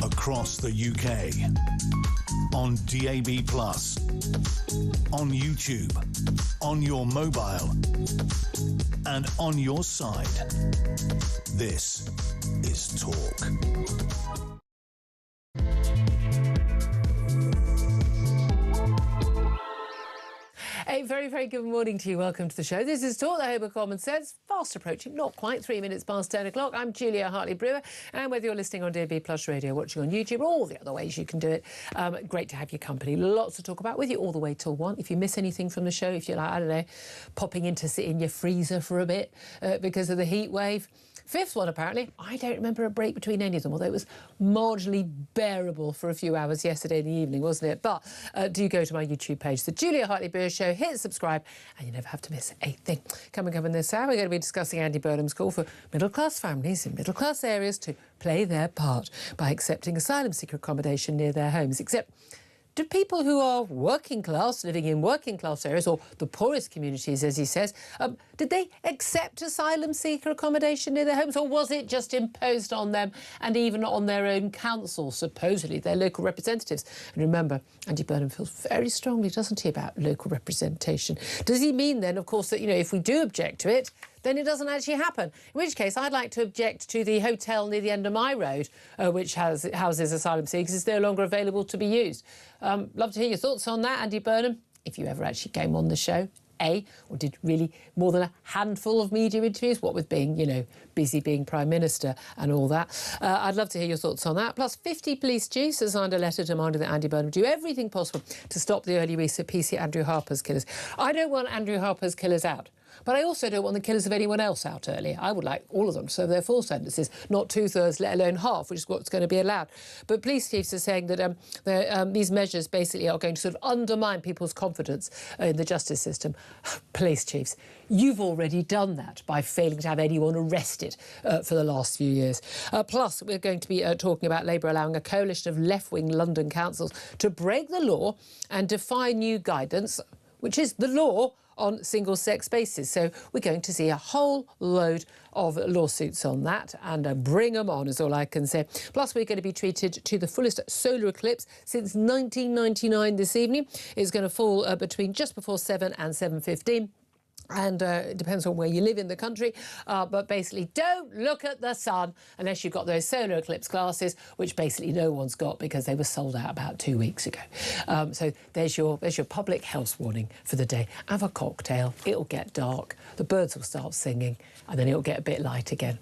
across the UK, on DAB+, on YouTube, on your mobile, and on your side. This is Talk. A very, very good morning to you. Welcome to the show. This is Talk, the home of common sense. Fast approaching, not quite 3 minutes past 10 o'clock. I'm Julia Hartley-Brewer, and whether you're listening on DAB+ radio, watching on YouTube, or all the other ways you can do it, great to have your company. Lots to talk about with you all the way till 1. If you miss anything from the show, if you're like, I don't know, popping in to sit in your freezer for a bit because of the heat wave. Fifth one, apparently, I don't remember a break between any of them, although it was marginally bearable for a few hours yesterday in the evening, wasn't it? But do go to my YouTube page, The Julia Hartley-Brewer Show, hit subscribe, and you never have to miss a thing. Coming up in this hour, we're going to be discussing Andy Burnham's call for middle-class families in middle-class areas to play their part by accepting asylum seeker accommodation near their homes. Except, do people who are working class, living in working class areas, or the poorest communities, as he says, did they accept asylum seeker accommodation near their homes, or was it just imposed on them and even on their own council, supposedly their local representatives? And remember, Andy Burnham feels very strongly, doesn't he, about local representation. Does he mean then, of course, that, you know, if we do object to it, then it doesn't actually happen? In which case, I'd like to object to the hotel near the end of my road, which houses asylum seekers, is no longer available to be used. Love to hear your thoughts on that, Andy Burnham, if you ever actually came on the show. Or did really more than a handful of media interviews, what with being, you know, busy being Prime Minister and all that. I'd love to hear your thoughts on that. Plus, 50 police chiefs have signed a letter demanding that Andy Burnham do everything possible to stop the early release of PC Andrew Harper's killers. I don't want Andrew Harper's killers out, but I also don't want the killers of anyone else out early. I would like all of them to serve their full sentences, not 2/3, let alone half, which is what's going to be allowed. But police chiefs are saying that these measures basically are going to sort of undermine people's confidence in the justice system. Police chiefs, you've already done that by failing to have anyone arrested for the last few years. Plus, we're going to be talking about Labour allowing a coalition of left-wing London councils to break the law and defy new guidance, which is the law on single-sex bases. So we're going to see a whole load of lawsuits on that, and bring them on is all I can say. Plus, we're going to be treated to the fullest solar eclipse since 1999 this evening. It's going to fall between just before 7 and 7:15. And it depends on where you live in the country, but basically don't look at the sun unless you've got those solar eclipse glasses, which basically no one's got because they were sold out about 2 weeks ago. So there's your public health warning for the day. Have a cocktail, it'll get dark, the birds will start singing, and then it'll get a bit light again.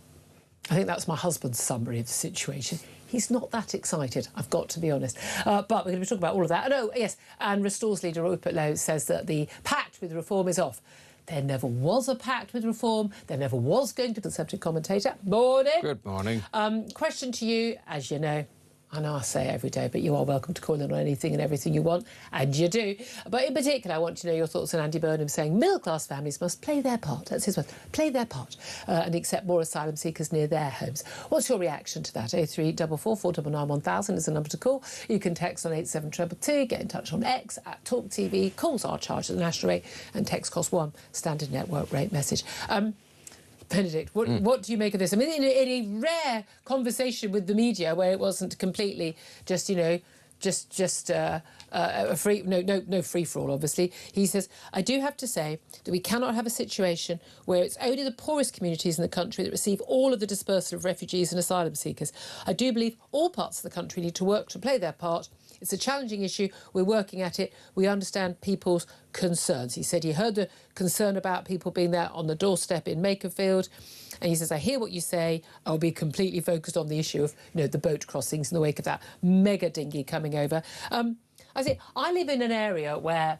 I think that's my husband's summary of the situation. He's not that excited, I've got to be honest. But we're going to be talking about all of that. And, oh, yes, and Restore's leader Rupert Lowe says that the pact with reform is off. There never was a pact with reform. There never was going to be. Conservative commentator. Morning. Good morning. Question to you, as you know, I know I say it every day, but you are welcome to call in on anything and everything you want, and you do. But in particular, I want to know your thoughts on Andy Burnham saying middle-class families must play their part, that's his word, play their part, and accept more asylum seekers near their homes. What's your reaction to that? 0344 499 1000 is the number to call. You can text on 87222, get in touch on X at talkTV. Calls are charged at the national rate, and text costs £1, standard network rate message. Benedict, what do you make of this? I mean, in a rare conversation with the media where it wasn't completely just, you know, a free, no free-for-all, obviously. He says, I do have to say that we cannot have a situation where it's only the poorest communities in the country that receive all of the dispersal of refugees and asylum seekers. I do believe all parts of the country need to work to play their part. It's a challenging issue. We're working at it. We understand people's concerns. He said he heard the concern about people being there on the doorstep in Makerfield. And he says, I hear what you say. I'll be completely focused on the issue of, you know, the boat crossings in the wake of that mega dinghy coming over. I say, I live in an area where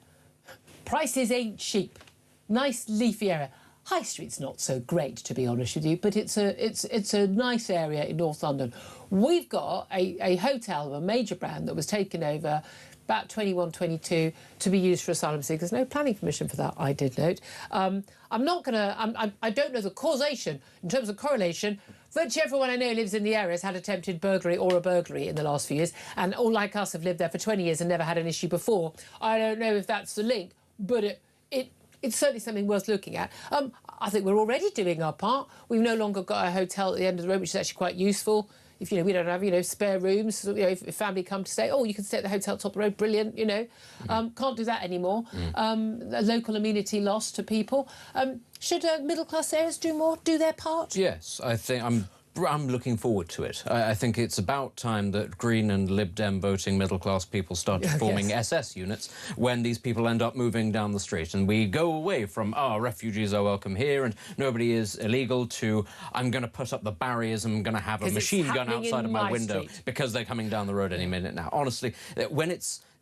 prices ain't cheap. Nice leafy area. High Street's not so great, to be honest with you, but it's a nice area in North London. We've got a hotel of a major brand that was taken over about 21, 22 to be used for asylum seekers. No planning permission for that, I did note. I don't know the causation in terms of correlation. Virtually everyone I know who lives in the area has had attempted burglary or a burglary in the last few years, and all like us have lived there for 20 years and never had an issue before. I don't know if that's the link, but it's certainly something worth looking at. I think we're already doing our part. We've no longer got a hotel at the end of the road, which is actually quite useful. if we don't have spare rooms, if family come to stay, you can stay at the hotel top of the road, brilliant, can't do that anymore. The local amenity lost to people. Should middle class areas do their part? Yes, I think I'm looking forward to it. I think it's about time that Green and Lib Dem voting middle-class people started forming SS units when these people end up moving down the street. And we go away from, refugees are welcome here and nobody is illegal, to I'm going to put up the barriers and I'm going to have a machine gun outside of my window because they're coming down the road any minute now. Honestly,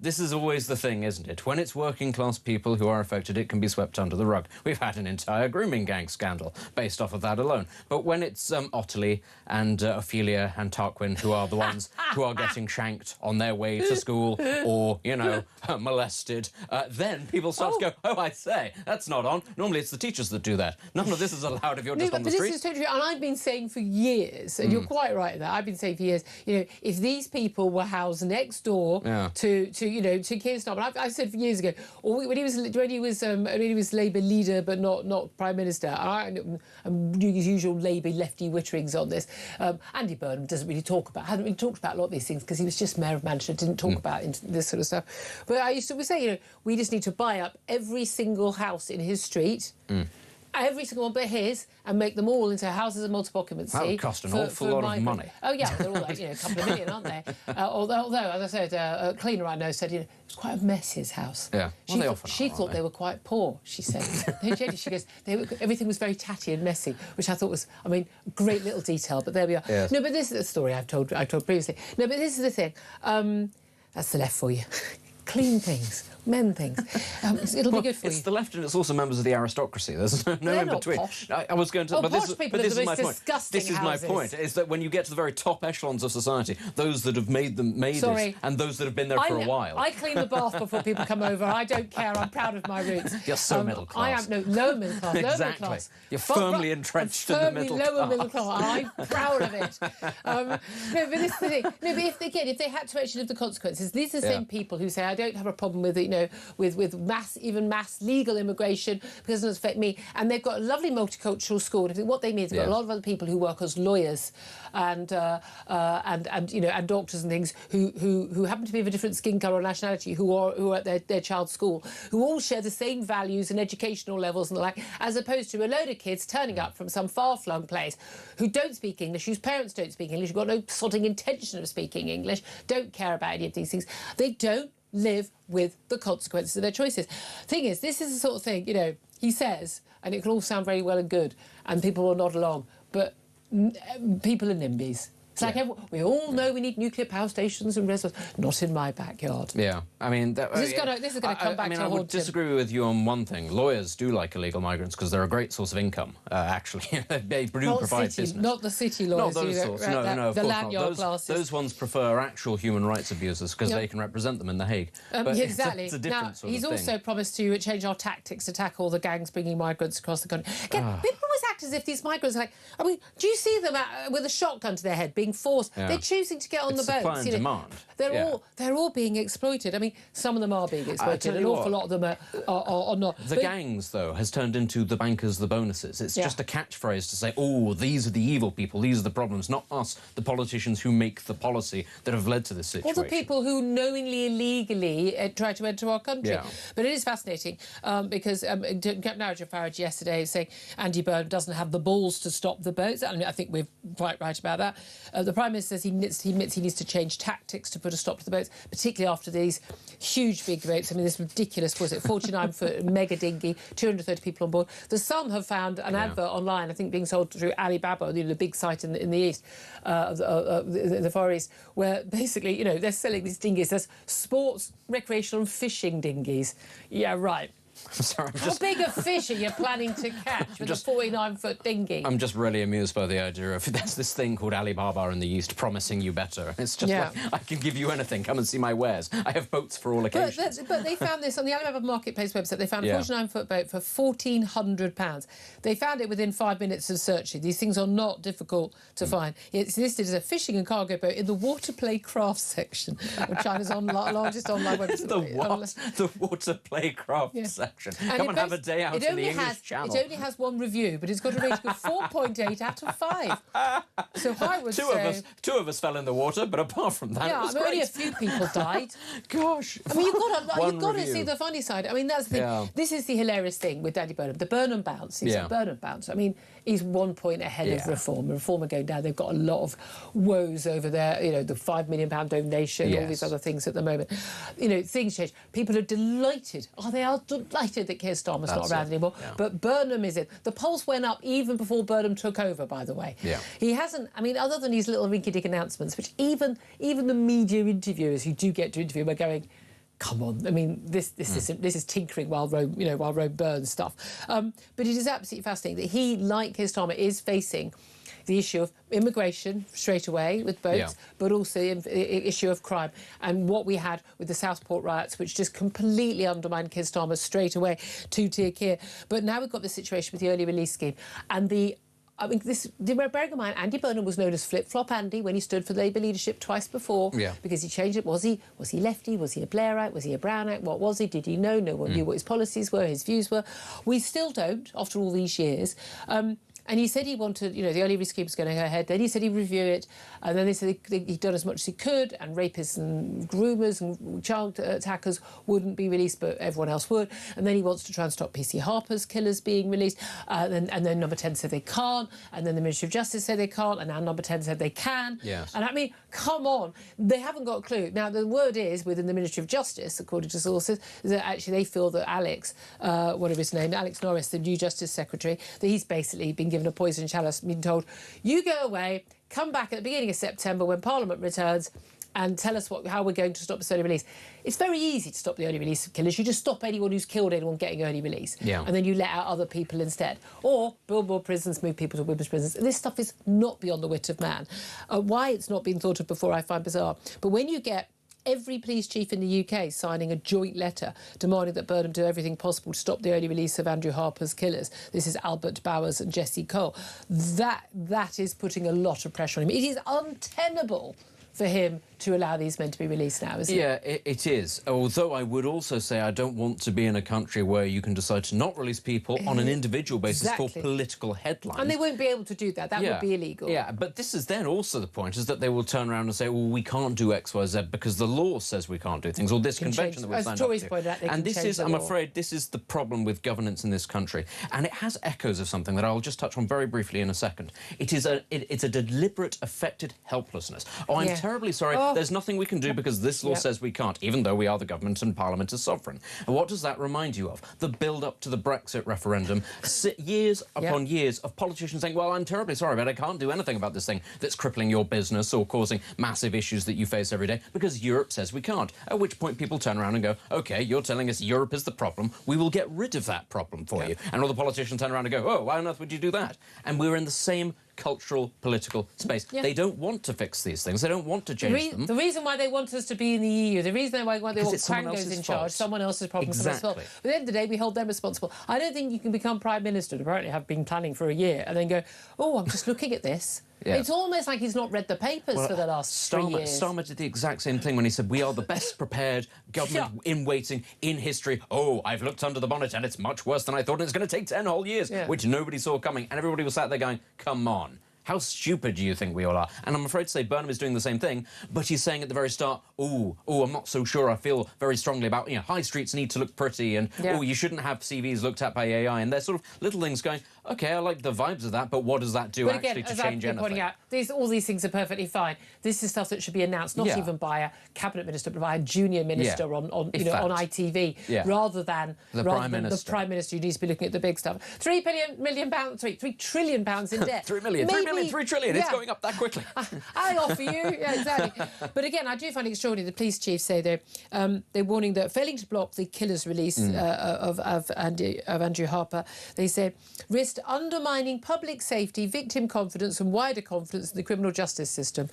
this is always the thing, isn't it? When it's working-class people who are affected, it can be swept under the rug. We've had an entire grooming gang scandal based off of that alone. But when it's Ottilie and Ophelia and Tarquin who are the ones who are getting shanked on their way to school or, molested, then people start to go, I say, that's not on. Normally it's the teachers that do that. None of this is allowed if you're just on the street. This is totally true. And I've been saying for years, and you're quite right in that, I've been saying for years, if these people were housed next door to Keir Starmer. I said years ago, or when he was Labour leader but not Prime Minister, and I'm doing his usual Labour lefty witterings on this. Andy Burnham hasn't really talked about a lot of these things because he was just Mayor of Manchester, didn't talk about this sort of stuff. But I used to say, we just need to buy up every single house in his street. Every single one but his, and make them all into houses of multiple occupancy. That would cost an awful lot of money. Oh, yeah, they're all like, a couple of million, aren't they? Although, as I said, a cleaner I know said, it was quite a mess, his house. Yeah, she thought they were quite poor, she said. She goes, everything was very tatty and messy, which I thought was, great little detail, but there we are. Yes. No, but this is the story I've told previously. No, but this is the thing. That's the left for you. Clean things, mend things. It'll be good for you. It's the left, and it's also members of the aristocracy. There's no in between. Posh. I was going to, but this is my point. This is my houses. point: is that when you get to the very top echelons of society, those that have made it, and those that have been there for a while. I clean the bath before people come over. I don't care. I'm proud of my roots. You're so middle class. I am lower middle class. Exactly. Lower class. You're firmly entrenched in the middle class. Lower middle class. I'm proud of it. No, but this is the thing. No, but if they had to actually live the consequences, these are the same people who say I don't have a problem with with mass legal immigration because it doesn't affect me. And they've got a lovely multicultural school. And I think what they mean is they've got a lot of other people who work as lawyers and doctors and things who happen to be of a different skin colour or nationality who are at their child's school, who all share the same values and educational levels and the like, as opposed to a load of kids turning up from some far-flung place who don't speak English, whose parents don't speak English, who've got no sodding intention of speaking English, don't care about any of these things. They don't live with the consequences of their choices. Thing is, this is the sort of thing, he says, and it can all sound very well and good, and people will nod along, but people are NIMBYs. It's like we all know we need nuclear power stations and reservoirs. Not in my backyard. Yeah, this is going to come back to haunt him. I would disagree with you on one thing. Lawyers do like illegal migrants because they're a great source of income. Actually, they do provide business. Not the city lawyers. Not those sorts. No, of the course lanyard not. Classes. Those ones prefer actual human rights abusers because they can represent them in The Hague. Exactly. It's a different sort of he's thing. also promised to change our tactics to tackle the gangs bringing migrants across the country. Again, people always act as if these migrants are like. Do you see them with a shotgun to their head being forced? Yeah. They're choosing to get on the boats. Supply and demand. They're all being exploited. Some of them are being exploited. An awful lot of them are not. The gangs, though, has turned into the bankers, the bonuses. It's just a catchphrase to say, these are the evil people, these are the problems, not us, the politicians who make the policy that have led to this situation. All the people who knowingly, illegally try to enter our country. Yeah. But it is fascinating because Nigel Farage yesterday saying Andy Burnham doesn't have the balls to stop the boats. I think we're quite right about that. The Prime Minister says he admits he needs to change tactics to put a stop to the boats, particularly after these huge big boats. This ridiculous, 49-foot mega dinghy, 230 people on board. The Sun have found an advert online, I think being sold through Alibaba, the big site in the east, the Far East, where basically, they're selling these dinghies as sports, recreational and fishing dinghies. Yeah, right. I'm sorry. How big a fish are you planning to catch with a 49-foot dinghy? I'm just really amused by the idea of there's this thing called Alibaba in the East promising you better. It's just like, I can give you anything. Come and see my wares. I have boats for all occasions. But they found this on the Alibaba Marketplace website. They found a 49-foot boat for £1,400. They found it within 5 minutes of searching. These things are not difficult to find. It's listed as a fishing and cargo boat in the water play craft section of China's largest online website. The what? The water play craft section. election. Come and have a day out in the English Channel. It only has one review, but it's got a rating of 4.8 out of 5. So I would say... Two of us fell in the water, but apart from that, it was great. Only a few people died. Gosh. I mean, you've got to see the funny side. I mean, that's the thing. Yeah. This is the hilarious thing with Andy Burnham. The Burnham bounce. He's a Burnham bounce. I mean, he's 1 point ahead of Reform. Reform are going down. They've got a lot of woes over there. You know, the £5 million donation, all these other things at the moment. You know, things change. People are delighted. Oh, they are delighted that Keir Starmer's not around anymore. Yeah. But Burnham is it. The polls went up even before Burnham took over, by the way. Yeah. He hasn't, I mean, other than his little rinky-dink announcements, which even the media interviewers who do get to interview him are going, come on, I mean, this is tinkering while Rome burns stuff. But it is absolutely fascinating that he, like Keir Starmer, is facing the issue of immigration straight away with boats, but also the issue of crime. And what we had with the Southport riots, which just completely undermined Keir Starmer straight away, two-tier Keir. But now we've got the situation with the early release scheme. And bearing in mind, Andy Burnham was known as Flip-Flop Andy when he stood for Labour leadership twice before, because he changed it. Was he lefty? Was he a Blairite? Was he a Brownite? What was he? Did he know? No one knew what his policies were, his views were. We still don't, after all these years. And he said he wanted, the early release scheme was going to go ahead. Then he said he'd review it. And then they said he'd done as much as he could, and rapists and groomers and child attackers wouldn't be released, but everyone else would. And then he wants to try and stop PC Harper's killers being released. And then Number 10 said they can't. And then the Ministry of Justice said they can't. And now Number 10 said they can. Yes. And I mean, come on. They haven't got a clue. Now, the word is, within the Ministry of Justice, according to sources, that actually they feel that Alex Norris, the new Justice Secretary, that he's basically been given a poison chalice, been told, you go away, come back at the beginning of September when Parliament returns and tell us how we're going to stop this early release. It's very easy to stop the early release of killers. You just stop anyone who's killed anyone getting early release. Yeah. And then you let out other people instead. Or build more prisons, move people to women's prisons. This stuff is not beyond the wit of man. Why it's not been thought of before, I find bizarre. But when you get every police chief in the UK signing a joint letter demanding that Burnham do everything possible to stop the early release of Andrew Harper's killers. This is Albert Bowers and Jesse Cole. That is putting a lot of pressure on him. It is untenable for him to allow these men to be released now, isn't it? Yeah, it is. Although I would also say I don't want to be in a country where you can decide to not release people on an individual basis for political headlines. And they won't be able to do that. That would be illegal. Yeah, but this is then also the point, is that they will turn around and say, well, we can't do X, Y, Z because the law says we can't do things, or this convention that we've signed up to. And this is, I'm afraid, this is the problem with governance in this country. And it has echoes of something that I'll just touch on very briefly in a second. It's a deliberate, affected helplessness. Oh, I'm terribly sorry. There's nothing we can do because this law says we can't, even though we are the government and Parliament is sovereign. And what does that remind you of? The build-up to the Brexit referendum. Years upon years of politicians saying, well, I'm terribly sorry, but I can't do anything about this thing that's crippling your business or causing massive issues that you face every day because Europe says we can't. At which point people turn around and go, OK, you're telling us Europe is the problem. We will get rid of that problem for you. And all the politicians turn around and go, oh, why on earth would you do that? And we're in the same cultural, political space. They don't want to fix these things. They don't want to change them. The reason why they want us to be in the EU, the reason why they want Quangos in charge, someone else's problem. Exactly. But at the end of the day, we hold them responsible. I don't think you can become Prime Minister, apparently have been planning for a year, and then go, oh, I'm just looking at this. It's almost like he's not read the papers for the last 3 years. Starmer did the exact same thing when he said, we are the best prepared government in waiting in history. Oh, I've looked under the bonnet and it's much worse than I thought, and it's going to take 10 whole years, which nobody saw coming. And everybody was sat there going, come on. How stupid do you think we all are? And I'm afraid to say Burnham is doing the same thing, but he's saying at the very start, oh, I'm not so sure I feel very strongly about, high streets need to look pretty, and, you shouldn't have CVs looked at by AI, and there's sort of little things going, OK, I like the vibes of that, but what does that do actually to change anything? Pointing out, all these things are perfectly fine. This is stuff that should be announced, not even by a cabinet minister, but by a junior minister on ITV, rather than the Prime Minister who needs to be looking at the big stuff. £3 trillion in debt. 3 million, 3 million, 3 trillion. It's going up that quickly. I offer you, exactly. But again, I do find it extraordinary. The police chief say they're warning that failing to block the killer's release of Andrew Harper, they say risked undermining public safety, victim confidence and wider confidence in the criminal justice system.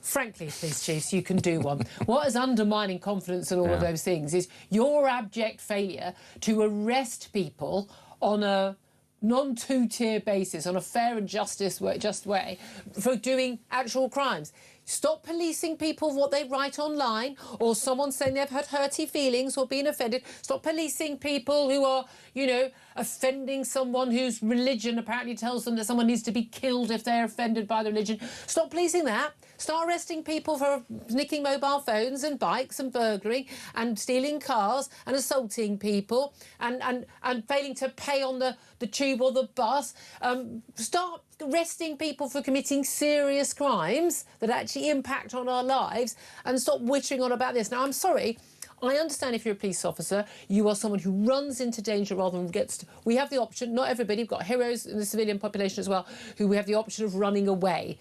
Frankly, police chiefs, you can do one. What is undermining confidence in all of those things is your abject failure to arrest people on a non-two-tier basis, on a fair and just way, for doing actual crimes. Stop policing people for what they write online, or someone saying they've had hurty feelings or been offended. Stop policing people who are, you know, offending someone whose religion apparently tells them that someone needs to be killed if they're offended by the religion. Stop policing that. Start arresting people for nicking mobile phones and bikes and burglary and stealing cars and assaulting people and failing to pay on the tube or the bus. Start arresting people for committing serious crimes that actually impact on our lives, and stop wittering on about this. Now, I'm sorry. I understand if you're a police officer, you are someone who runs into danger rather than gets... We have the option, not everybody, we've got heroes in the civilian population as well, who we have the option of running away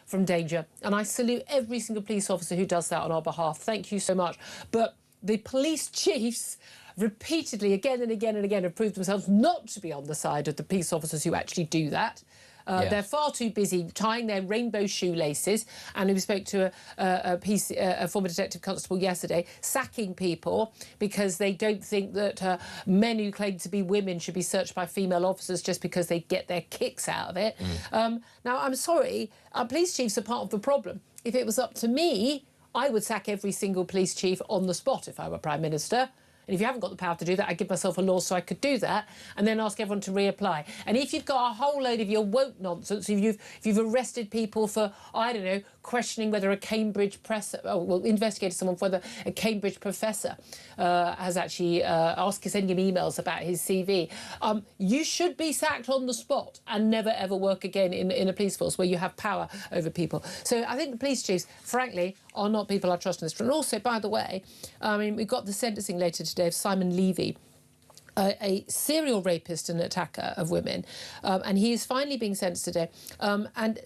from danger. And I salute every single police officer who does that on our behalf. Thank you so much. But the police chiefs repeatedly, again and again and again, have proved themselves not to be on the side of the police officers who actually do that. They're far too busy tying their rainbow shoelaces, and we spoke to a former detective constable yesterday, sacking people because they don't think that men who claim to be women should be searched by female officers just because they get their kicks out of it. Now, I'm sorry, our police chiefs are part of the problem. If it was up to me, I would sack every single police chief on the spot if I were Prime Minister. And if you haven't got the power to do that, I'd give myself a law so I could do that, and then ask everyone to reapply. And if you've got a whole load of your woke nonsense, if you've arrested people for, I don't know, questioning whether a Cambridge investigated someone for whether a Cambridge professor has actually sending him emails about his CV, you should be sacked on the spot and never ever work again in a police force where you have power over people. So I think the police chiefs, frankly, are not people I trust in this. And also, by the way, I mean, we've got the sentencing later today of Simon Levy, a serial rapist and attacker of women, and he is finally being sentenced today. And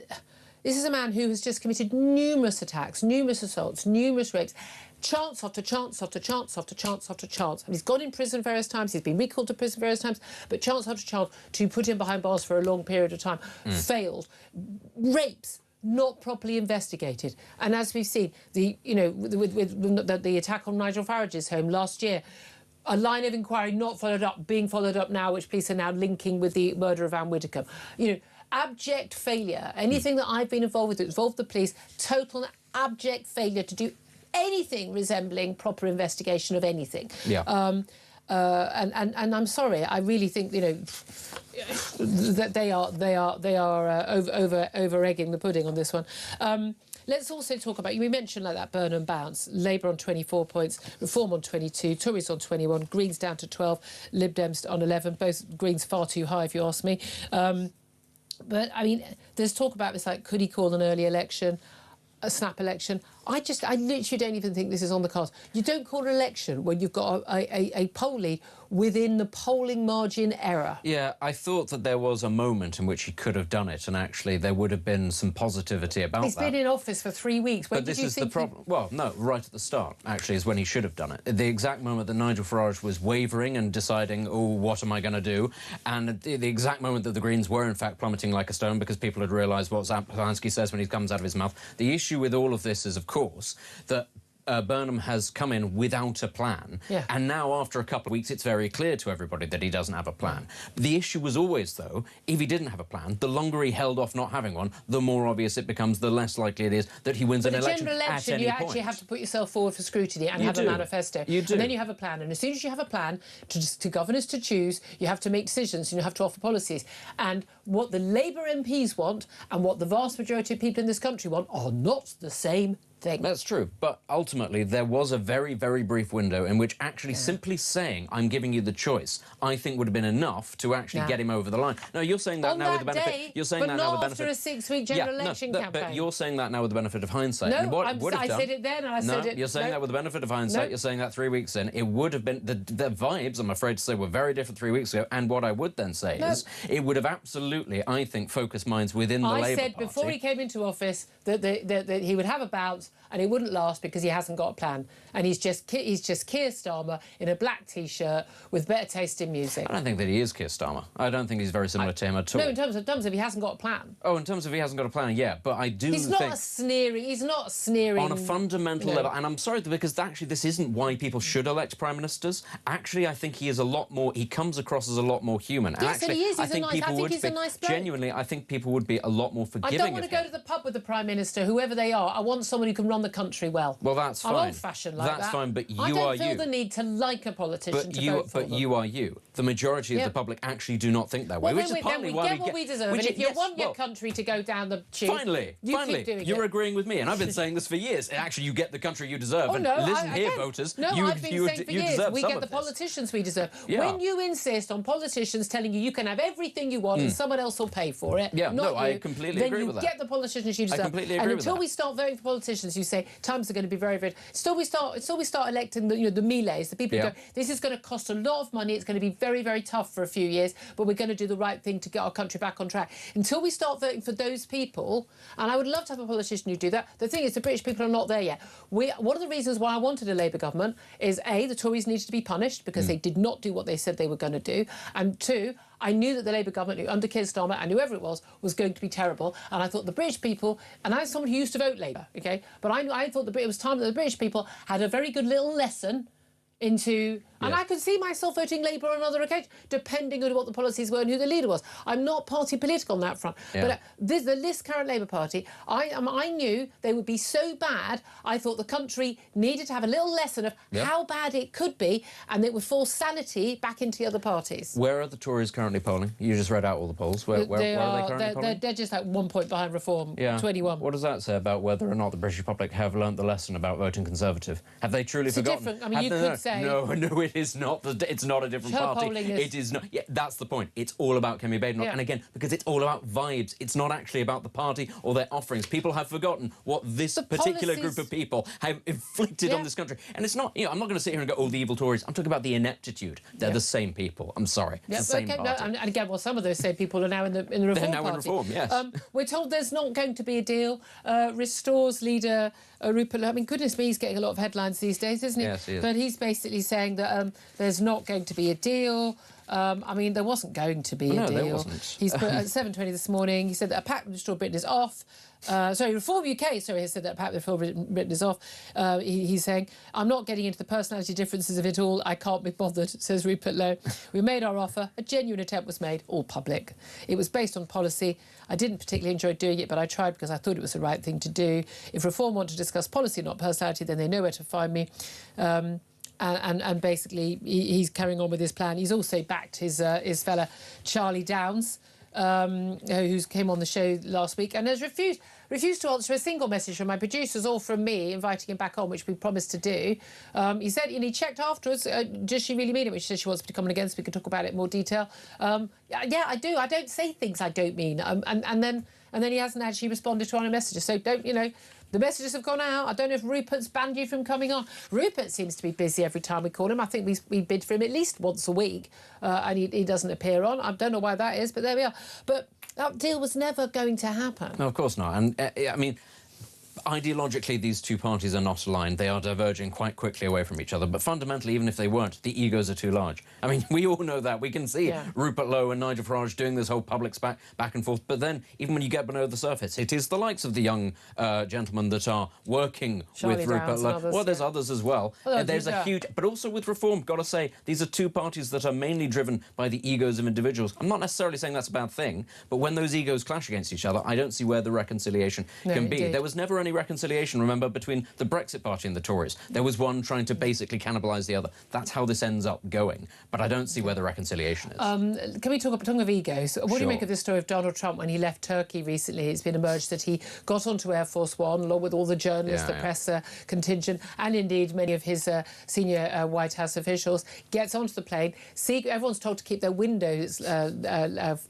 this is a man who has just committed numerous attacks, numerous assaults, numerous rapes, chance after chance after chance after chance after chance. And he's gone in prison various times, he's been recalled to prison various times, but chance after chance to put him behind bars for a long period of time, failed. Rapes not properly investigated. And as we've seen, with the attack on Nigel Farage's home last year, a line of inquiry not followed up, being followed up now, which police are now linking with the murder of Anne Widdecombe. You know, abject failure. Anything that I've been involved with that involved the police, total and abject failure to do anything resembling proper investigation of anything. Yeah. And I'm sorry, I really think, you know, that they are over egging the pudding on this one. Let's also talk about, we mentioned like that Burnham bounce, Labour on 24 points, Reform on 22, Tories on 21, Greens down to 12, Lib Dems on 11, both Greens far too high if you ask me. But I mean, there's talk about this, like, could he call an early election, a snap election? I literally don't even think this is on the cards. You don't call an election when you've got a pollie within the polling margin error. Yeah, I thought that there was a moment in which he could have done it, and actually there would have been some positivity about that. He's been in office for 3 weeks. When but this is the problem. Well, no, right at the start, actually, is when he should have done it. The exact moment that Nigel Farage was wavering and deciding, oh, what am I going to do? And the exact moment that the Greens were, in fact, plummeting like a stone because people had realised what Polanski says when he comes out of his mouth. The issue with all of this is, of course, that Burnham has come in without a plan, and now after a couple of weeks it's very clear to everybody that he doesn't have a plan. The issue was always, though, if he didn't have a plan, the longer he held off not having one, the more obvious it becomes, the less likely it is that he wins an election at any point. In a general election, you actually have to put yourself forward for scrutiny and have a manifesto. You do. And then you have a plan, and as soon as you have a plan to governors to choose, you have to make decisions and you have to offer policies. And what the Labour MPs want and what the vast majority of people in this country want are not the same thing. That's true, but ultimately there was a very, very brief window in which actually simply saying, I'm giving you the choice, I think would have been enough to actually get him over the line. No, you're saying that now with the benefit... You're saying that now with the benefit... But not after a 6-week general election campaign. But you're saying that now with the benefit of hindsight. No, and what I said it then and I said it... No, you're saying that with the benefit of hindsight. You're saying that 3 weeks in. It would have been... The vibes, I'm afraid to say, were very different 3 weeks ago, and what I would then say is it would have absolutely, I think, focused minds within the Labour Party. I said before he came into office that he would have a bounce out, and it wouldn't last because he hasn't got a plan. And he's just Keir Starmer in a black T-shirt with better taste in music. I don't think that he is Keir Starmer. I don't think he's very similar to him at all. No, in terms of he hasn't got a plan. Oh, in terms of he hasn't got a plan, yeah. But I do He's think... not sneering... On a fundamental level, and I'm sorry, because actually this isn't why people should elect Prime Ministers. Actually, I think he is a lot more... He comes across as a lot more human. And yes, actually, and he is. I think he's a nice bloke. Genuinely, I think people would be a lot more forgiving. I don't want to go to the pub with the Prime Minister, whoever they are. I want someone who can run the country well. Well, that's fine. I'm old-fashioned like that. That's fine, but you are you. I don't feel the need to like a politician to vote for them. But you are you. The majority of the public actually do not think that way, well, which is partly why we get what we deserve. And if you want your country to go down the tube, finally, you're agreeing with me, and I've been saying this for years. Actually, you get the country you deserve. Oh, no, listen here, voters. No, I've been saying for years, we get the politicians we deserve. Yeah. When you insist on politicians telling you can have everything you want and someone else will pay for it, I completely agree with that. Then you get the politicians you deserve. I completely agree with that. And until we start voting for politicians, you say times are going to be very, very... Until we start electing the Millets, the people who go, this is going to cost a lot of money, it's going to be very, very tough for a few years, but we're going to do the right thing to get our country back on track. Until we start voting for those people, and I would love to have a politician who do that, the thing is the British people are not there yet. One of the reasons why I wanted a Labour government is, A, the Tories needed to be punished because they did not do what they said they were going to do, and 2, I knew that the Labour government, under Keir Starmer and whoever it was going to be terrible. And I thought the British people, and I'm someone who used to vote Labour, OK, but I thought it was time that the British people had a very good little lesson into... And I could see myself voting Labour on other occasions, depending on what the policies were and who the leader was. I'm not party political on that front. But this current Labour Party, I knew they would be so bad, I thought the country needed to have a little lesson of how bad it could be, and it would force sanity back into the other parties. Where are the Tories currently polling? You just read out all the polls. Where are they currently polling? They're just like 1 point behind Reform, 21. What does that say about whether or not the British public have learnt the lesson about voting Conservative? Have they truly forgotten? I mean, you could say... No, it is not. It's not a different party. It is not. Yeah, that's the point. It's all about Kemi Badenoch. And again, because it's all about vibes. It's not actually about the party or their offerings. People have forgotten what this particular group of people have inflicted on this country. And it's not, I'm not going to sit here and go, oh, the evil Tories. I'm talking about the ineptitude. They're the same people. I'm sorry. It's the same party. No, and again, well, some of those same people are now in the Reform Party. They're now in Reform, yes. We're told there's not going to be a deal. Restore's leader, Rupert, I mean, goodness me, he's getting a lot of headlines these days, isn't he? Yes, he is. But he's basically saying that there's not going to be a deal. I mean, there wasn't going to be a deal. No, there wasn't. He's put at 7:20 this morning, he said that a pact with Restore Britain is off. Reform UK, has said that pact with Restore Britain is off. He's saying, I'm not getting into the personality differences of it all. I can't be bothered, says Rupert Lowe. We made our offer. A genuine attempt was made, all public. It was based on policy. I didn't particularly enjoy doing it, but I tried because I thought it was the right thing to do. If Reform want to discuss policy, not personality, then they know where to find me. And basically, he's carrying on with his plan. He's also backed his fella Charlie Downs, who came on the show last week and has refused to answer a single message from my producers or from me inviting him back on, which we promised to do. He said, and he checked afterwards, does she really mean it? Which she said she wants me to come on again so we can talk about it in more detail. Yeah, I do. I don't say things I don't mean. And then he hasn't actually responded to our messages. So the messages have gone out. I don't know if Rupert's banned you from coming on. Rupert seems to be busy every time we call him. I think we bid for him at least once a week, and he doesn't appear on. I don't know why that is, but there we are. But that deal was never going to happen. No, of course not. And, I mean... Ideologically, these two parties are not aligned. They are diverging quite quickly away from each other. But fundamentally, even if they weren't, the egos are too large. I mean, we all know that. We can see Rupert Lowe and Nigel Farage doing this whole public spat back and forth. But then, even when you get below the surface, it is the likes of the young gentlemen that are working Charlie with Rupert Lowe. Others, well, there's others as well. There's a huge... But also with Reform, got to say, these are two parties that are mainly driven by the egos of individuals. I'm not necessarily saying that's a bad thing, but when those egos clash against each other, I don't see where the reconciliation can be. There was never any reconciliation, remember, between the Brexit Party and the Tories. There was one trying to basically cannibalise the other. That's how this ends up going. But I don't see where the reconciliation is. Can we talk of egos? What do you make of this story of Donald Trump when he left Turkey recently? It's been emerged that he got onto Air Force One along with all the journalists, the press contingent, and indeed many of his senior White House officials, gets onto the plane. Everyone's told to keep their windows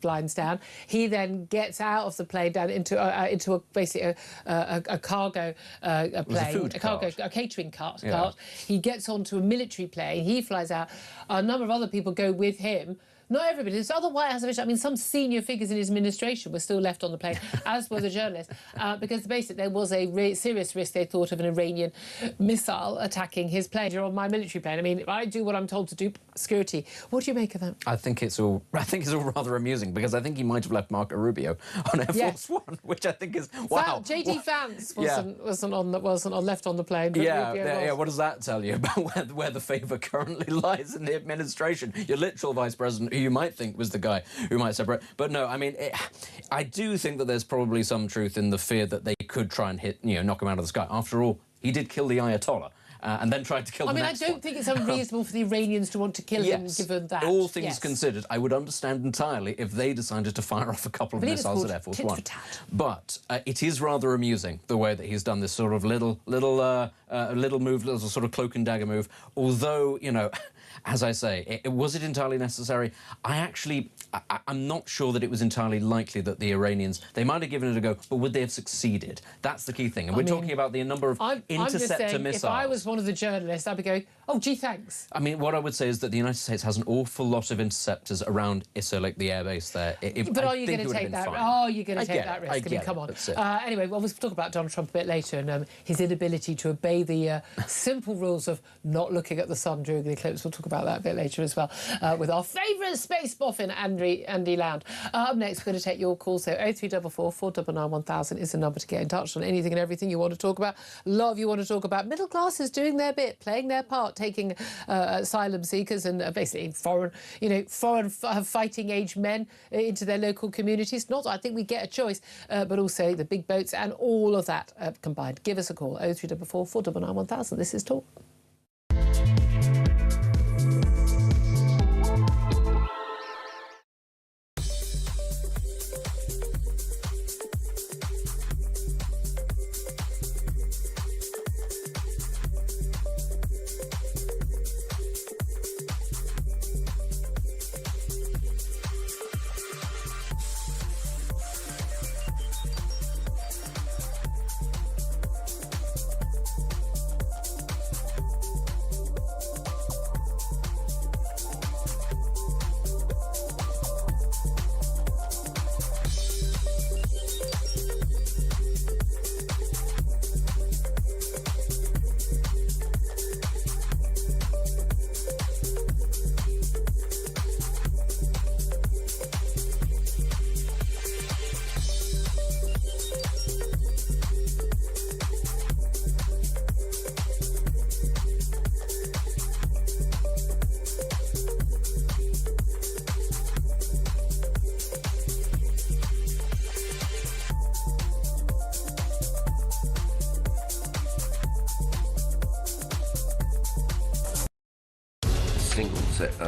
blinds down. He then gets out of the plane down into basically a cargo plane, a catering cart. He gets onto a military plane. He flies out. A number of other people go with him. Not everybody. So other White House officials, I mean, some senior figures in his administration were still left on the plane, as were the journalists, because basically there was a serious risk, they thought, of an Iranian missile attacking his plane. You're on my military plane. I mean, I do what I'm told to do, security. What do you make of that? I think it's all rather amusing, because I think he might have left Marco Rubio on Air Force One, which I think is wow. JD Vance wasn't left on the plane. But yeah. What does that tell you about where the favour currently lies in the administration? Your literal vice president, who you might think was the guy who might separate, but no. I mean, I do think that there's probably some truth in the fear that they could try and knock him out of the sky. After all, he did kill the Ayatollah. And then tried to kill the next one. I don't think it's unreasonable for the Iranians to want to kill him, given that. All things considered, I would understand entirely if they decided to fire off a couple of missiles at Air Force One. But it is rather amusing the way that he's done this sort of little move, little sort of cloak and dagger move. Although, as I say, was it entirely necessary? I'm not sure that it was entirely likely that the Iranians, they might have given it a go, but would they have succeeded? That's the key thing. And we're talking about the number of interceptor missiles. If I was one of the journalists, I'd be going, oh, gee, thanks. I mean, what I would say is that the United States has an awful lot of interceptors around Isolde, the airbase there. But are you going to take that? Oh, you're going to take that risk? I mean, come on. Anyway, well, we'll talk about Donald Trump a bit later and his inability to obey the simple rules of not looking at the sun during the eclipse. We'll talk about that a bit later as well with our favourite space boffin, Andy Lound. Up next, we're going to take your calls. So 0344 499 1000 is the number to get in touch on anything and everything you want to talk about. A lot of you want to talk about middle classes doing their bit, playing their part, taking asylum seekers and basically foreign fighting age men into their local communities. Not, I think we get a choice, but also the big boats and all of that combined. Give us a call, 0344 499 1000. This is Talk.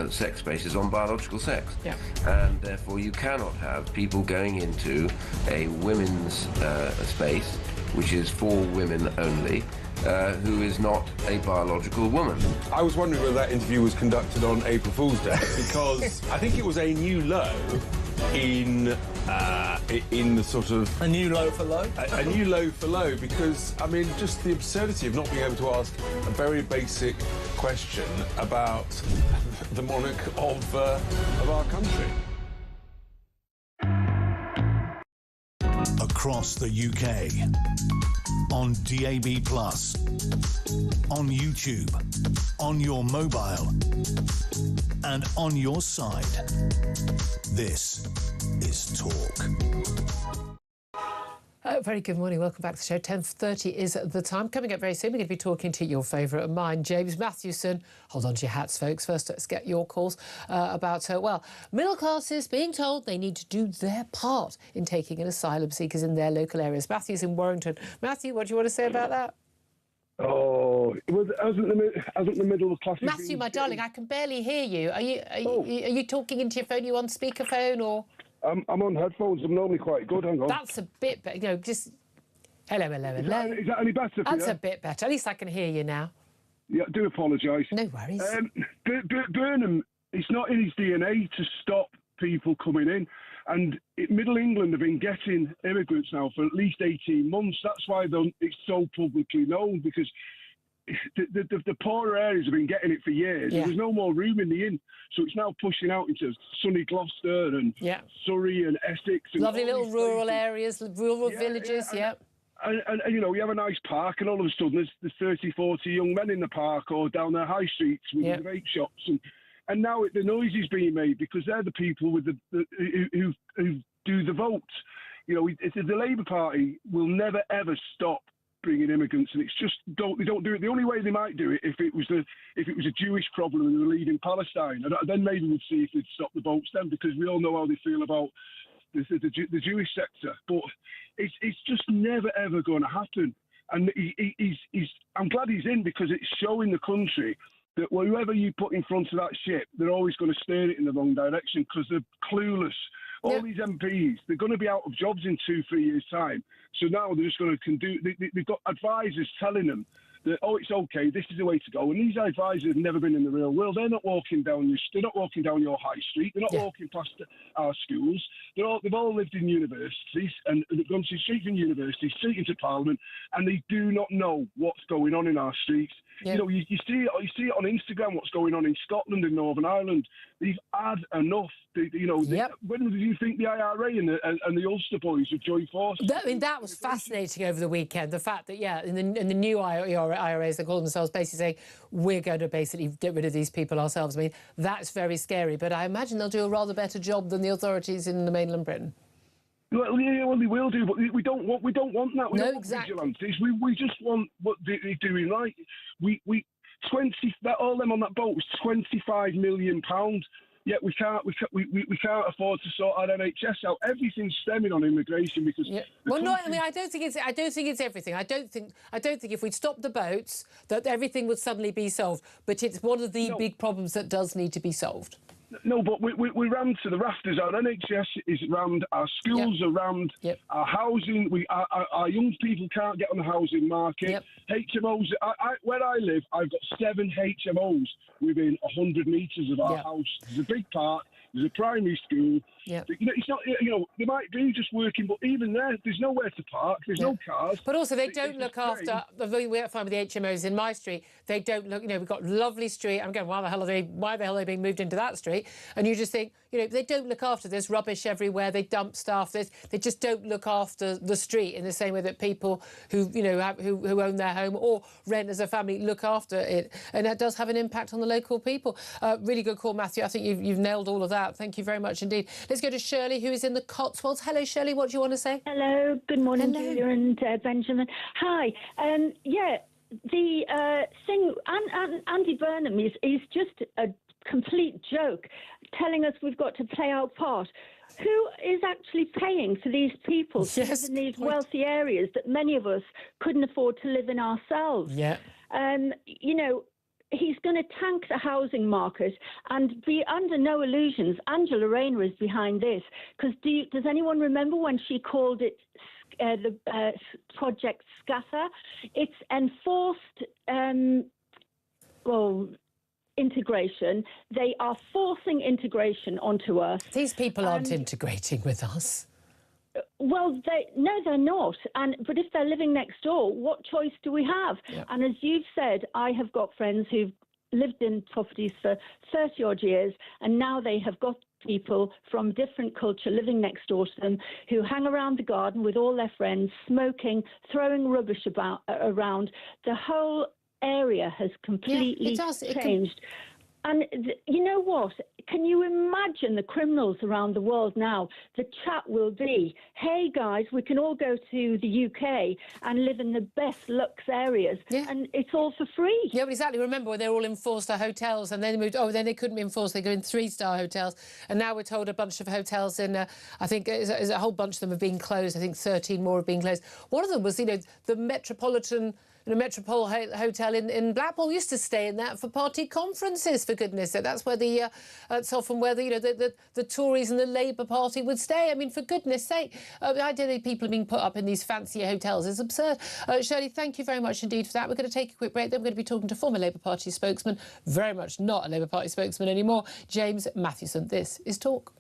Sex basis on biological sex, and therefore you cannot have people going into a women's space which is for women only, who is not a biological woman. I was wondering whether that interview was conducted on April Fool's Day, because I think it was a new low in the sort of... A new low for low? A new low for low, because, I mean, just the absurdity of not being able to ask a very basic question about the monarch of our country. Across the UK, on DAB+, on YouTube, on your mobile, and on your side. This is Talk. Very good morning. Welcome back to the show. 10:30 is the time. Coming up very soon, we're going to be talking to your favourite of mine, James Matthewson. Hold on to your hats, folks. First, let's get your calls about, middle classes being told they need to do their part in taking in asylum seekers in their local areas. Matthew's in Warrington. Matthew, what do you want to say about that? Oh, hasn't the middle class... Matthew, my darling, I can barely hear you. Are you talking into your phone? Are you on speakerphone or...? I'm on headphones. I'm normally quite good. Hang on. That's a bit better. Just... Hello. Is that any better for That's you? a bit better. At least I can hear you now. Yeah, I do apologise. No worries. Burnham, it's not in his DNA to stop people coming in. And Middle England have been getting immigrants now for at least 18 months. That's why it's so publicly known, because the poorer areas have been getting it for years. Yeah. There's no more room in the inn, so it's now pushing out into sunny Gloucester and Surrey and Essex. And lovely little rural areas, rural villages, And, you know, you have a nice park, and all of a sudden there's 30, 40 young men in the park or down the high streets with the vape shops. And now the noise is being made because they're the people with who do the vote. You know, the Labour Party will never, ever stop bringing immigrants, and it's just they don't do it. The only way they might do it if it was a Jewish problem and they were leaving Palestine, and then maybe we'd see if they'd stop the votes then, because we all know how they feel about the Jewish sector. But it's just never ever going to happen. And I'm glad he's in, because it's showing the country that whoever you put in front of that ship, they're always going to steer it in the wrong direction because they're clueless. All these MPs, they're going to be out of jobs in 2-3 years' time. So now they're just going to they've got advisors telling them that, oh, it's okay, this is the way to go. And these advisors have never been in the real world. They're not walking down your high street. They're not walking past our schools. They've all lived in universities, and they've gone to streets in universities, straight into Parliament, and they do not know what's going on in our streets. You know, you see it on Instagram, what's going on in Scotland and Northern Ireland. They've had enough. When did you think the IRA and the Ulster boys have joined forces? I mean, that was fascinating over the weekend. The fact that, in the new IRAs, they call themselves basically saying, we're going to basically get rid of these people ourselves. I mean, that's very scary. But I imagine they'll do a rather better job than the authorities in the mainland Britain. Well, they will do, but we don't want that. We don't want vigilantes. We just want what they're doing right. All them on that boat was £25 million. Yet we can't afford to sort our NHS out. Everything's stemming on immigration because. Well, no, I mean, I don't think it's everything. I don't think if we'd stopped the boats that everything would suddenly be solved. But it's one of the big problems that does need to be solved. No, but we rammed to the rafters. Our NHS is rammed. Our schools are rammed. Our housing, our young people can't get on the housing market. HMOs. Where I live, I've got 7 HMOs within 100 metres of our house. There's a big park. There's a primary school. It's not. They might be just working, but even there's nowhere to park. There's no cars. But also, they don't look after. We find with the HMOs in my street, they don't look. We've got lovely street. I'm going, why the hell are they being moved into that street? And you just think, they don't look after. There's rubbish everywhere. They dump stuff. They just don't look after the street in the same way that people who who own their home or rent as a family look after it, and that does have an impact on the local people. Really good call, Matthew. I think you've nailed all of that. Thank you very much indeed. Let's go to Shirley, who is in the Cotswolds. Hello, Shirley. What do you want to say? Hello. Good morning, Julia and Benjamin. Hi. The thing, Andy Burnham is just a complete joke, telling us we've got to play our part. Who is actually paying for these people to live in these wealthy areas that many of us couldn't afford to live in ourselves? He's going to tank the housing market and be under no illusions. Angela Rayner is behind this, because does anyone remember when she called it the Project Scatter? It's enforced integration. They are forcing integration onto us. These people aren't integrating with us. Well, they're not. But if they're living next door, what choice do we have? And as you've said, I have got friends who've lived in properties for 30-odd years, and now they have got people from different culture living next door to them who hang around the garden with all their friends, smoking, throwing rubbish around. The whole area has completely changed. And you know what? Can you imagine the criminals around the world now? The chat will be, hey, guys, we can all go to the UK and live in the best lux areas. And it's all for free. Yeah, well, exactly. Remember when they're all in 4-star hotels and then they moved, then they couldn't be in 4-star, they go in 3-star hotels. And now we're told a bunch of hotels in, I think a whole bunch of them have been closed. I think 13 more have been closed. One of them was, the Metropolitan... The Metropole Hotel in Blackpool used to stay in that for party conferences, for goodness sake. That's where that's often where the Tories and the Labour Party would stay. I mean, for goodness sake, the idea that people are being put up in these fancier hotels is absurd. Shirley, thank you very much indeed for that. We're going to take a quick break. Then we're going to be talking to former Labour Party spokesman, very much not a Labour Party spokesman anymore, James Mathewson. This is Talk.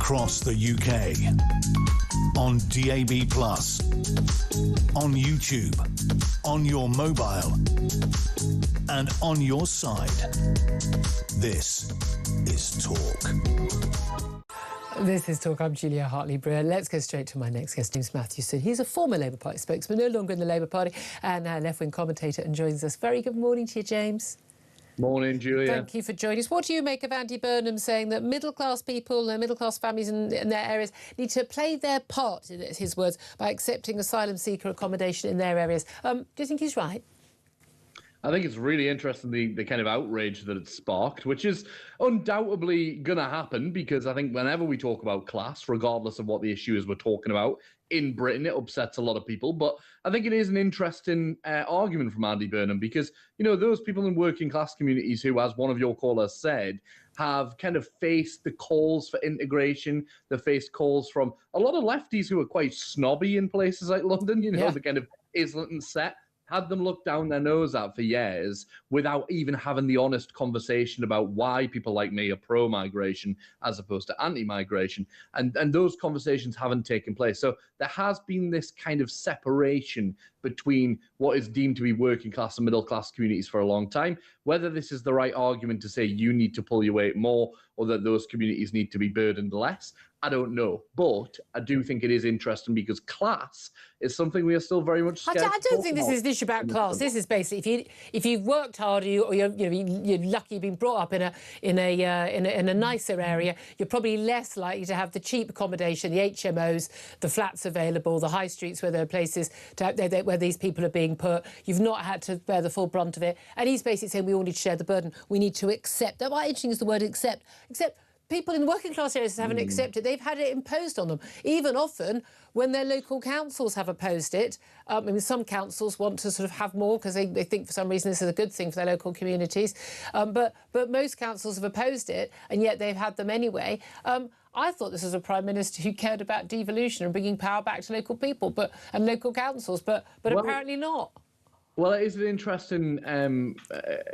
across the UK. On DAB+, on YouTube, on your mobile, and on your side. This is Talk. This is Talk. I'm Julia Hartley-Brewer. Let's go straight to my next guest, James Mathewson. He's a former Labour Party spokesman, no longer in the Labour Party, and now left-wing commentator, and joins us. Very good morning to you, James. Morning, Julia. Thank you for joining us. What do you make of Andy Burnham saying that middle-class people, middle-class families in their areas need to play their part, in his words, by accepting asylum seeker accommodation in their areas? Do you think he's right? I think it's really interesting, the kind of outrage that it's sparked, which is undoubtedly going to happen, because I think whenever we talk about class, regardless of what the issue is we're talking about, in Britain, it upsets a lot of people. But I think it is an interesting argument from Andy Burnham, because, you know, those people in working class communities who, as one of your callers said, have kind of faced the calls for integration, they've faced calls from a lot of lefties who are quite snobby in places like London, you know, the kind of Islington set, had them look down their nose at for years without even having the honest conversation about why people like me are pro-migration as opposed to anti-migration. And those conversations haven't taken place. So there has been this kind of separation between what is deemed to be working class and middle class communities for a long time. Whether this is the right argument to say you need to pull your weight more or that those communities need to be burdened less, I don't know. But I do think it is interesting, because class is something we are still very much scared I don't think this is an issue about class. This is basically if you've worked hard, or you're lucky, you've been brought up in a nicer area, you're probably less likely to have the cheap accommodation, the HMOs, the flats available, the high streets where there are places where these people are being put. You've not had to bear the full brunt of it. And he's basically saying we all need to share the burden. We need to accept. Why interesting is the word accept. Except people in working class areas haven't accepted. They've had it imposed on them. Even often when their local councils have opposed it. I mean, some councils want to sort of have more because they think for some reason this is a good thing for their local communities. But most councils have opposed it, and yet they've had them anyway. I thought this was a Prime Minister who cared about devolution and bringing power back to local people and local councils, but apparently not. Well, it is an interesting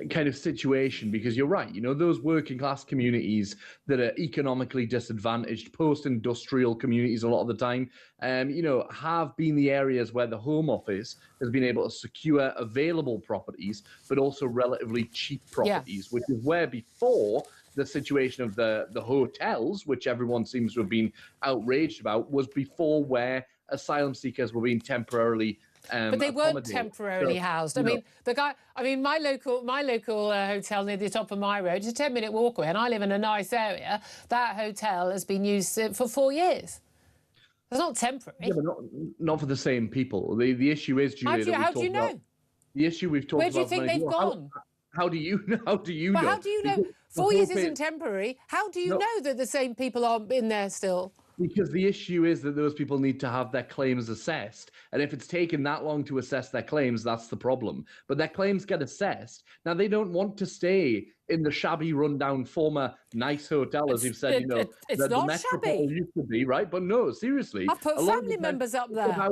kind of situation, because you're right. You know, those working class communities that are economically disadvantaged, post-industrial communities a lot of the time, you know, have been the areas where the Home Office has been able to secure available properties, but also relatively cheap properties, which is where before the situation of the hotels, which everyone seems to have been outraged about, was before where asylum seekers were being temporarily but they weren't temporarily housed. I mean, my local hotel near the top of my road is a 10-minute walk away, and I live in a nice area. That hotel has been used for 4 years. It's not temporary. Yeah, but not for the same people. The issue is, Julia, how do you know? The issue we've talked about. Where do you think they've gone? How do you know? How do you know? How do you know? 4 years isn't temporary. How do you know that the same people are in there still? Because the issue is that those people need to have their claims assessed. And if it's taken that long to assess their claims, that's the problem. But their claims get assessed. Now, they don't want to stay in the shabby, rundown, former nice hotel, as you've said, it's not shabby. Used to be, right? But no, seriously. I've put family members up there.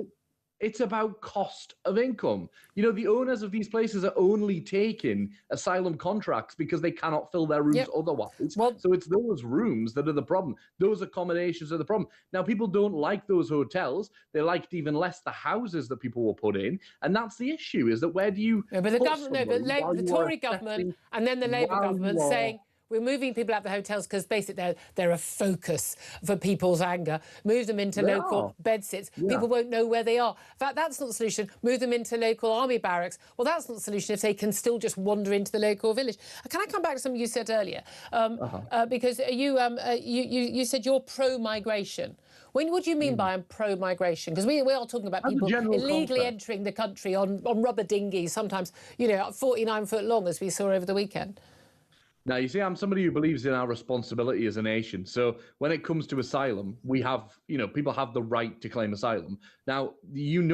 It's about cost of income. You know, the owners of these places are only taking asylum contracts because they cannot fill their rooms otherwise. So it's those rooms that are the problem. Those accommodations are the problem. Now, people don't like those hotels. They liked even less the houses that people were put in. And that's the issue, is that where do you... No, but the Tory government and then the Labour government saying... We're moving people out of the hotels because basically they're a focus for people's anger. Move them into local bedsits. People won't know where they are. In fact, that's not the solution. Move them into local army barracks. Well, that's not the solution if they can still just wander into the local village. Can I come back to something you said earlier? Because you said you're pro-migration. What do you mean by I'm pro-migration? Because we are talking about people illegally entering the country on rubber dinghies, sometimes, 49 foot long, as we saw over the weekend. Now, you see, I'm somebody who believes in our responsibility as a nation. So when it comes to asylum, we have, people have the right to claim asylum. Now,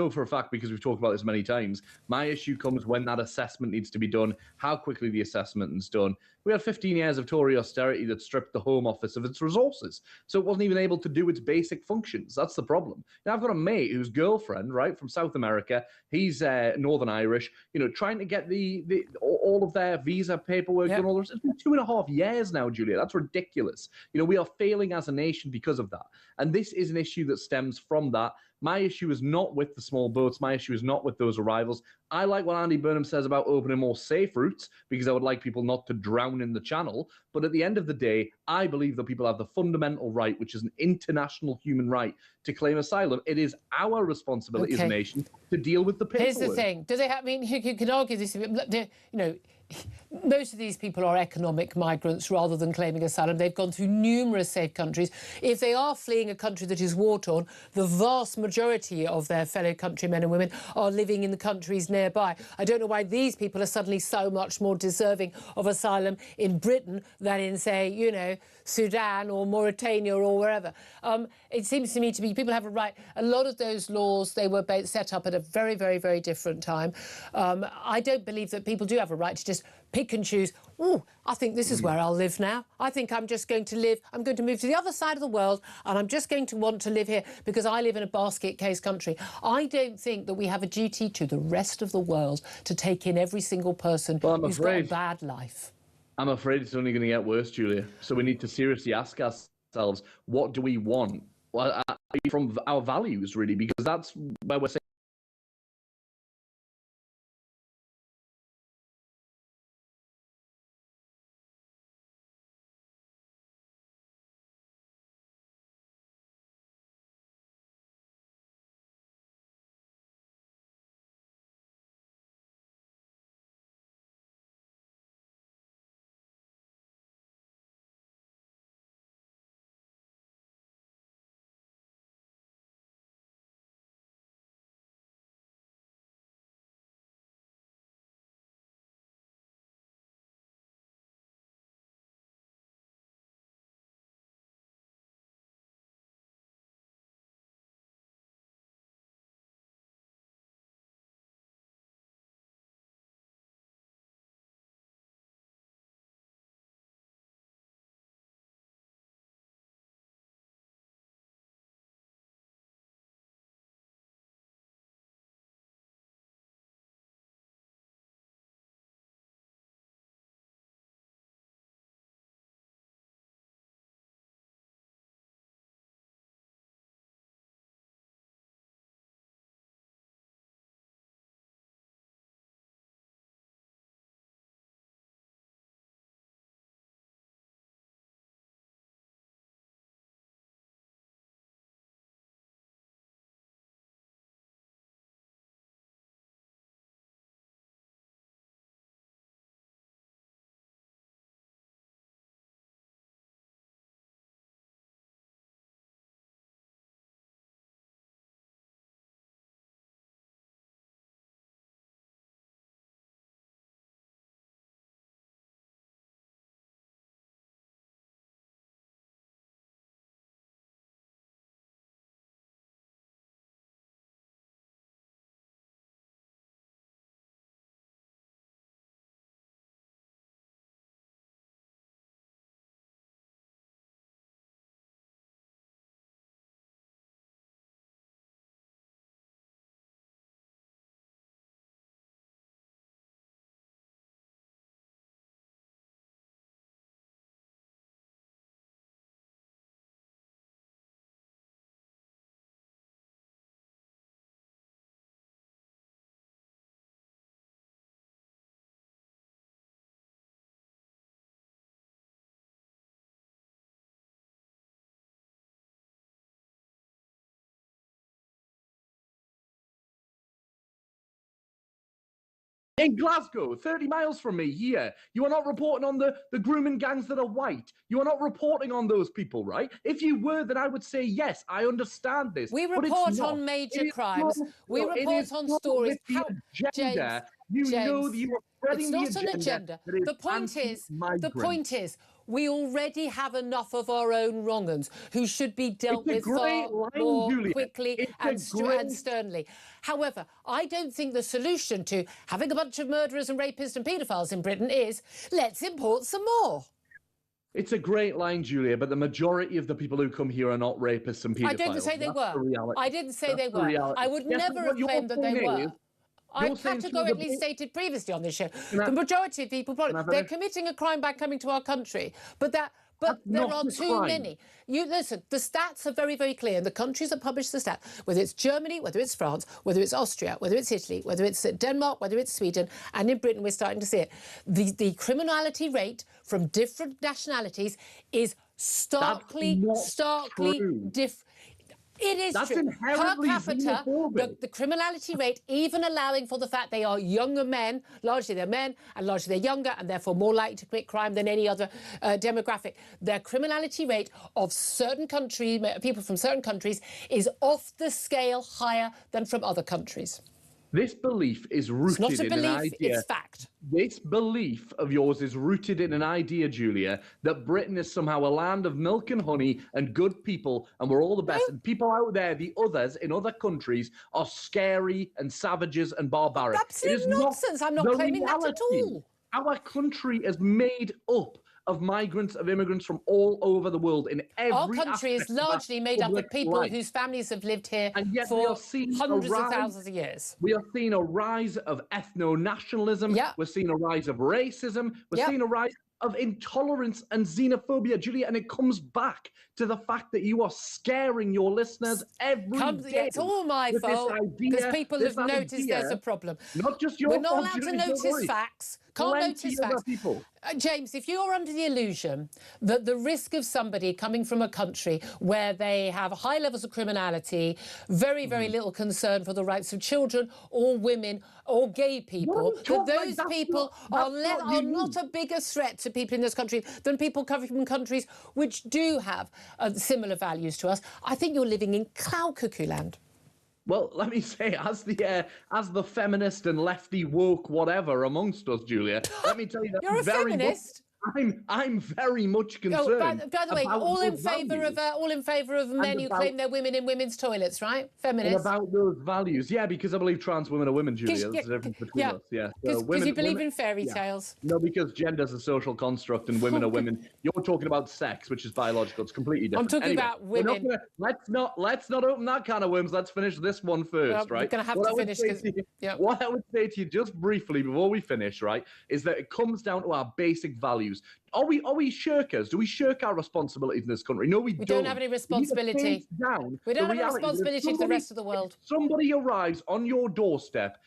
for a fact, because we've talked about this many times, my issue comes when that assessment needs to be done, how quickly the assessment is done. We had 15 years of Tory austerity that stripped the Home Office of its resources. So it wasn't even able to do its basic functions. That's the problem. Now, I've got a mate whose girlfriend, right, from South America, he's Northern Irish, you know, trying to get all of their visa paperwork and all this. It's been 2.5 years now, Julia. That's ridiculous. You know, we are failing as a nation because of that. And this is an issue that stems from that. My issue is not with the small boats. My issue is not with those arrivals. I like what Andy Burnham says about opening more safe routes because I would like people not to drown in the channel. But at the end of the day, I believe that people have the fundamental right, which is an international human right, to claim asylum. It is our responsibility as a nation to deal with the paperwork. Here's the thing. Do they have, I mean, you can argue this, you know, most of these people are economic migrants rather than claiming asylum. They've gone through numerous safe countries. If they are fleeing a country that is war-torn, the vast majority of their fellow countrymen and women are living in the countries nearby. I don't know why these people are suddenly so much more deserving of asylum in Britain than in, say, you know, Sudan or Mauritania or wherever. It seems to me to be people have a right. A lot of those laws, they were set up at a very, very, very different time. I don't believe that people do have a right to just pick and choose. Oh, I think this is where I'll live now. I think I'm just going to live, I'm going to move to the other side of the world and I'm just going to want to live here because I live in a basket case country. I don't think that we have a duty to the rest of the world to take in every single person who's got a bad life. I'm afraid it's only going to get worse, Julia. So we need to seriously ask ourselves, what do we want? Well, from our values, really, because that's where we're saying. In Glasgow, 30 miles from me here, you are not reporting on the grooming gangs that are white. You are not reporting on those people, right? If you were, then I would say, yes, I understand this. We report on major crimes. We report on stories. How, James, you know that you are spreading it's not an agenda. The point is, we already have enough of our own wrong-uns who should be dealt with far more quickly and sternly. However, I don't think the solution to having a bunch of murderers and rapists and paedophiles in Britain is, let's import some more. It's a great line, Julia, but the majority of the people who come here are not rapists and paedophiles. I didn't say they were. I didn't say they were. I would never have claimed that they were. I've categorically stated previously on this show, the majority of people, they're committing a crime by coming to our country, but there are too many. You listen, the stats are very, very clear, and the countries that publish the stats, whether it's Germany, whether it's France, whether it's Austria, whether it's Italy, whether it's Denmark, whether it's Sweden, and in Britain we're starting to see it. The criminality rate from different nationalities is starkly different. It is true. Per capita, the criminality rate, even allowing for the fact they are younger men, largely they're men, and largely they're younger, and therefore more likely to commit crime than any other demographic. Their criminality rate of certain countries, people from certain countries, is off the scale higher than from other countries. This belief is rooted in an idea. It's not a belief, it's fact. This belief of yours is rooted in an idea, Julia, that Britain is somehow a land of milk and honey and good people, and we're all the best. And people out there, the others in other countries, are scary and savages and barbaric. Absolute nonsense. I'm not claiming that at all. Our country is made up of migrants, of immigrants from all over the world in every Our country is largely made up of people whose families have lived here for hundreds of thousands of years. We are seeing a rise of ethno-nationalism. We're seeing a rise of racism. We're seeing a rise of intolerance and xenophobia, Julia, and it comes back to the fact that you are scaring your listeners every day. It's all my fault because people have noticed there's a problem. Not just your fault. We're not allowed to notice facts. Can't notice facts. James, if you're under the illusion that the risk of somebody coming from a country where they have high levels of criminality, very, very little concern for the rights of children or women or gay people, that those people are not a bigger threat to people in this country than people coming from countries which do have similar values to us, I think you're living in cloud cuckoo land. Well, let me say, as the feminist and lefty woke whatever amongst us, Julia, let me tell you that you're a feminist. I'm very much concerned. By the way, all in favour of men who claim they're women in women's toilets, right? Feminists. And about those values, yeah, because I believe trans women are women, Julia. There's a difference between us, yeah. Because you believe in fairy tales. No, because gender's a social construct and women are women. You're talking about sex, which is biological. It's completely different. I'm talking about women. Let's not open that can of worms. Let's finish this one first, right? We're going to have to finish. What I would say to you just briefly before we finish, right, is that it comes down to our basic values. Are we shirkers? Do we shirk our responsibilities in this country? No, we don't. We don't have any responsibility. We don't have any responsibility to the rest of the world. Somebody arrives on your doorstep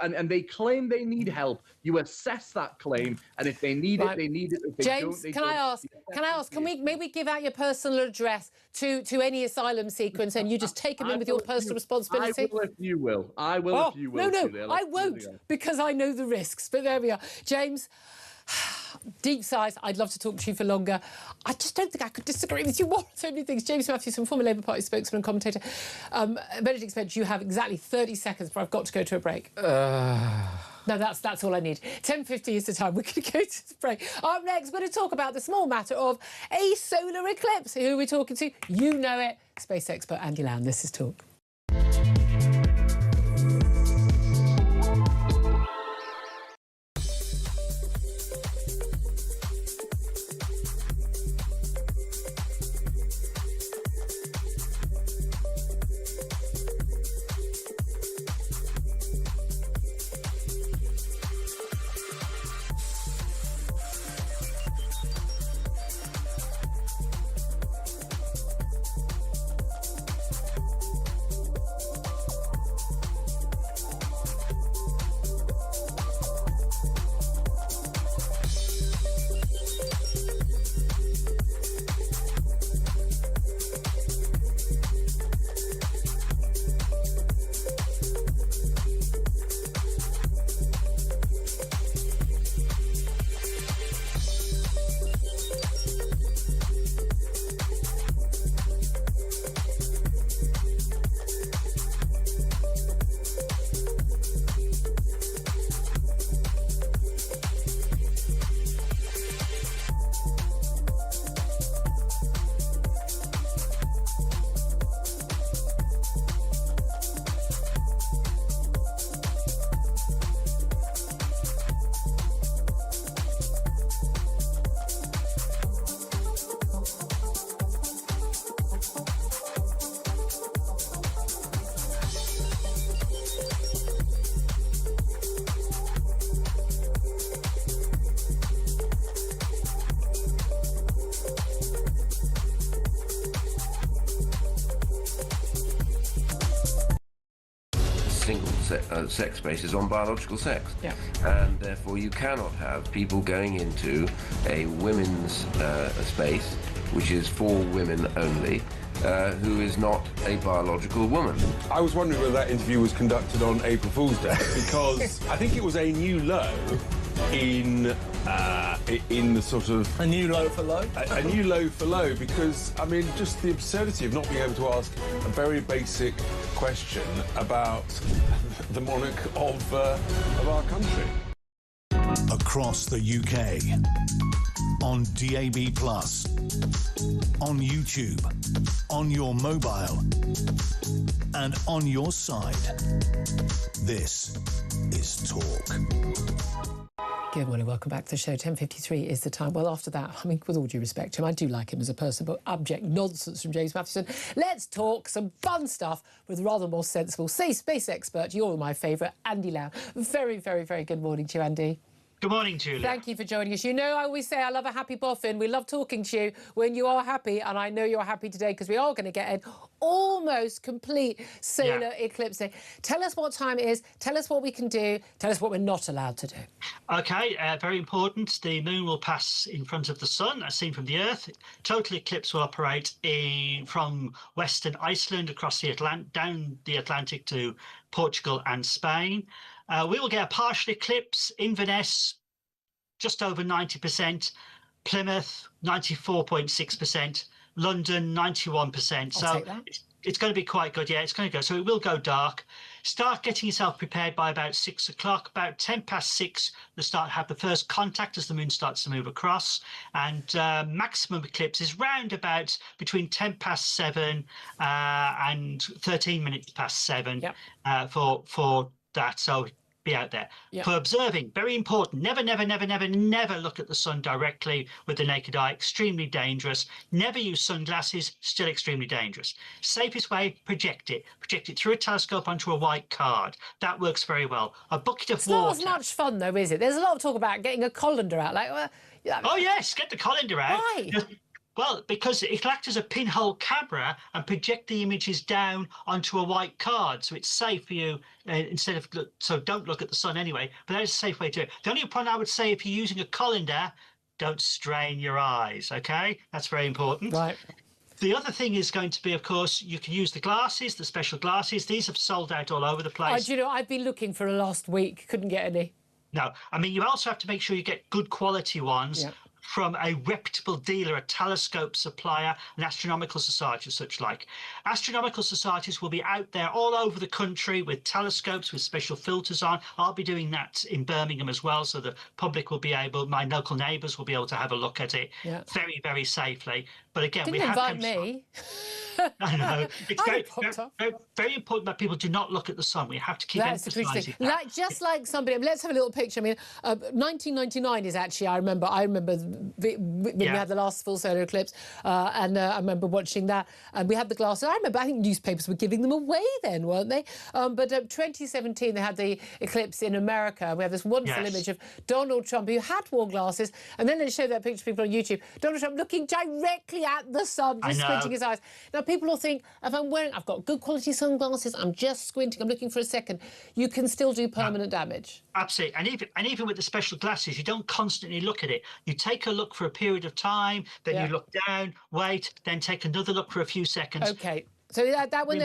and they claim they need help. You assess that claim, and if they need it, they need it. If they James, can I ask? Can we maybe give out your personal address to any asylum seeker and you just take them in with your personal responsibility? I will if you will. I will if you will. No, I won't because I know the risks. But there we are, James. Deep sighs. I'd love to talk to you for longer. I just don't think I could disagree with you more on so many things. James Matthewson, former Labour Party spokesman and commentator. Benedict Spence, you have exactly 30 seconds before I've got to go to a break. No, that's all I need. 10:50 is the time. We're going to go to the break. Up next, we're going to talk about the small matter of a solar eclipse. Who are we talking to? You know it. Space expert Andy Burnham. This is Talk. sex spaces on biological sex. Yeah. And therefore you cannot have people going into a women's space, which is for women only, who is not a biological woman. I was wondering whether that interview was conducted on April Fool's Day, because I think it was a new low in the sort of... A new low for low? A new low for low, because, I mean, just the absurdity of not being able to ask a very basic question about the monarch of our country. Across the UK, on DAB+, on YouTube, on your mobile, and on your side. This is Talk. Good morning, welcome back to the show. 10:53 is the time. Well, after that, I mean, with all due respect to him, I do like him as a person, but abject nonsense from James Matheson. Let's talk some fun stuff with rather more sensible space expert. You're my favourite, Andy Lau. Very, very, very good morning to you, Andy. Good morning, Julia. Thank you for joining us. You know, I always say I love a happy boffin. We love talking to you when you are happy, and I know you're happy today because we are going to get an almost complete solar eclipse day. Tell us what time it is, tell us what we can do, tell us what we're not allowed to do. OK, very important. The moon will pass in front of the sun, as seen from the Earth. Total eclipse will operate from western Iceland across the down the Atlantic to Portugal and Spain. We will get a partial eclipse. Inverness, just over 90%. Plymouth, 94.6%. London, 91%. So it's going to be quite good. Yeah, it's going to go. So it will go dark. Start getting yourself prepared by about 6 o'clock. About 10:06, you'll start to have the first contact as the moon starts to move across. And maximum eclipse is round about between 10:07 and 13 minutes past 7 for that. So be out there. For observing, very important. Never, never, never, never, never look at the sun directly with the naked eye. Extremely dangerous. Never use sunglasses. Still extremely dangerous. Safest way, project it. Project it through a telescope onto a white card. That works very well. A bucket of water. It's not as much fun, though, is it? There's a lot of talk about getting a colander out. Oh, yes, get the colander out. Why? Well, because it'll act as a pinhole camera and project the images down onto a white card, so it's safe for you instead of... So don't look at the sun anyway, but that is a safe way to do it. The only point I would say, if you're using a colander, don't strain your eyes, OK? That's very important. Right. The other thing is going to be, of course, you can use the glasses, the special glasses. These have sold out all over the place. Do you know, I've been looking for the last week, couldn't get any. No, I mean, you also have to make sure you get good quality ones. From a reputable dealer, a telescope supplier, an astronomical society, such like. Astronomical societies will be out there all over the country with telescopes with special filters on. I'll be doing that in Birmingham as well, so the public will be able, my local neighbours will be able to have a look at it very, very safely. But again, Didn't invite me. I know. It's very important that people do not look at the sun. We have to keep emphasising that. Just like somebody, let's have a little picture. I mean, 1999 is actually, I remember when we had the last full solar eclipse, and I remember watching that, and we had the glasses. I remember, I think newspapers were giving them away then, weren't they? But 2017, they had the eclipse in America. We have this wonderful image of Donald Trump, who had worn glasses, and then they showed that picture to people on YouTube. Donald Trump looking directly at the sun, just squinting his eyes. Now, people will think, if I've got good quality sunglasses, I'm just squinting, I'm looking for a second, you can still do permanent damage. Absolutely. And even with the special glasses, you don't constantly look at it. You take a look for a period of time, then you look down, wait, then take another look for a few seconds. OK. So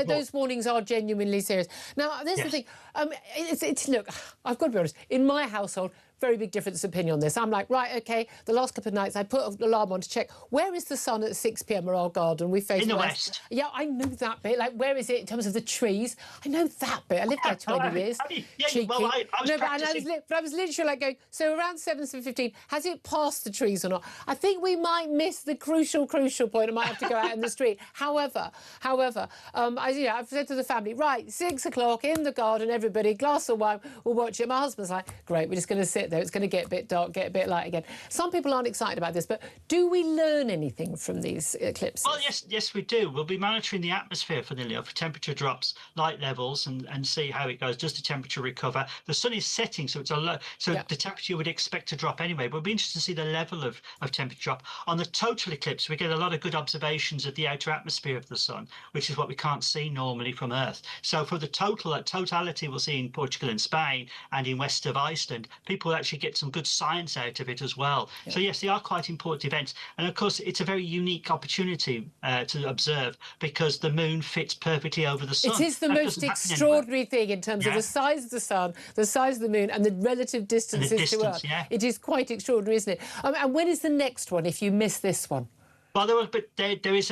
those warnings are genuinely serious. Now, this is the thing. Look, I've got to be honest. In my household, very big difference of opinion on this. I'm like, right, OK, the last couple of nights I put an alarm on to check, where is the sun at 6 p.m. at our garden? We face in the west. Yeah, I know that bit. Like, where is it in terms of the trees? I know that bit. I lived there 20 years. Yeah, well, I was practicing. But I was literally like going, so around 7:15, has it passed the trees or not? I think we might miss the crucial point. I might have to go out in the street. However, I've said to the family, right, 6 o'clock in the garden, everybody, glass of wine, we'll watch it. My husband's like, great, we're just going to sit minute, though. It's going to get a bit dark, get a bit light again. Some people aren't excited about this, but do we learn anything from these eclipses? Well, yes, we do. We'll be monitoring the atmosphere for temperature drops, light levels, and see how it goes. Does the temperature recover? The sun is setting, so it's a low, the temperature you would expect to drop anyway. But it'll be interesting to see the level of temperature drop. On the total eclipse, we get a lot of good observations of the outer atmosphere of the sun, which is what we can't see normally from Earth. So for the totality we'll see in Portugal and Spain and in west of Iceland, people will actually get some good science out of it as well. Yeah. So yes, they are quite important events. And of course, it's a very unique opportunity to observe because the moon fits perfectly over the sun. It is the most extraordinary thing in terms of the size of the sun, the size of the moon, and the relative distances to Earth. Yeah. It is quite extraordinary, isn't it? And when is the next one if you miss this one? Well, there's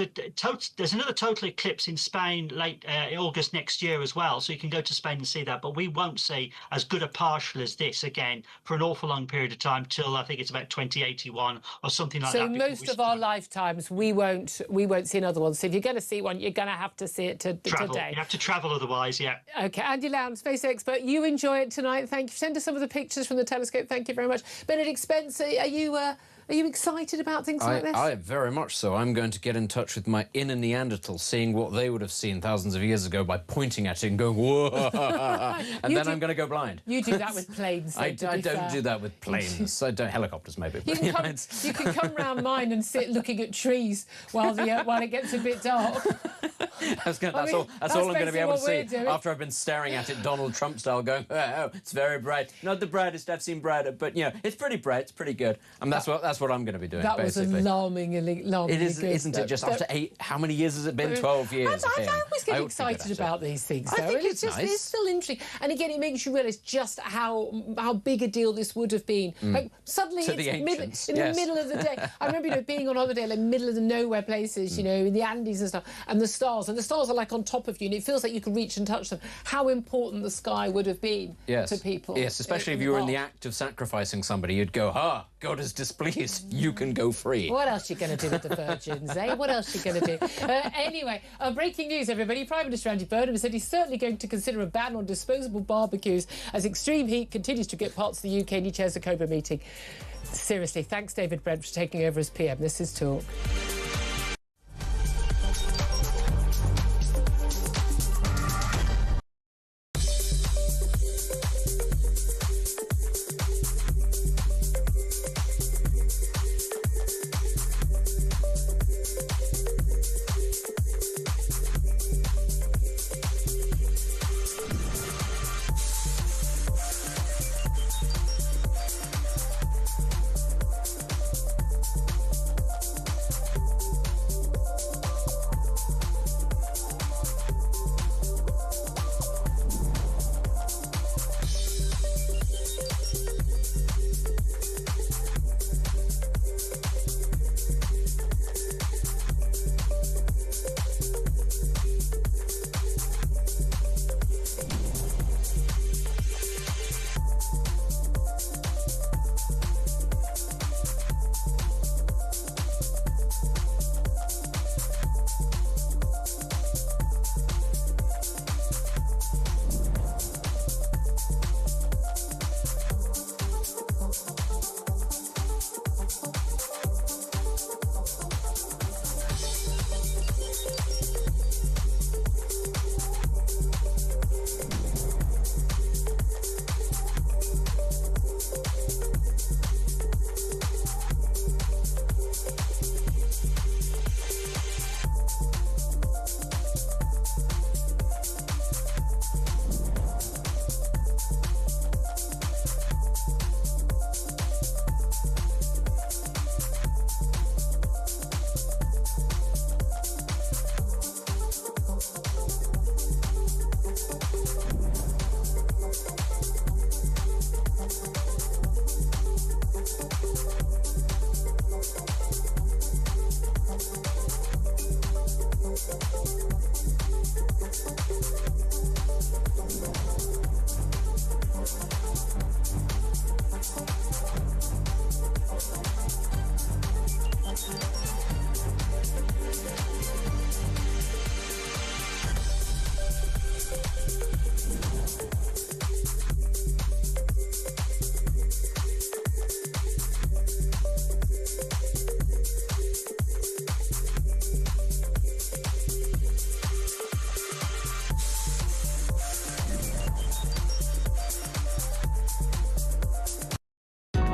another total eclipse in Spain late August next year as well, so you can go to Spain and see that. But we won't see as good a partial as this again for an awful long period of time till I think it's about 2081 or something like that. So most of our lifetimes we won't see another one. So if you're going to see one, you're going to have to see it today. You have to travel otherwise, yeah. Okay, Andy Lown, space expert. You enjoy it tonight. Thank you. Send us some of the pictures from the telescope. Thank you very much. Benedict Spence, are you excited about things like this? I very much so. I'm going to get in touch with my inner Neanderthal, seeing what they would have seen thousands of years ago by pointing at it and going, whoa, and then I'm going to go blind. You do that with planes, though, I don't do that with planes. I don't, helicopters maybe. You can come round mine and sit looking at trees while it gets a bit dark. That's all I'm going to be able to see after I've been staring at it Donald Trump style going, oh, it's very bright. Not the brightest I've seen brighter, but, it's pretty bright, it's pretty good. And that's what I'm going to be doing, basically. That was alarmingly It is, good, isn't it? Just after how many years has it been? 12 years. I always get excited about these things, though. I think it's nice. It's still interesting. And again, it makes you realise just how big a deal this would have been. Like, suddenly it's in the middle of the day. I remember being on holiday in the middle of the nowhere places, in the Andes and stuff, and the stars are like on top of you, and it feels like you can reach and touch them. How important the sky would have been to people. Yes, especially if you were in the act of sacrificing somebody, you'd go, God is displeased. You can go free. What else are you going to do with the virgins, eh? What else are you going to do? Anyway, breaking news, everybody. Prime Minister Andy Burnham said he's certainly going to consider a ban on disposable barbecues as extreme heat continues to get parts of the UK, and he chairs a COBRA meeting. Seriously, thanks, David Brent, for taking over as PM. This is Talk.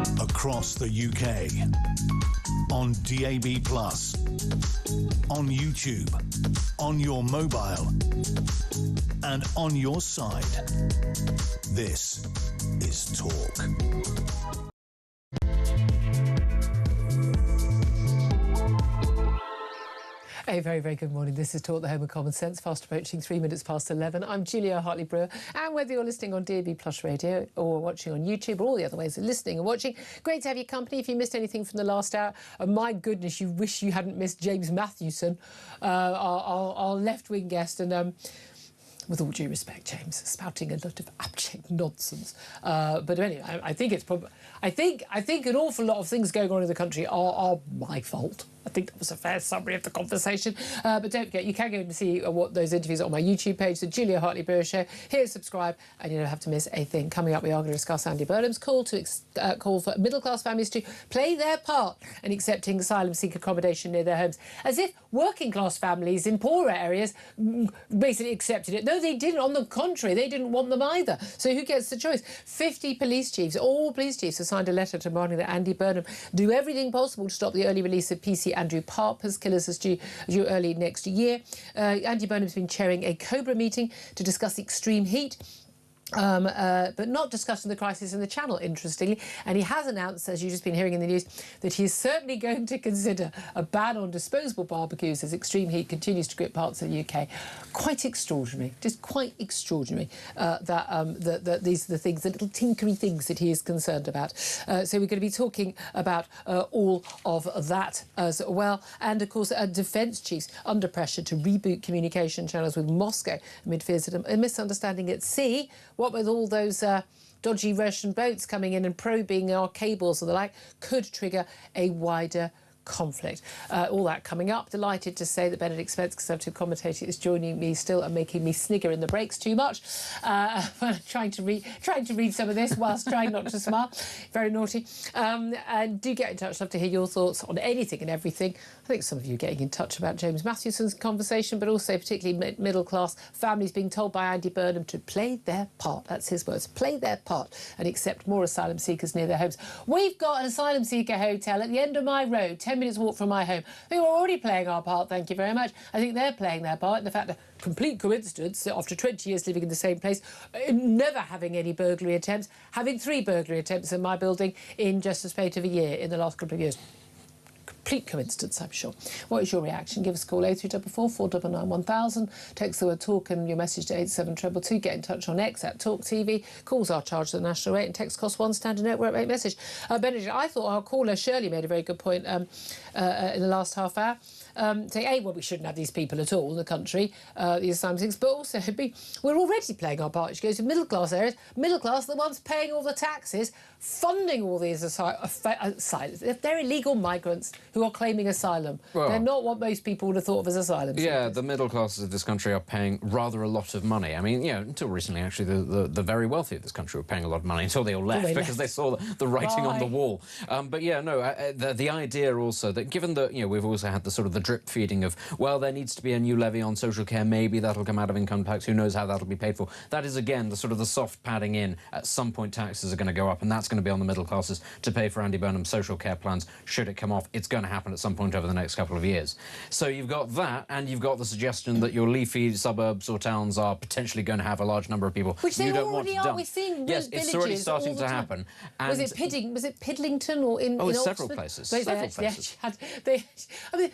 Across the UK. On DAB+. On YouTube. On your mobile. And on your side. This is Talk. A very, very good morning. This is Talk, the home of common sense, fast approaching 3 minutes past 11. I'm Julia Hartley-Brewer, and whether you're listening on DAB Plus Radio or watching on YouTube or all the other ways of listening and watching, great to have your company. If you missed anything from the last hour, my goodness, you wish you hadn't missed James Mathewson, our left-wing guest, and with all due respect, James, spouting a lot of abject nonsense. But anyway, I think it's probably... I think an awful lot of things going on in the country are my fault. I think that was a fair summary of the conversation. But don't forget, you can go and see what those interviews are on my YouTube page, the Julia Hartley-Brewer Show. Here, subscribe, and you don't have to miss a thing. Coming up, we are going to discuss Andy Burnham's call for middle-class families to play their part in accepting asylum seeker accommodation near their homes, as if working-class families in poorer areas basically accepted it. No, they didn't. On the contrary, they didn't want them either. So who gets the choice? 50 police chiefs, all police chiefs, have signed a letter demanding that Andy Burnham do everything possible to stop the early release of PC Andrew Parker's killers as due early next year. Andy Burnham's been chairing a Cobra meeting to discuss extreme heat. But not discussing the crisis in the Channel, interestingly. And he has announced, as you've just been hearing in the news, that he is certainly going to consider a ban on disposable barbecues as extreme heat continues to grip parts of the UK. Quite extraordinary, just quite extraordinary that these are the things, the little tinkery things that he is concerned about. So we're going to be talking about all of that as well. And, of course, defence chiefs under pressure to reboot communication channels with Moscow amid fears of a misunderstanding at sea. What with all those dodgy Russian boats coming in and probing our cables and the like, could trigger a wider conflict. All that coming up. Delighted to say that Benedict Spence, Conservative commentator, is joining me still and making me snigger in the breaks too much. Trying to read some of this whilst trying not to smile. Very naughty. And do get in touch. Love to hear your thoughts on anything and everything. I think some of you getting in touch about James Mathewson's conversation, but also particularly middle-class families being told by Andy Burnham to play their part. That's his words. Play their part and accept more asylum seekers near their homes. We've got an asylum seeker hotel at the end of my road, 10 minutes walk from my home. I think we're already playing our part, thank you very much. I think they're playing their part in the fact that complete coincidence, after 20 years living in the same place, never having any burglary attempts, having 3 burglary attempts in my building in just a space of a year in the last couple of years. Complete coincidence, I'm sure. What is your reaction? Give us a call 0344 499 1000. Text the word talk and your message to 87222. Get in touch on X at talkTV. Calls are charged at the national rate and text costs £1 standard network rate message. Benedict, I thought our caller Shirley made a very good point in the last half hour. Saying, A, well, we shouldn't have these people at all in the country, the asylum seekers, but also, B, we're already playing our part. She goes to middle-class areas. Middle-class, the ones paying all the taxes, funding all these asylum. They're illegal migrants who are claiming asylum. Well, they're not what most people would have thought of as asylum seekers. Yeah, the middle classes of this country are paying rather a lot of money. I mean, you know, until recently, actually, the very wealthy of this country were paying a lot of money until they all left because they saw the writing on the wall. But yeah, no, the idea also that given that, you know, we've also had the sort of the drip feeding of, well, there needs to be a new levy on social care, maybe that'll come out of income tax, who knows how that'll be paid for. That is, again, the sort of the soft padding in. At some point, taxes are going to go up, and that's going to be on the middle classes to pay for Andy Burnham's social care plans. Should it come off, it's going to happen at some point over the next couple of years. So you've got that, and you've got the suggestion that your leafy suburbs or towns are potentially going to have a large number of people which they you don't already want to are. We're seeing yes, it's already starting to happen. And was it Piddlington or in several Oxford? places.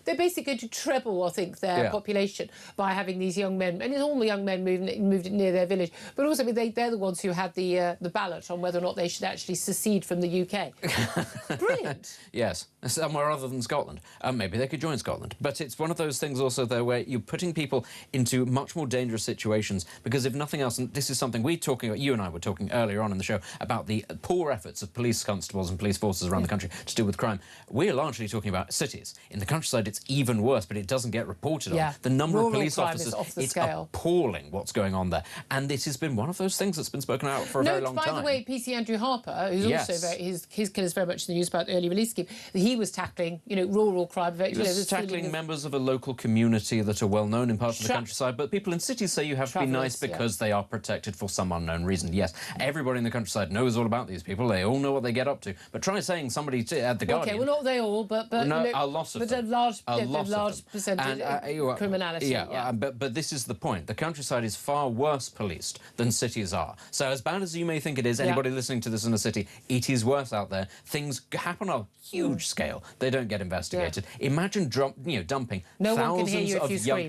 They're basically going to treble, I think, their population by having these young men, and it's all the young men moved near their village. But also, they're the ones who had the ballot on whether or not they should actually secede from the UK. Brilliant. Yes, somewhere other than Scotland. Maybe they could join Scotland. But it's one of those things also, though, where you're putting people into much more dangerous situations because if nothing else, and this is something you and I were talking earlier on in the show about the poor efforts of police constables and police forces around the country to deal with crime. We're largely talking about cities. In the countryside, it's even even worse, but it doesn't get reported on. The number of police officers, it's appalling what's going on there. And this has been one of those things that's been spoken out for a very long time. By the way, PC Andrew Harper, who's also his killer's very much in the news about the early release scheme, he was tackling, rural crime. He was tackling members of a local community that are well known in parts of the countryside, but people in cities say you have to be nice because they are protected for some unknown reason. Yes, everybody in the countryside knows all about these people. They all know what they get up to. But try saying somebody at the Guardian... Okay, well, not they all, but no, a lot of them. A large percentage of criminality. But this is the point. The countryside is far worse policed than cities are. So as bad as you may think it is, anybody listening to this in a city, it is worse out there. Things happen on a huge scale. They don't get investigated. Imagine dumping thousands of young...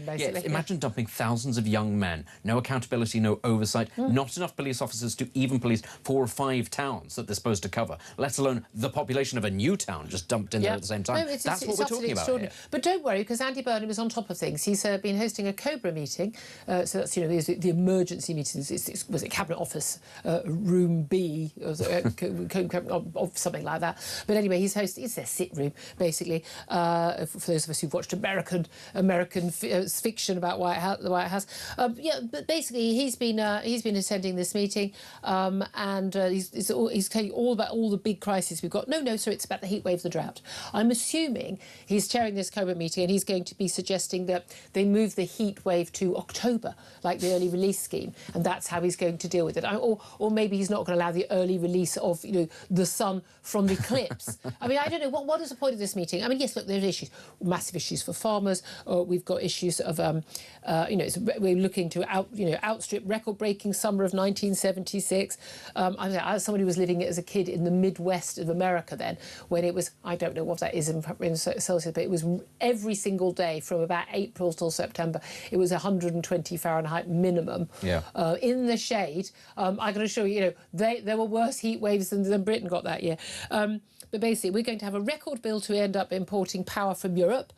imagine dumping thousands of young men. No accountability, no oversight, not enough police officers to even police 4 or 5 towns that they're supposed to cover, let alone the population of a new town just dumped in there at the same time. No, That's what we're talking about here. But don't worry, because Andy Burnham is on top of things. He's been hosting a COBRA meeting, so that's, the emergency meetings. Was it Cabinet Office Room B, or something like that? But anyway, he's hosting, it's their sit room, basically, for those of us who've watched American fiction about the White House. But basically, he's been attending this meeting, and he's telling you all about all the big crises we've got. No, sorry, it's about the heat wave, the drought. I'm assuming he's chairing this COBRA meeting, and he's going to be suggesting that they move the heat wave to October, like the early release scheme, and that's how he's going to deal with it. Or maybe he's not going to allow the early release of the sun from the eclipse. I mean, I don't know. What is the point of this meeting? I mean, yes, look, there's issues, massive issues for farmers. We've got issues of, we're looking to outstrip record-breaking summer of 1976. As somebody who was living as a kid in the Midwest of America then, when it was, I don't know what that is in Celsius, but it was every single day from about April till September, it was 120 Fahrenheit minimum in the shade. I can assure you, there were worse heat waves than Britain got that year. But basically, we're going to have a record bill to end up importing power from Europe.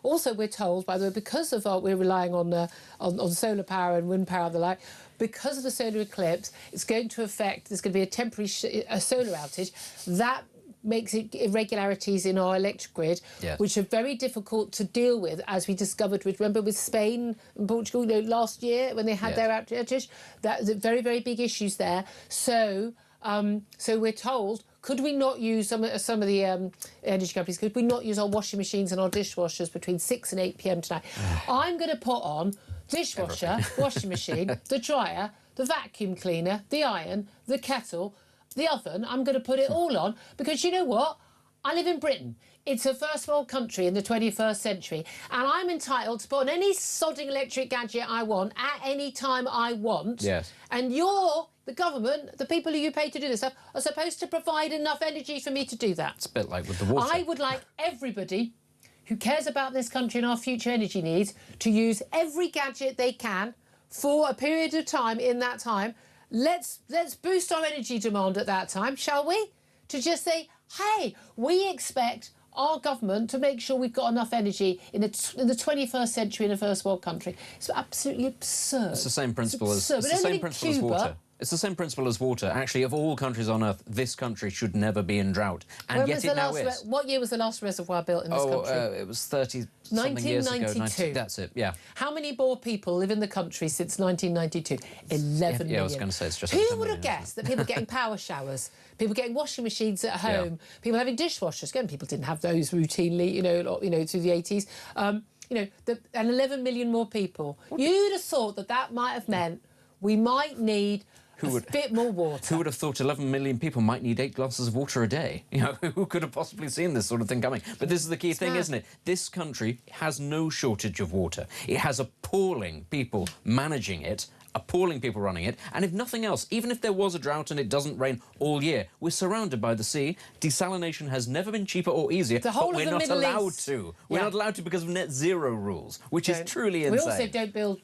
Also, we're told, by the way, because of we're relying on solar power and wind power and the like, because of the solar eclipse, it's going to affect, there's going to be a temporary solar outage. That makes it irregularities in our electric grid, which are very difficult to deal with, as we discovered, remember with Spain and Portugal last year when they had their outage. That very, very big issues there. So we're told, could we not use some of the energy companies, could we not use our washing machines and our dishwashers between 6 and 8 p.m. tonight? I'm going to put on dishwasher, washing machine, the dryer, the vacuum cleaner, the iron, the kettle, the oven. I'm going to put it all on, because you know what? I live in Britain. It's a first world country in the 21st century, and I'm entitled to put on any sodding electric gadget I want at any time I want. Yes. And the government, the people who you pay to do this stuff, are supposed to provide enough energy for me to do that. It's a bit like with the water. I would like everybody who cares about this country and our future energy needs to use every gadget they can for a period of time. In that time, let's boost our energy demand at that time, shall we? To just say, hey, we expect our government to make sure we've got enough energy in the 21st century in a first world country. It's absolutely absurd. It's the same principle as water. It's the same principle as water. Actually, of all countries on Earth, this country should never be in drought. And yet it now is. What year was the last reservoir built in this country? It was 30-something years ago. 1992. That's it, yeah. How many more people live in the country since 1992? 11 million. Yeah, I was going to say it's just... Who would have guessed that people getting power showers, people getting washing machines at home, people having dishwashers, again, people didn't have those routinely, through the 80s, and 11 million more people. You'd have thought that might have meant we might need a bit more water. Who would have thought 11 million people might need 8 glasses of water a day? Who could have possibly seen this sort of thing coming? But this is the key thing, isn't it? This country has no shortage of water. It has appalling people managing it, appalling people running it, and if nothing else, even if there was a drought and it doesn't rain all year, we're surrounded by the sea. Desalination has never been cheaper or easier, but we're not allowed to. We're not allowed to because of net zero rules, which is truly insane. We also don't build,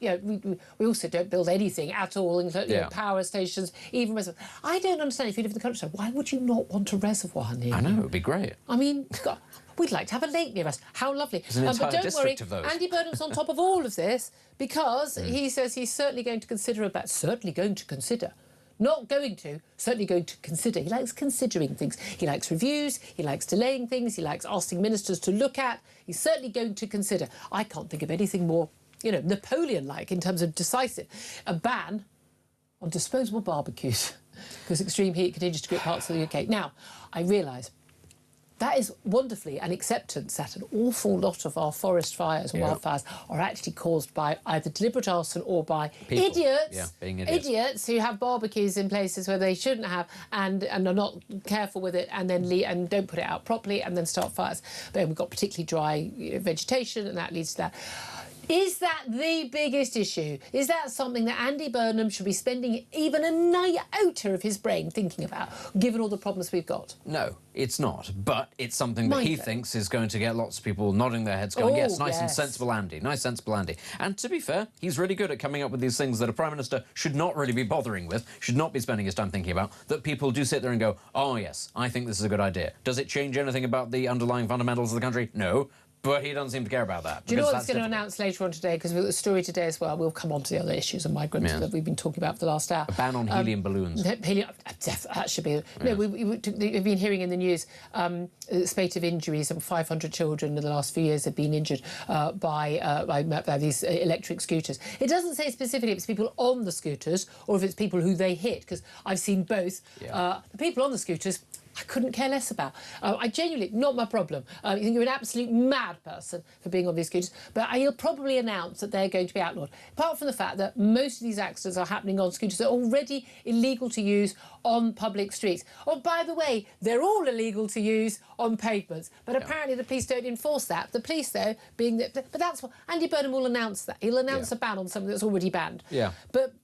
we also don't build anything at all, including power stations, even reservoirs. I don't understand, if you live in the countryside, why would you not want a reservoir near you? I know, it'd be great. I mean, God, we'd like to have a lake near us. How lovely. But don't worry, Andy Burnham's on top of all of this, because he says he's certainly going to consider Not going to, certainly going to consider. He likes considering things. He likes reviews, he likes delaying things, he likes asking ministers to look at. He's certainly going to consider. I can't think of anything more, Napoleon-like in terms of decisive. A ban on disposable barbecues because extreme heat continues to grip parts of the UK. Now, I realise that is wonderfully an acceptance that an awful lot of our forest fires and wildfires are actually caused by either deliberate arson or by idiots who have barbecues in places where they shouldn't have and are not careful with it and then and don't put it out properly and then start fires. But we've got particularly dry vegetation and that leads to that. Is that the biggest issue? Is that something that Andy Burnham should be spending even an iota of his brain thinking about, given all the problems we've got? No, it's not. But it's something that he thinks is going to get lots of people nodding their heads going, yes, nice and sensible Andy, nice sensible Andy. And to be fair, he's really good at coming up with these things that a Prime Minister should not really be bothering with, should not be spending his time thinking about, that people do sit there and go, oh yes, I think this is a good idea. Does it change anything about the underlying fundamentals of the country? No. But he doesn't seem to care about that. Do you know what he's going to announce later on today? Because we've got a story today as well. We'll come on to the other issues of migrants that we've been talking about for the last hour. A ban on helium balloons. That should be... No, we've been hearing in the news a spate of injuries, and 500 children in the last few years have been injured by these electric scooters. It doesn't say specifically if it's people on the scooters or if it's people who they hit, because I've seen both. The people on the scooters, I couldn't care less about. I genuinely, not my problem. I think you're an absolute mad person for being on these scooters, but he'll probably announce that they're going to be outlawed. Apart from the fact that most of these accidents are happening on scooters that are already illegal to use on public streets. Oh, by the way, they're all illegal to use on pavements, but apparently the police don't enforce that. The police, though, being that... But that's what... Andy Burnham will announce that. He'll announce a ban on something that's already banned. Yeah. But...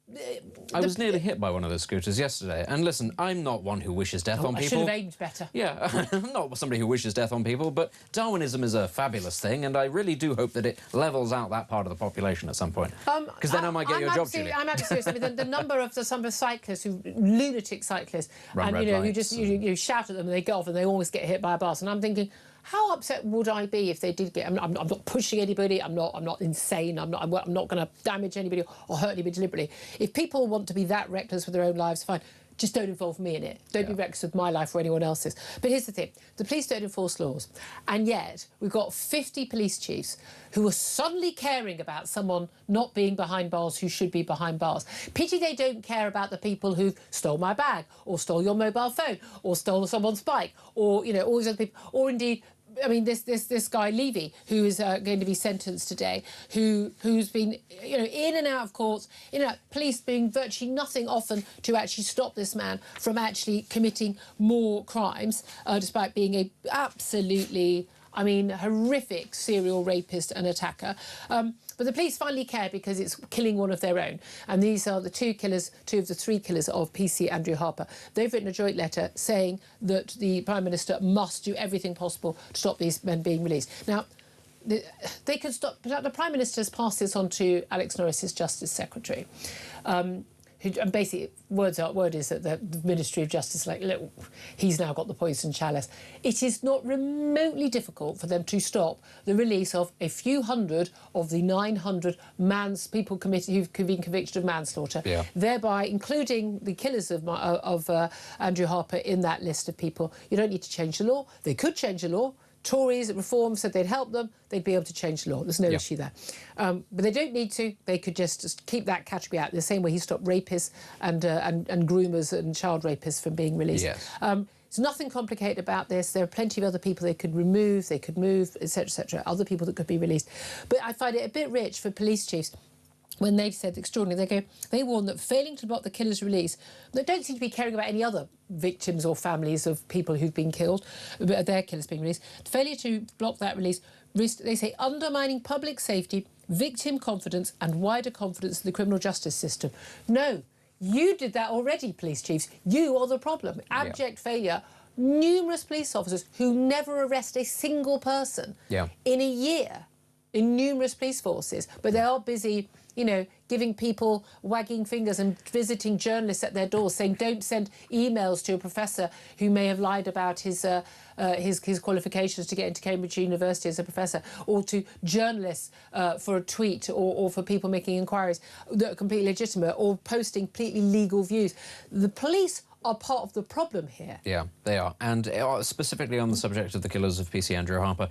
I was nearly hit by one of those scooters yesterday. And listen, I'm not one who wishes death on people. I should have aimed better. Yeah, I'm not somebody who wishes death on people, but Darwinism is a fabulous thing, and I really do hope that it levels out that part of the population at some point. Because then I might get you a job, Julie. I'm absolutely serious. I mean, the number of cyclists, lunatic cyclists, who just you shout at them and they go off and they always get hit by a bus. And I'm thinking, how upset would I be if they did get... I'm not pushing anybody. I'm not insane. I'm not going to damage anybody or hurt anybody deliberately. If people want to be that reckless with their own lives, fine. Just don't involve me in it. Don't be reckless with my life or anyone else's. But here's the thing. The police don't enforce laws. And yet we've got 50 police chiefs who are suddenly caring about someone not being behind bars who should be behind bars. Pity they don't care about the people who stole my bag or stole your mobile phone or stole someone's bike or, all these other people. Or indeed... I mean, this guy Levy, who is going to be sentenced today, who's been, in and out of courts, police doing virtually nothing often to actually stop this man from actually committing more crimes, despite being a absolutely, horrific serial rapist and attacker. But the police finally care because it's killing one of their own. And these are the two of the three killers of PC Andrew Harper. They've written a joint letter saying that the Prime Minister must do everything possible to stop these men being released. Now, they could stop... The Prime Minister has passed this on to Alex Norris's Justice Secretary. And basically, word is that the Ministry of Justice, look, he's now got the poison chalice. It is not remotely difficult for them to stop the release of a few hundred of the 900 people who've been convicted of manslaughter, thereby including the killers of Andrew Harper in that list of people. You don't need to change the law. They could change the law. Tories at Reform said they'd help them. They'd be able to change the law. There's no issue there. But they don't need to. They could just keep that category out, the same way he stopped rapists and groomers and child rapists from being released. Yes. There's nothing complicated about this. There are plenty of other people they could remove, they could move, etc., etc., other people that could be released. But I find it a bit rich for police chiefs when they've said extraordinary, they warn that failing to block the killer's release, they don't seem to be caring about any other victims or families of people who've been killed, their killers being released. Failure to block that release, they say, undermining public safety, victim confidence and wider confidence in the criminal justice system. No, you did that already, police chiefs. You are the problem. Abject failure. Numerous police officers who never arrest a single person in a year in numerous police forces, but they are busy, giving people wagging fingers and visiting journalists at their doors, saying don't send emails to a professor who may have lied about his qualifications to get into Cambridge University as a professor, or to journalists for a tweet, or for people making inquiries that are completely legitimate, or posting completely legal views. The police are part of the problem here. Yeah, they are. And specifically on the subject of the killers of PC Andrew Harper,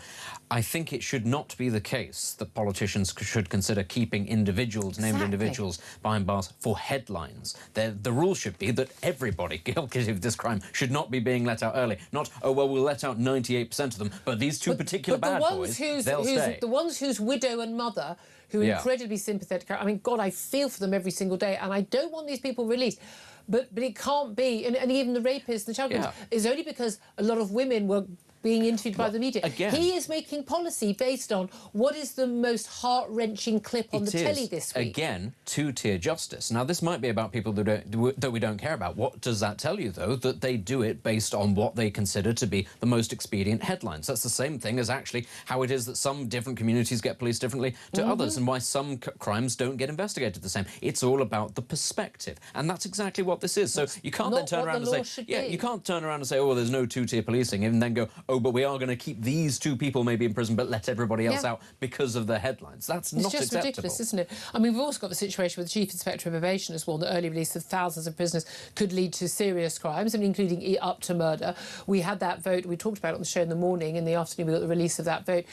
I think it should not be the case that politicians should consider keeping individuals, named individuals, behind bars for headlines. The rule should be that everybody guilty of this crime should not be being let out early. Not, oh, well, we'll let out 98% of them, but these two particular bad boys, they'll stay. The ones whose widow and mother, who are incredibly sympathetic, I mean, God, I feel for them every single day, and I don't want these people released. But it can't be, and even the rapists, the child killers, is only because a lot of women were being interviewed by the media. Again, he is making policy based on what is the most heart-wrenching clip on the telly this week. Again, two-tier justice. Now, this might be about people that we don't care about. What does that tell you, though? That they do it based on what they consider to be the most expedient headlines. That's the same thing as actually how it is that some different communities get policed differently to others, and why some crimes don't get investigated the same. It's all about the perspective, and that's exactly what this is. So you can't then turn around and say, you can't turn around and say, oh, there's no two-tier policing, and then go, oh, but we are going to keep these two people maybe in prison but let everybody else out because of their headlines. That's not acceptable. It's just ridiculous, isn't it? I mean, we've also got the situation where the Chief Inspector of Probation has warned that early release of thousands of prisoners could lead to serious crimes, I mean, including up to murder. We had that vote, we talked about it on the show in the morning. In the afternoon, we got the release of that vote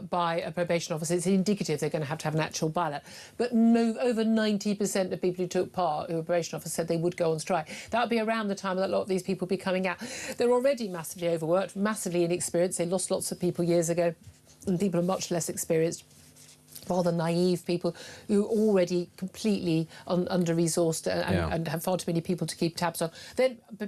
by a probation officer. It's indicative they're going to have an actual ballot. But over 90% of people who took part, who were probation officers, said they would go on strike. That would be around the time that a lot of these people will be coming out. They're already massively overworked, massively inexperienced. They lost lots of people years ago, and people are much less experienced. Rather naive people who are already completely under-resourced and have far too many people to keep tabs on.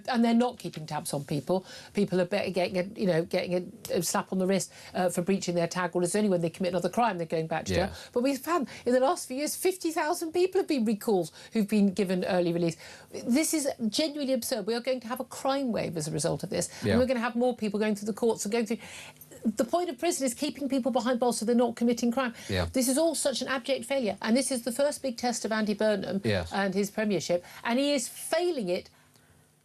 And they're not keeping tabs on people. People are getting a slap on the wrist for breaching their tag orders. Only when they commit another crime they're going back to jail. But we've found in the last few years 50,000 people have been recalled who've been given early release. This is genuinely absurd. We are going to have a crime wave as a result of this, and we're going to have more people going through the courts and going through. The point of prison is keeping people behind bars so they're not committing crime. This is all such an abject failure. And this is the first big test of Andy Burnham and his premiership. And he is failing it,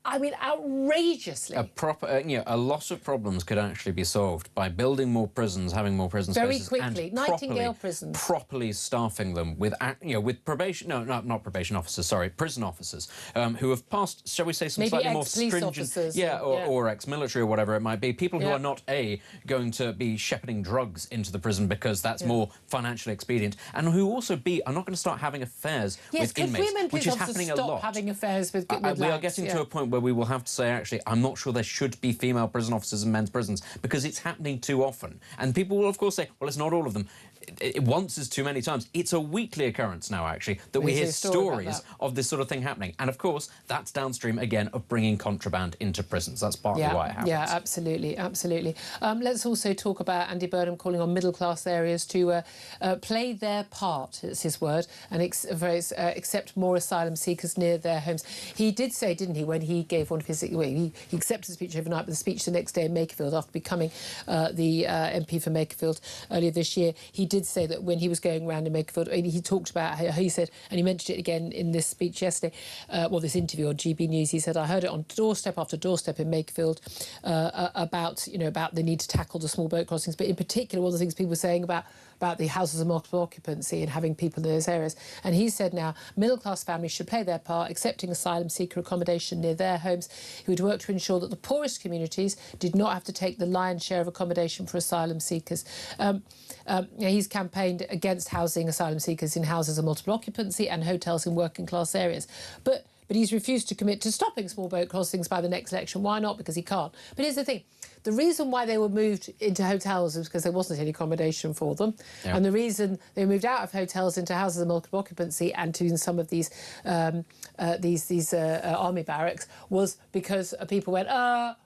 I mean, outrageously. A lot of problems could actually be solved by building more prisons, having more prison spaces, very quickly. And Nightingale prisons, properly staffing them with, with probation. No, not probation officers. Sorry, prison officers who have passed, shall we say, some slightly more stringent, officers, or ex-military or whatever it might be. People who are not going to be shepherding drugs into the prison because that's more financially expedient, and who also are not going to start having affairs with inmates, which is happening a lot. Having affairs with we are getting to a point where we will have to say, actually, I'm not sure there should be female prison officers in men's prisons because it's happening too often. And people will, of course, say, well, it's not all of them. Once is too many times. It's a weekly occurrence now, actually, that we hear stories of this sort of thing happening. And, of course, that's downstream, again, of bringing contraband into prisons. That's partly why it happens. Yeah, absolutely, absolutely. Let's also talk about Andy Burnham calling on middle-class areas to play their part, it's his word, and accept more asylum seekers near their homes. He did say, didn't he, when he gave one of his... he accepted the speech overnight, but the speech the next day in Makerfield, after becoming the MP for Makerfield earlier this year, he did say that when he was going around in Makerfield, he talked about how he said, and he mentioned it again in this speech yesterday, this interview on GB News, he said, I heard it on doorstep after doorstep in Makerfield about the need to tackle the small boat crossings, but in particular, one of the things people were saying about the houses of multiple occupancy and having people in those areas. And he said now, middle-class families should play their part, accepting asylum seeker accommodation near their homes. He would work to ensure that the poorest communities did not have to take the lion's share of accommodation for asylum seekers. He's campaigned against housing asylum seekers in houses of multiple occupancy and hotels in working-class areas. But he's refused to commit to stopping small boat crossings by the next election. Why not? Because he can't. But here's the thing. The reason why they were moved into hotels was because there wasn't any accommodation for them. And the reason they moved out of hotels into houses of multiple occupancy and to some of these army barracks was because people went,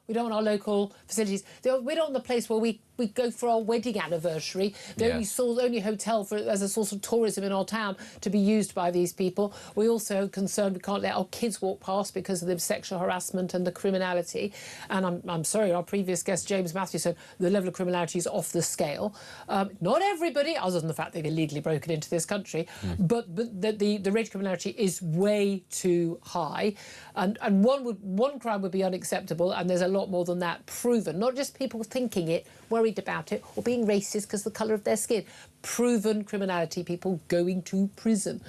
we don't want our local facilities. We don't want the place where we go for our wedding anniversary. The only hotel as a source of tourism in our town to be used by these people. We also are concerned we can't let our kids walk past because of the sexual harassment and the criminality. And I'm sorry, our previous guest James Matthews said the level of criminality is off the scale. Not everybody, other than the fact they've illegally broken into this country, but the rate of criminality is way too high, and one crime would be unacceptable, and there's a lot more than that proven. Not just people thinking it, worried about it, or being racist because of the colour of their skin. Proven criminality, people going to prison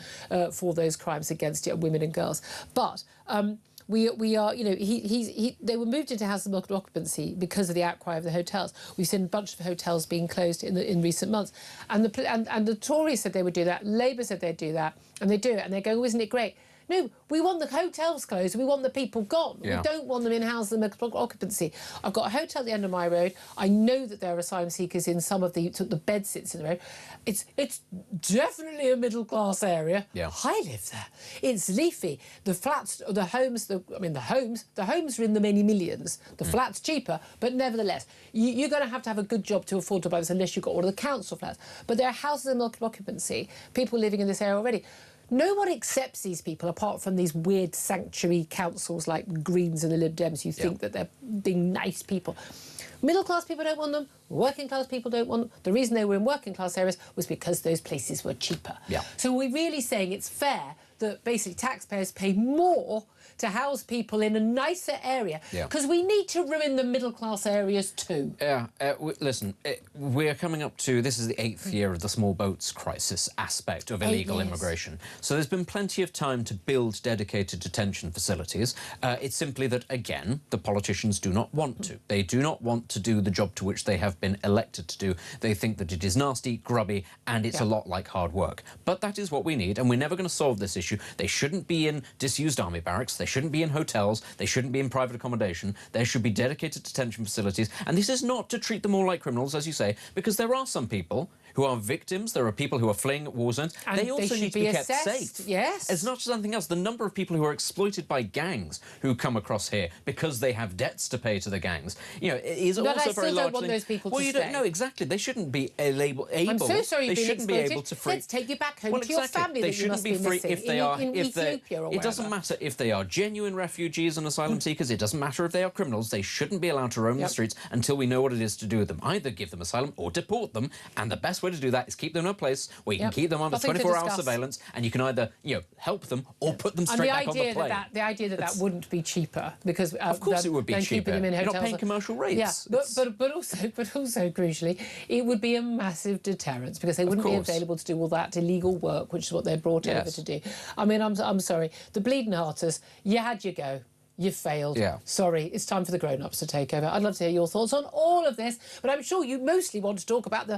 for those crimes against women and girls. But we are, you know, they were moved into housing occupancy because of the outcry of the hotels. We've seen a bunch of hotels being closed in recent months, and the Tories said they would do that, Labour said they'd do that, and they do it, and they go, oh, isn't it great? No, we want the hotels closed. We want the people gone. Yeah. We don't want them in housing occupancy. I've got a hotel at the end of my road. I know that there are asylum seekers in some of the bed sits in the road. It's definitely a middle class area. Yeah. I live there. It's leafy. The flats, the homes are in the many millions. The flats cheaper, but nevertheless, you're going to have a good job to afford to buy this unless you've got all of the council flats. But there are houses in occupancy. People living in this area already. No one accepts these people apart from these weird sanctuary councils like the Greens and the Lib Dems who think that they're being nice people. Middle class people don't want them. Working class people don't want them. The reason they were in working class areas was because those places were cheaper. Yeah. So we're really saying it's fair that basically taxpayers pay more to house people in a nicer area, because we need to ruin the middle class areas too. Yeah, listen, we're coming up to, this is the 8th year of the small boats crisis aspect of illegal immigration. So there's been plenty of time to build dedicated detention facilities. It's simply that, again, the politicians do not want to. They do not want to do the job to which they have been elected to do. They think that it is nasty, grubby, and it's a lot like hard work. But that is what we need, and we're never going to solve this issue. They shouldn't be in disused army barracks. They shouldn't be in hotels. They shouldn't be in private accommodation. There should be dedicated detention facilities. And this is not to treat them all like criminals, as you say, because there are some people who are victims. There are people who are fleeing war zones. And they also need to be kept safe. Yes. It's not just something else. The number of people who are exploited by gangs who come across here because they have debts to pay to the gangs, you know, is also very large. Don't want those people to stay. Don't know exactly. They shouldn't be able. I'm so sorry. They shouldn't be able to free. Let's take you back home to your family. They shouldn't be free if they are. It doesn't matter if they are genuine refugees and asylum seekers. It doesn't matter if they are criminals. They shouldn't be allowed to roam the streets until we know what it is to do with them. Either give them asylum or deport them. And the best way to do that is keep them in a place where you can keep them under 24-hour surveillance, and you can either, you know, help them or put them straight back on the plane. The idea that wouldn't be cheaper, because of course it would be cheaper. Them in You're not paying commercial rates. Yeah, but also crucially, it would be a massive deterrence, because they wouldn't be available to do all that illegal work, which is what they're brought over to do. I mean, I'm sorry, the bleeding hearters, you had your go. You failed. Yeah. Sorry, it's time for the grown-ups to take over. I'd love to hear your thoughts on all of this, but I'm sure you mostly want to talk about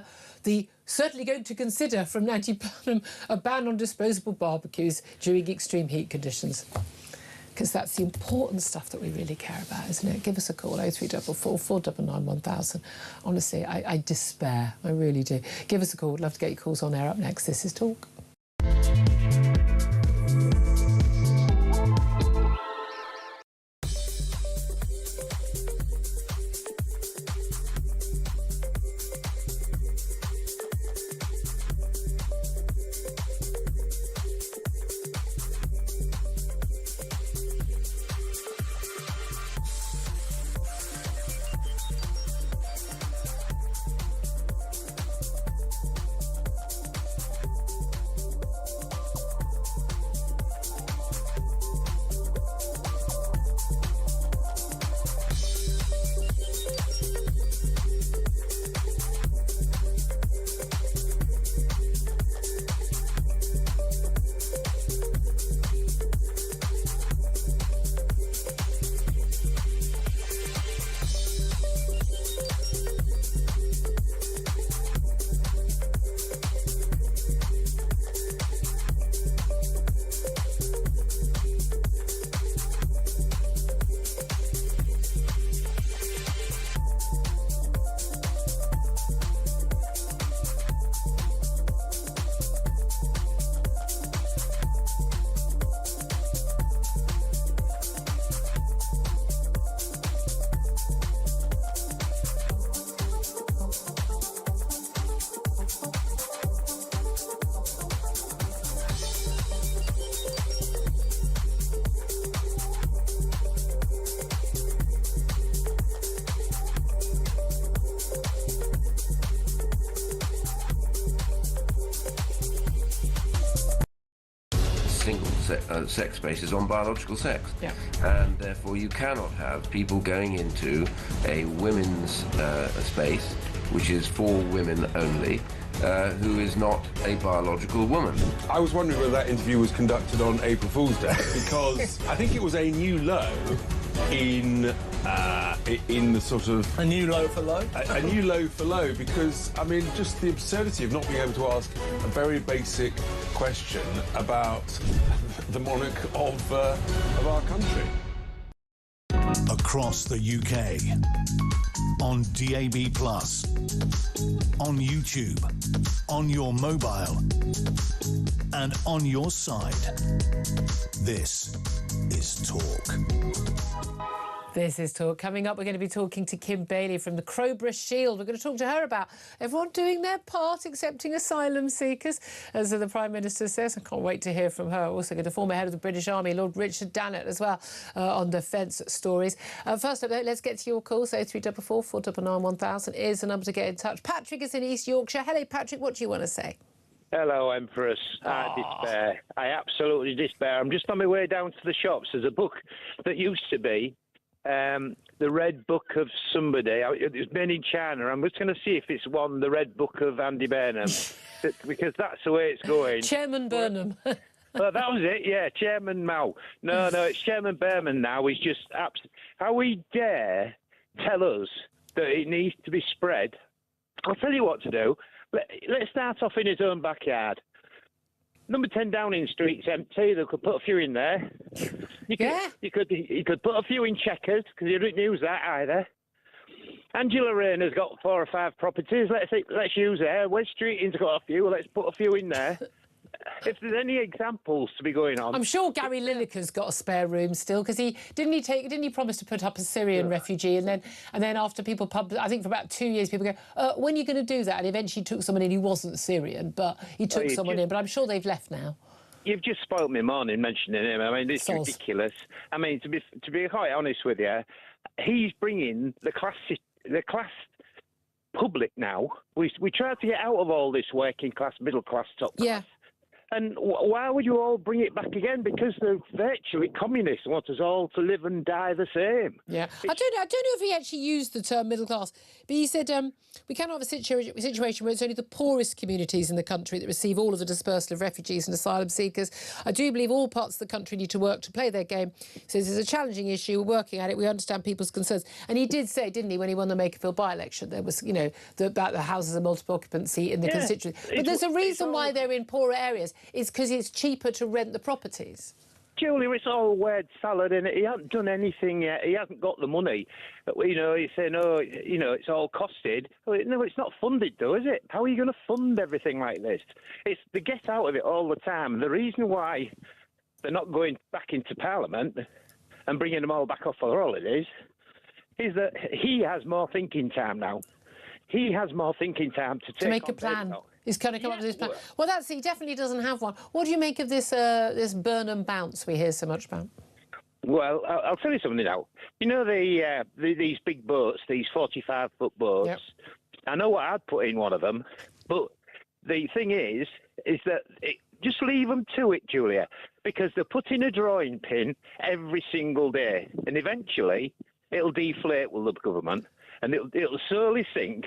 the certainly going to consider from Andy Burnham a ban on disposable barbecues during extreme heat conditions. Because that's the important stuff that we really care about, isn't it? Give us a call, 0344 499 1000. Honestly, I despair. I really do. Give us a call. I'd love to get your calls on air. Up next, This Is Talk. sex spaces on biological sex. Yeah. And therefore you cannot have people going into a women's space, which is for women only, who is not a biological woman. I was wondering whether that interview was conducted on April Fool's Day, because I think it was a new low in the sort of... A new low for low? A new low for low, because, I mean, just the absurdity of not being able to ask a very basic question about the monarch of our country. Across the UK, on DAB+, on YouTube, on your mobile, and on your side. This is Talk. This is Talk. Coming up, we're going to be talking to Kim Bailey from the Crowborough Shield. We're going to talk to her about everyone doing their part, accepting asylum seekers, as the Prime Minister says. I can't wait to hear from her. Also going to former head of the British Army, Lord Richard Dannett, as well, on defence stories. First up, though, let's get to your calls. 0344 499 1000 is the number to get in touch. Patrick is in East Yorkshire. Hello, Patrick. What do you want to say? Hello, Empress. I despair. I absolutely despair. I'm just on my way down to the shops. There's a book that used to be the Red Book of somebody. It was made in China. I'm just going to see if it's one, the Red Book of Andy Burnham, because that's the way it's going. Chairman Burnham. Well, that was it, yeah, Chairman Mao. No, it's Chairman Burnham now. He's just how he dare tell us that it needs to be spread. I'll tell you what to do. Let's start off in his own backyard. Number 10 Downing Street's empty. They could put a few in there. You could put a few in Chequers, because you didn't use that either. Angela Rayner's got 4 or 5 properties. Let's use her. West Streeting's got a few. Let's put a few in there. If there's any examples to be going on, I'm sure Gary Lineker's got a spare room still, because didn't he promise to put up a Syrian refugee, and then after people I think for about 2 years people go, when are you going to do that? And eventually took someone in who wasn't Syrian, but he took someone in. But I'm sure they've left now. You've just spoiled me morning mentioning him. I mean, it's ridiculous. I mean, to be quite honest with you, he's bringing the class public now. We tried to get out of all this working class, middle class, top class. Yeah. And why would you all bring it back again? Because they're virtually communists, want us all to live and die the same. Yeah, I don't know if he actually used the term middle class, but he said we cannot have a situation where it's only the poorest communities in the country that receive all of the dispersal of refugees and asylum seekers. I do believe all parts of the country need to work to play their game. He says it's a challenging issue. We're working at it. We understand people's concerns. And he did say, didn't he, when he won the Makerfield by-election, there was, about the houses of multiple occupancy in the constituency. But there's a reason why they're in poorer areas. It's because it's cheaper to rent the properties. Julie, it's all word salad, and he hasn't done anything yet. He hasn't got the money. He's saying, it's all costed. No, it's not funded, though, is it? How are you going to fund everything like this? It's they get out of it all the time. The reason why they're not going back into Parliament and bringing them all back off for holidays is that he has more thinking time now. He has more thinking time to make a plan. He's going to come up with this plan. Well, he definitely doesn't have one. What do you make of this this Burnham bounce we hear so much about? Well, I'll tell you something now. You know these big boats, these 45-foot boats? Yep. I know what I'd put in one of them, but the thing is that just leave them to it, Julia, because they're putting a drawing pin every single day, and eventually it'll deflate with the government, and it'll slowly sink,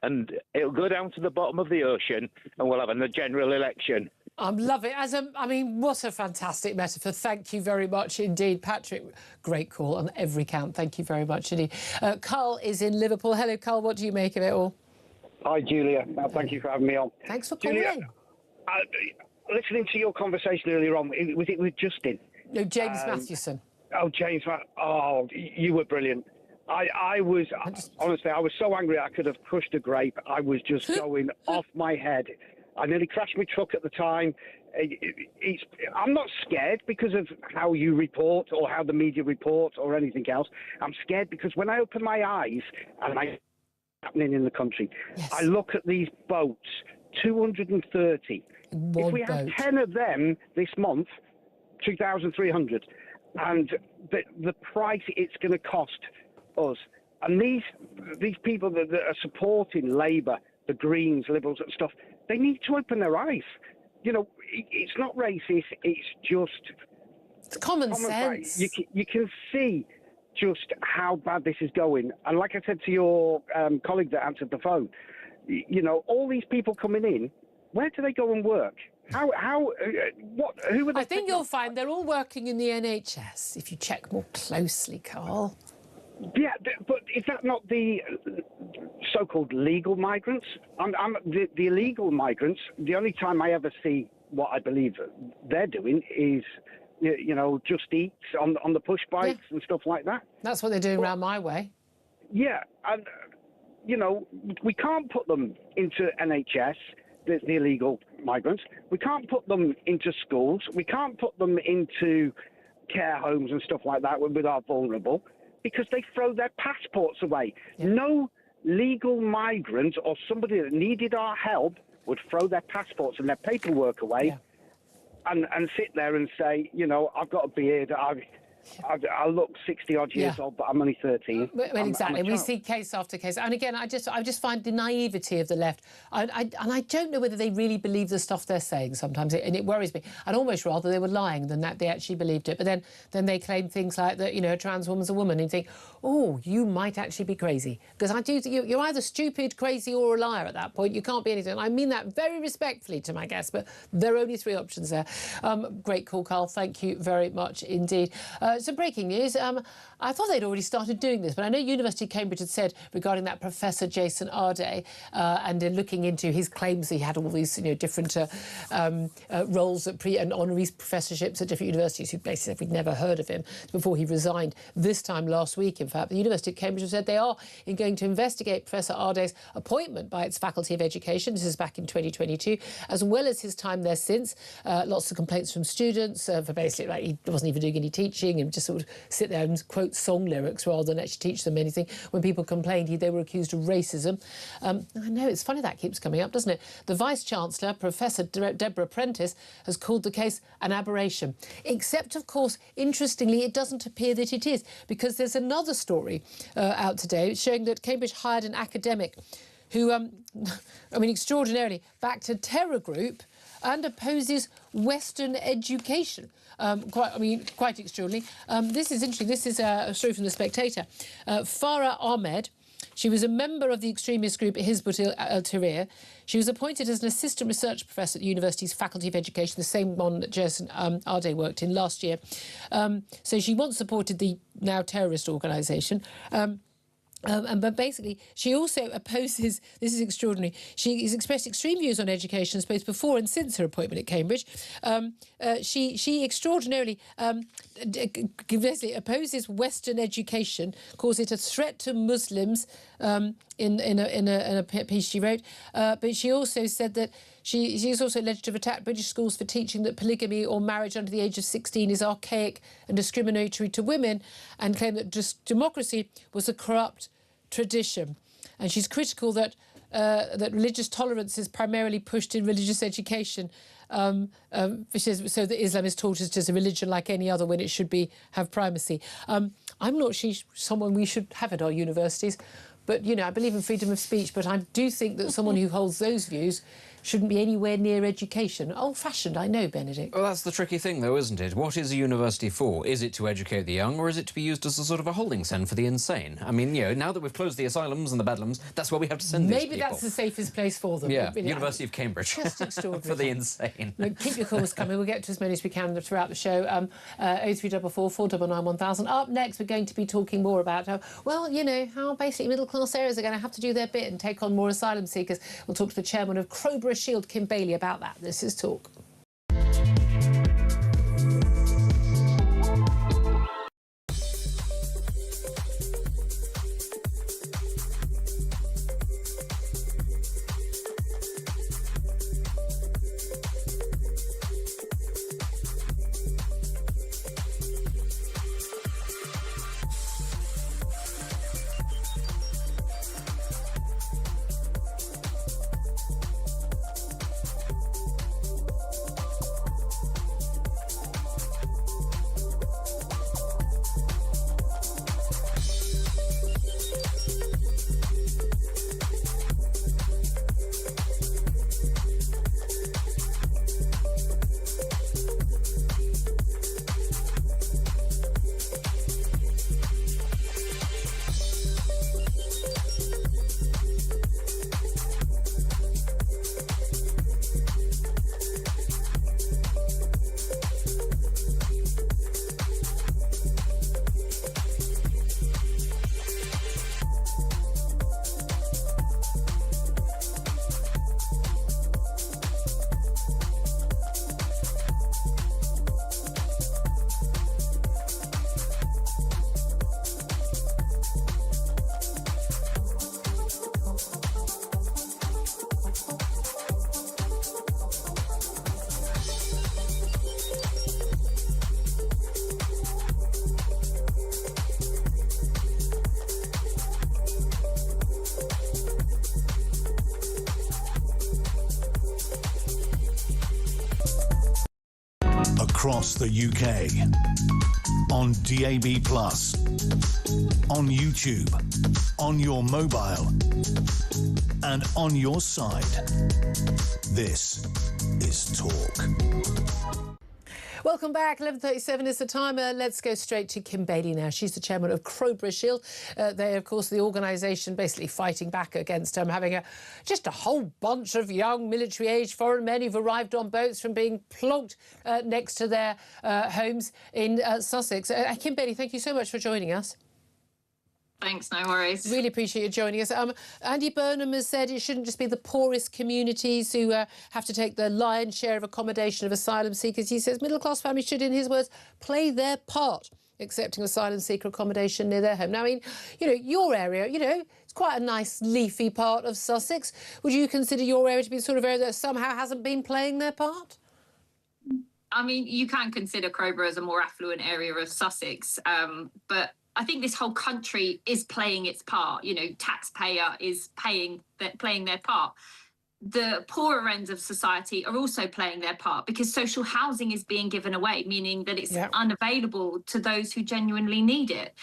and it'll go down to the bottom of the ocean, and we'll have a general election. I love it. What a fantastic metaphor. Thank you very much indeed, Patrick. Great call on every count. Thank you very much indeed. Carl is in Liverpool. Hello, Carl. What do you make of it all? Hi, Julia. Thank you for having me on. Thanks for calling. Julia, listening to your conversation earlier on, was it with Justin? No, James Mathewson. Oh, James. Oh, you were brilliant. Honestly, I was so angry I could have crushed a grape. I was just going off my head. I nearly crashed my truck at the time. I'm not scared because of how you report or how the media report or anything else. I'm scared because when I open my eyes and what's happening in the country, I look at these boats, 230. If we have 10 of them this month, 2,300, and the price it's going to cost us. And these people that are supporting Labour, the Greens, Liberals and stuff, they need to open their eyes. it's not racist. It's just it's common sense. You can see just how bad this is going. And like I said to your colleague that answered the phone, all these people coming in, where do they go and work? Who are they? I think you'll find they're all working in the NHS, if you check more closely, Carl. Yeah, but is that not the so-called legal migrants? The illegal migrants, the only time I ever see what I believe they're doing is, just eats on the push bikes and stuff like that. That's what they're doing around my way. Yeah, and, we can't put them into NHS, the illegal migrants. We can't put them into schools. We can't put them into care homes and stuff like that with our vulnerable, because they throw their passports away. Yeah. No legal migrant or somebody that needed our help would throw their passports and their paperwork away and sit there and say, I've got a beard, I look 60-odd years old, but I'm only 13. Well, exactly. We see case after case. And again, I just find the naivety of the left. And I don't know whether they really believe the stuff they're saying sometimes, and it worries me. I'd almost rather they were lying than that they actually believed it. But then they claim things like that, a trans woman's a woman, and you think, oh, you might actually be crazy. Because you're either stupid, crazy, or a liar at that point. You can't be anything. I mean that very respectfully to my guests, but there are only three options there. Great call, Carl. Thank you very much indeed. Some breaking news. I thought they'd already started doing this, but I know University of Cambridge had said regarding that Professor Jason Arday and looking into his claims he had all these different roles and honorary professorships at different universities, who basically said we'd never heard of him before he resigned this time last week. In fact, the University of Cambridge have said they are going to investigate Professor Arday's appointment by its Faculty of Education. This is back in 2022, as well as his time there since. Lots of complaints from students for basically like he wasn't even doing any teaching and just sort of sit there and quote song lyrics rather than actually teach them anything. When people complained, they were accused of racism. I know, it's funny that keeps coming up, doesn't it? The Vice-Chancellor, Professor Deborah Prentice, has called the case an aberration. Except, of course, interestingly, it doesn't appear that it is, because there's another story out today showing that Cambridge hired an academic who, extraordinarily, backed a terror group and opposes Western education. Quite extraordinary. This is interesting. This is a story from The Spectator. Farah Ahmed, she was a member of the extremist group Hizb ut-Tahrir. She was appointed as an assistant research professor at the university's Faculty of Education, the same one that Jason Arday worked in last year. So she once supported the now terrorist organisation. But basically, she also opposes, this is extraordinary, she has expressed extreme views on education both before and since her appointment at Cambridge. She extraordinarily basically opposes Western education, calls it a threat to Muslims in a piece she wrote. But she also said that she's also alleged to have attacked British schools for teaching that polygamy or marriage under the age of 16 is archaic and discriminatory to women, and claimed that democracy was a corrupt tradition. And she's critical that religious tolerance is primarily pushed in religious education. She says, so that Islam is taught as just a religion like any other when it should have primacy. I'm not she's someone we should have at our universities, but, I believe in freedom of speech, but I do think that someone who holds those views shouldn't be anywhere near education. Old-fashioned, I know, Benedict. Well, that's the tricky thing, though, isn't it? What is a university for? Is it to educate the young, or is it to be used as a sort of a holding centre for the insane? I mean, now that we've closed the asylums and the bedlams, that's where we have to send these people. Maybe that's the safest place for them. Yeah, really, University of Cambridge. Just extraordinary. For the insane. Look, keep your calls coming. We'll get to as many as we can throughout the show. 0344 499 1000. Up next, we're going to be talking more about how basically middle-class areas are going to have to do their bit and take on more asylum seekers. We'll talk to the chairman of Crowborough Shield, Kim Bailey, about that. This is Talk. across the UK. On DAB+, on YouTube, on your mobile, and on your side. This is Talk. Welcome back. 11:37 is the time. Let's go straight to Kim Bailey now. She's the chairman of Crowborough Shield. They, of course, the organisation basically fighting back against having just a whole bunch of young military-aged foreign men who've arrived on boats from being plonked next to their homes in Sussex. Kim Bailey, thank you so much for joining us. Thanks, no worries. Really appreciate you joining us. Andy Burnham has said it shouldn't just be the poorest communities who have to take the lion's share of accommodation of asylum seekers. He says middle-class families should, in his words, play their part accepting asylum seeker accommodation near their home. Now, I mean, your area, it's quite a nice leafy part of Sussex. Would you consider your area to be the sort of area that somehow hasn't been playing their part? I mean, you can consider Crowborough as a more affluent area of Sussex, but I think this whole country is playing its part. Taxpayer is playing their part. The poorer ends of society are also playing their part because social housing is being given away, meaning that it's unavailable to those who genuinely need it.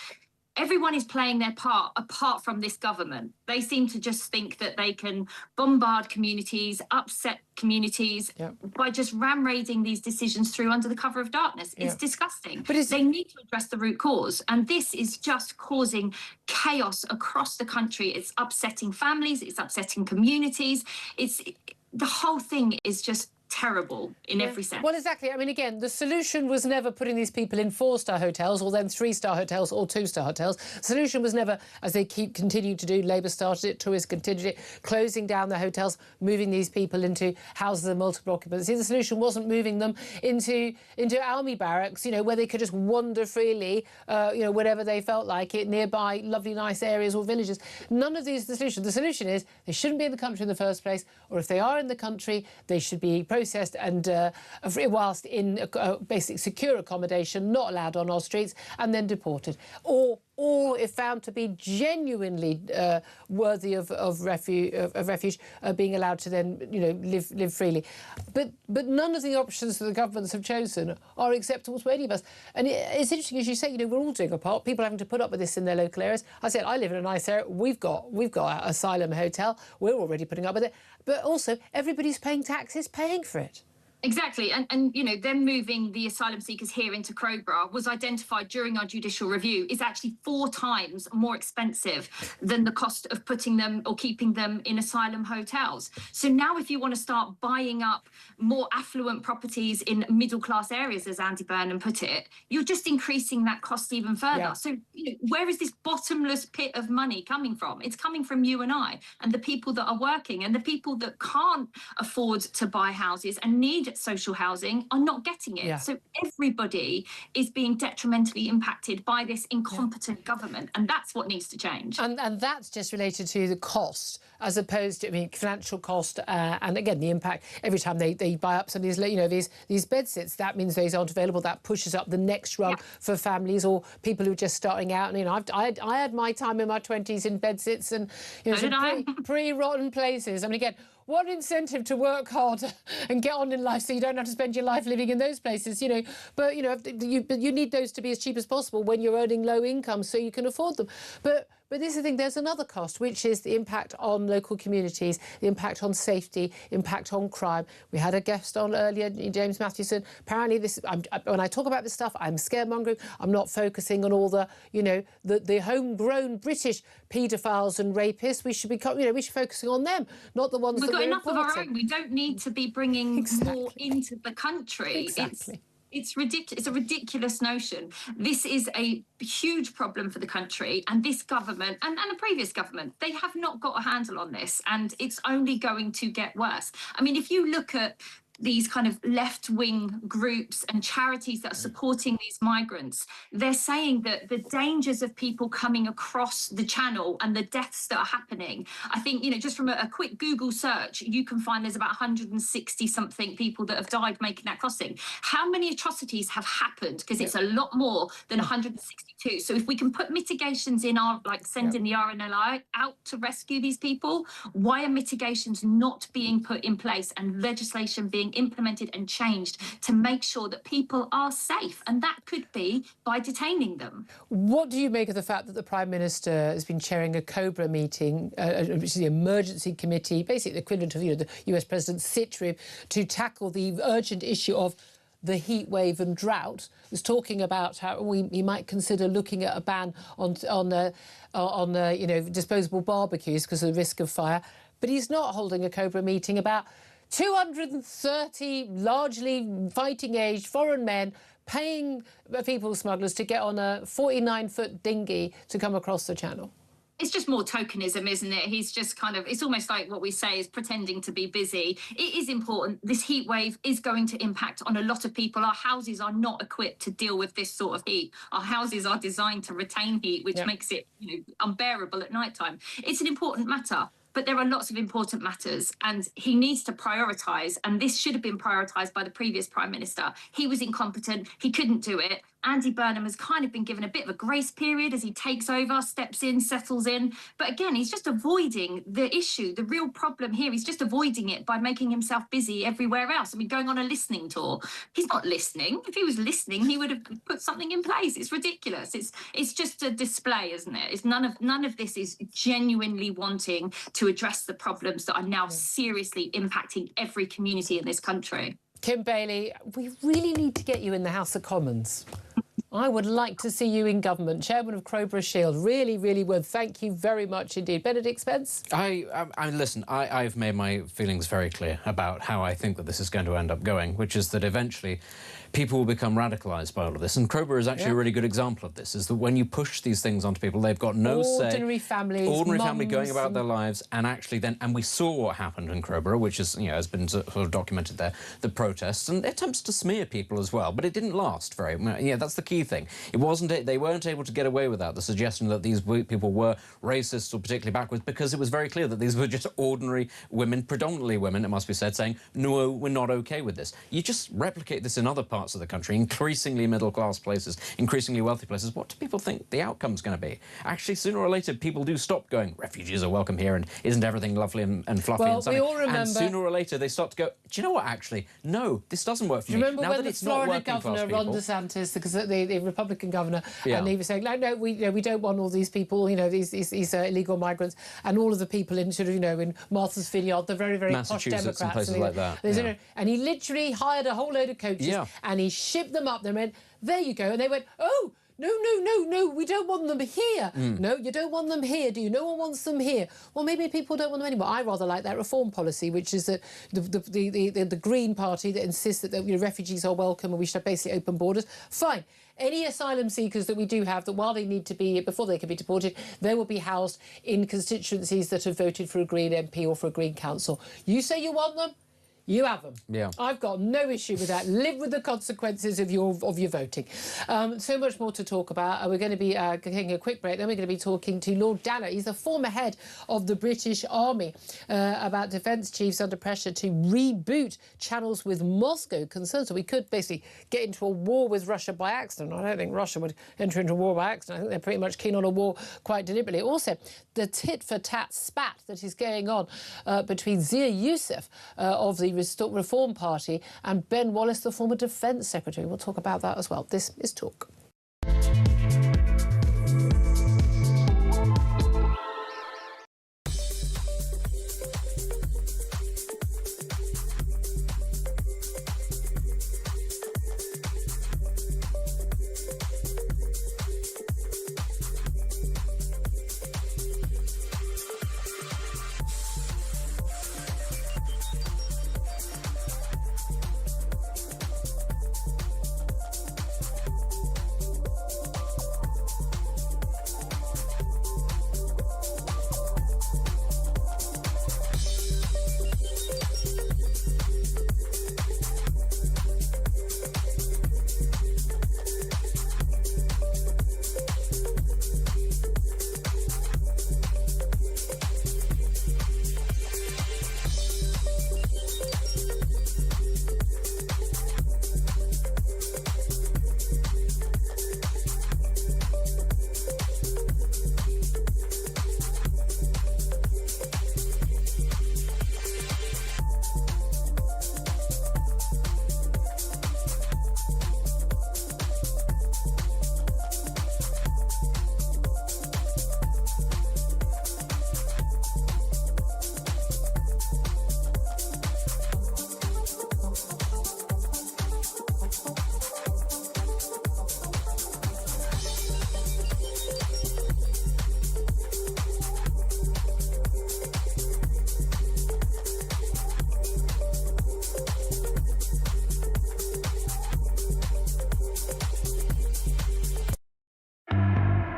Everyone is playing their part apart from this government. They seem to just think that they can bombard communities, upset communities by just ram-raiding these decisions through under the cover of darkness. It's disgusting. But they need to address the root cause. And this is just causing chaos across the country. It's upsetting families. It's upsetting communities. The whole thing is just terrible in every sense. Well, exactly. I mean, again, the solution was never putting these people in 4-star hotels or then 3-star hotels or 2-star hotels. The solution was never, as they continue to do, Labour started it, Tories continued it, closing down the hotels, moving these people into houses of multiple occupancy. The solution wasn't moving them into army barracks, where they could just wander freely, whenever they felt like it, nearby lovely, nice areas or villages. None of these are the solution. The solution is they shouldn't be in the country in the first place, or if they are in the country, they should be processed and whilst in basic secure accommodation, not allowed on our streets, and then deported. Or if found to be genuinely worthy of refuge, being allowed to then live freely. But none of the options that the governments have chosen are acceptable to any of us. And it's interesting, as you say, we're all doing a part. People having to put up with this in their local areas. I said I live in a nice area. We've got an asylum hotel. We're already putting up with it. But also everybody's paying taxes, paying for it. Exactly. And them moving the asylum seekers here into Crowborough was identified during our judicial review is actually 4 times more expensive than the cost of putting them or keeping them in asylum hotels. So now if you want to start buying up more affluent properties in middle-class areas, as Andy Burnham put it, you're just increasing that cost even further. Yeah. So where is this bottomless pit of money coming from? It's coming from you and I and the people that are working, and the people that can't afford to buy houses and need social housing are not getting it. Yeah. So everybody is being detrimentally impacted by this incompetent government, and that's what needs to change. And that's just related to the cost, as opposed to financial cost, and again the impact every time they buy up some of these these bed sits. That means those aren't available. That pushes up the next rung for families or people who are just starting out. And I had my time in my 20s in bed sits and some pre-rotten places. I mean, again, what incentive to work harder and get on in life so you don't have to spend your life living in those places, But, you need those to be as cheap as possible when you're earning low income so you can afford them. But this is the thing, there's another cost, which is the impact on local communities, the impact on safety, impact on crime. We had a guest on earlier, James Mathewson. Apparently, when I talk about this stuff, I'm scaremongering. I'm not focusing on all the homegrown British paedophiles and rapists. We should be, we should be focusing on them, not the ones that we're enough of our own. We don't need to be bringing more into the country. Exactly. It's ridiculous. It's a ridiculous notion. This is a huge problem for the country, and this government and the previous government, they have not got a handle on this, and it's only going to get worse. I mean, if you look at these kind of left-wing groups and charities that are supporting these migrants, they're saying that the dangers of people coming across the channel and the deaths that are happening, I think, just from a quick Google search, you can find there's about 160-something people that have died making that crossing. How many atrocities have happened? Because it's a lot more than 162. So if we can put mitigations in sending the RNLI out to rescue these people, why are mitigations not being put in place and legislation being being implemented and changed to make sure that people are safe. And that could be by detaining them. What do you make of the fact that the Prime Minister has been chairing a COBRA meeting, which is the emergency committee, basically the equivalent of the US President's sit rep, to tackle the urgent issue of the heat wave and drought, was talking about how we might consider looking at a ban on disposable barbecues because of the risk of fire. But he's not holding a COBRA meeting about 230 largely fighting-age foreign men paying people smugglers to get on a 49-foot dinghy to come across the channel. It's just more tokenism, isn't it? He's just it's almost like what we say is pretending to be busy. It is important. This heat wave is going to impact on a lot of people. Our houses are not equipped to deal with this sort of heat. Our houses are designed to retain heat, which makes it unbearable at night time. It's an important matter. But there are lots of important matters and he needs to prioritise. And this should have been prioritised by the previous Prime Minister. He was incompetent. He couldn't do it. Andy Burnham has kind of been given a bit of a grace period as he takes over, steps in, settles in. But again, he's just avoiding the issue, the real problem here. He's just avoiding it by making himself busy everywhere else. I mean, going on a listening tour. He's not listening. If he was listening, he would have put something in place. It's ridiculous. It's just a display, isn't it? It's none of this is genuinely wanting to address the problems that are now seriously impacting every community in this country. Kim Bailey, we really need to get you in the House of Commons. I would like to see you in government, Chairman of Crowborough Shield. Really, really would. Thank you very much indeed. Benedict Spence? Listen, I've made my feelings very clear about how I think that this is going to end up going, which is that eventually people will become radicalised by all of this. And Crowborough is actually a really good example of this, is that when you push these things onto people, they've got no say. Ordinary families, Ordinary family going about their lives, and actually then... And we saw what happened in Crowborough, which is, has been sort of documented there, the protests, and attempts to smear people as well, but it didn't last very... that's the key thing. They weren't able to get away with that, the suggestion that these people were racist or particularly backwards, because it was very clear that these were just ordinary women, predominantly women, it must be said, saying, no, we're not OK with this. You just replicate this in other parts of the country, increasingly middle-class places, increasingly wealthy places. What do people think the outcome's going to be? Actually, sooner or later, people do stop going, refugees are welcome here, and isn't everything lovely and fluffy and sunny? We all remember... And sooner or later, they start to go, do you know what, actually? No, this doesn't work for me. Do you remember now when that the it's not Florida working governor, Ron DeSantis, because the Republican governor, and he was saying, no, we don't want all these people, these illegal migrants, and all of the people in in Martha's Vineyard, the very, very posh Democrats. And places like that. And he literally hired a whole load of coaches, and he shipped them up there and went, there you go. And they went, oh, no, we don't want them here. No, you don't want them here, do you? No one wants them here. Well, maybe people don't want them anymore. I rather like that reform policy, which is that the Green Party that insists that refugees are welcome and we should have basically open borders. Fine. Any asylum seekers that we do have, that while they need to be, before they can be deported, they will be housed in constituencies that have voted for a Green MP or for a Green council. You say you want them? You have them. Yeah. I've got no issue with that. Live with the consequences of your voting. So much more to talk about. We're going to be taking a quick break. Then we're going to be talking to Lord Danner. He's the former head of the British Army, about defence chiefs under pressure to reboot channels with Moscow concerns. So we could basically get into a war with Russia by accident. I don't think Russia would enter into a war by accident. I think they're pretty much keen on a war quite deliberately. Also, the tit-for-tat spat that is going on between Zia Youssef of the Reform Party and Ben Wallace, the former Defence Secretary. We'll talk about that as well. This is Talk.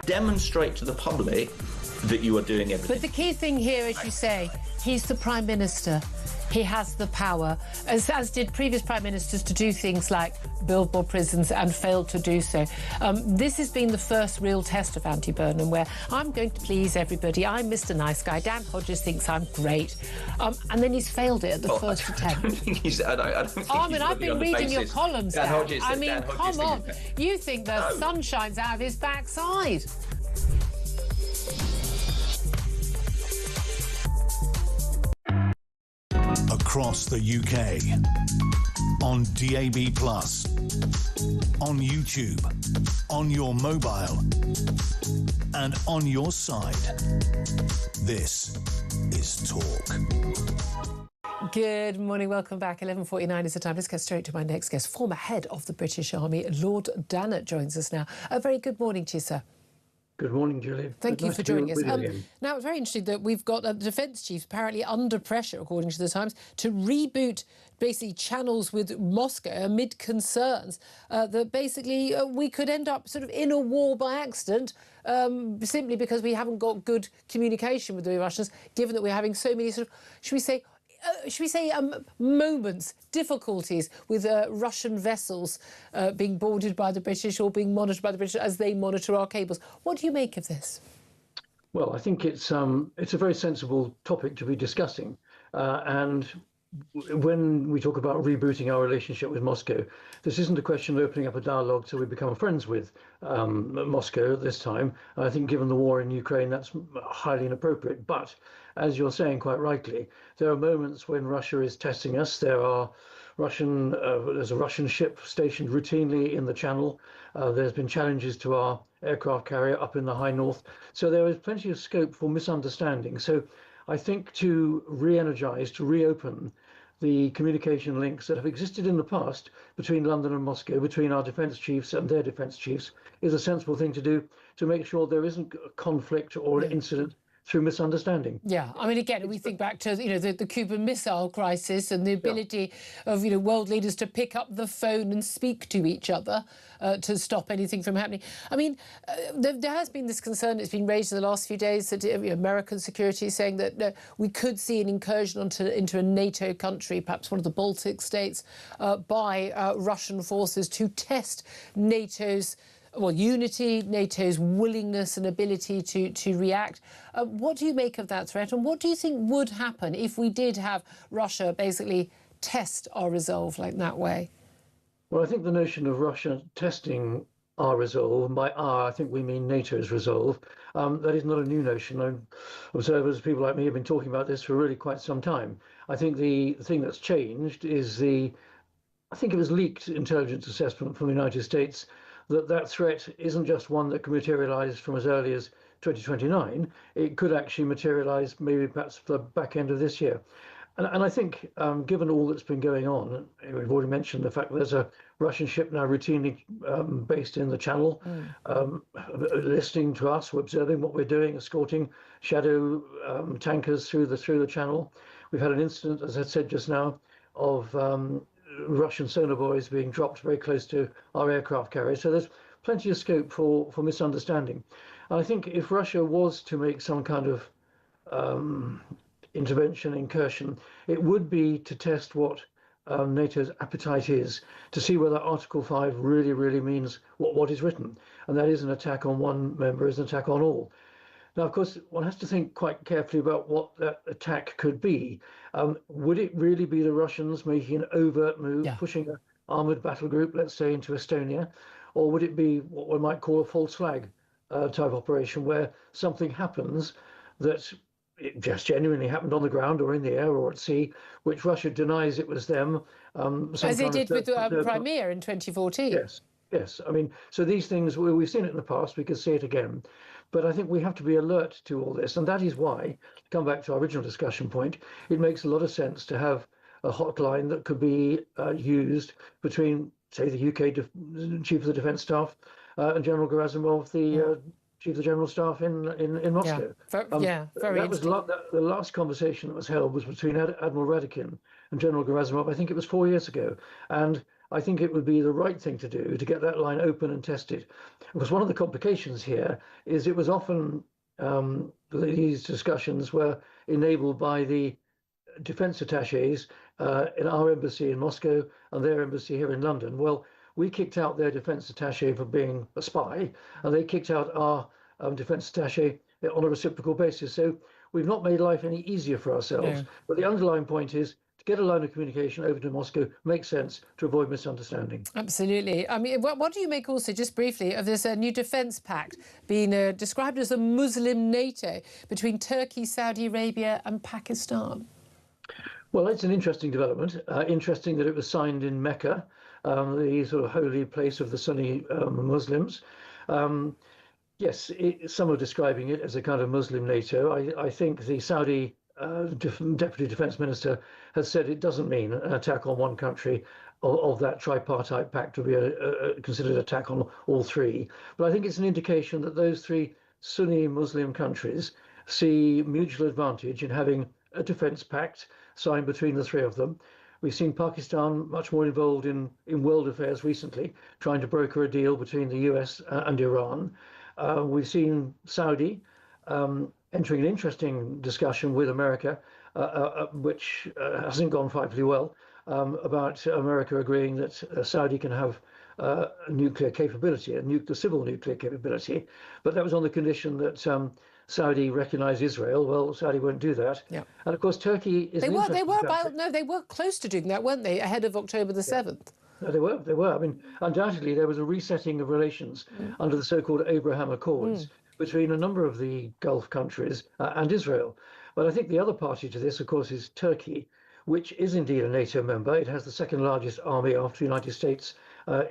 demonstrate to the public that you are doing everything. But the key thing here, as you say, he's the Prime Minister. He has the power, as did previous Prime Ministers, to do things like build more prisons and failed to do so. This has been the first real test of Andy Burnham, where I'm going to please everybody. I'm Mr. Nice Guy. Dan Hodges thinks I'm great. And then he's failed it at the first attempt. I don't think he's... I don't think I've been reading your columns, Dan. Hodges, I mean, come on. You think the sun shines out of his backside. Across the UK, on DAB+, on YouTube, on your mobile, and on your side. This is Talk. Good morning, welcome back. 11:49 is the time. Let's get straight to my next guest. Former head of the British Army, Lord Dannatt, joins us now. A very good morning to you, sir. Good morning, Julie. Thank you for joining us. Now, it's very interesting that we've got the defence chief apparently under pressure, according to the Times, to reboot basically channels with Moscow amid concerns that basically we could end up sort of in a war by accident simply because we haven't got good communication with the Russians, given that we're having so many sort of, should we say, moments, difficulties with Russian vessels being boarded by the British or being monitored by the British as they monitor our cables. What do you make of this? Well, I think it's a very sensible topic to be discussing. And when we talk about rebooting our relationship with Moscow, this isn't a question of opening up a dialogue so we become friends with Moscow at this time. And I think given the war in Ukraine, that's highly inappropriate. But as you're saying quite rightly, there are moments when Russia is testing us. There's a Russian ship stationed routinely in the Channel. There's been challenges to our aircraft carrier up in the high north. So there is plenty of scope for misunderstanding. So I think to re-energise, to reopen the communication links that have existed in the past between London and Moscow, between our defence chiefs and their defence chiefs, is a sensible thing to do to make sure there isn't a conflict or an incident through misunderstanding. Yeah, I mean, again, we think back to the Cuban Missile Crisis and the ability of world leaders to pick up the phone and speak to each other to stop anything from happening. I mean, there has been this concern that's been raised in the last few days that American security is saying that we could see an incursion into a NATO country, perhaps one of the Baltic states, by Russian forces to test NATO's unity, NATO's willingness and ability to react. What do you make of that threat, and what do you think would happen if we did have Russia basically test our resolve like that way? Well, I think the notion of Russia testing our resolve, and by our, I think we mean NATO's resolve, that is not a new notion. Observers, people like me, have been talking about this for really quite some time. I think the thing that's changed is I think it was leaked intelligence assessment from the United States that threat isn't just one that can materialise from as early as 2029. It could actually materialise maybe perhaps the back end of this year. And I think, given all that's been going on, we've already mentioned the fact that there's a Russian ship now routinely based in the Channel, listening to us, we're observing what we're doing, escorting shadow tankers through the Channel. We've had an incident, as I said just now, of Russian sonar buoys being dropped very close to our aircraft carrier. So there's plenty of scope for misunderstanding. And I think if Russia was to make some kind of intervention, incursion, it would be to test what NATO's appetite is, to see whether Article 5 really, really means what is written. And that is an attack on one member is an attack on all. Now, of course, one has to think quite carefully about what that attack could be. Would it really be the Russians making an overt move, pushing an armoured battle group, let's say, into Estonia? Or would it be what one might call a false flag type operation, where something happens that it just genuinely happened on the ground or in the air or at sea, which Russia denies it was them. As it did with Crimea in 2014. Yes. I mean, so these things, we've seen it in the past, we could see it again. But I think we have to be alert to all this. And that is why, to come back to our original discussion point, it makes a lot of sense to have a hotline that could be used between, say, the UK Chief of the Defence Staff and General Gerasimov, the Chief of the General Staff in Moscow. Very interesting. The last conversation that was held was between Admiral Radakin and General Gerasimov. I think it was 4 years ago. And I think it would be the right thing to do to get that line open and tested. Because one of the complications here is it was often these discussions were enabled by the defense attaches in our embassy in Moscow and their embassy here in London. Well, we kicked out their defense attache for being a spy, and they kicked out our defense attache on a reciprocal basis. So we've not made life any easier for ourselves. No. But the underlying point is to get a line of communication over to Moscow makes sense to avoid misunderstanding. Absolutely. I mean, what do you make also, just briefly, of this new defence pact being described as a Muslim NATO between Turkey, Saudi Arabia and Pakistan? Well, it's an interesting development. Interesting that it was signed in Mecca, the sort of holy place of the Sunni Muslims. Yes, some are describing it as a kind of Muslim NATO. I think the Saudi Deputy Defence Minister has said it doesn't mean an attack on one country of that tripartite pact to be considered an attack on all three. But I think it's an indication that those three Sunni Muslim countries see mutual advantage in having a defence pact signed between the three of them. We've seen Pakistan much more involved in world affairs recently, trying to broker a deal between the US and Iran. We've seen Saudi entering an interesting discussion with America, which hasn't gone frightfully well, about America agreeing that Saudi can have nuclear capability, civil nuclear capability. But that was on the condition that Saudi recognise Israel. Well, Saudi won't do that. Yeah. And of course, Turkey is. They were close to doing that, weren't they? Ahead of October the 7th. No, they were. I mean, undoubtedly, there was a resetting of relations under the so-called Abraham Accords between a number of the Gulf countries and Israel. But I think the other party to this, of course, is Turkey, which is indeed a NATO member. It has the second largest army after the United States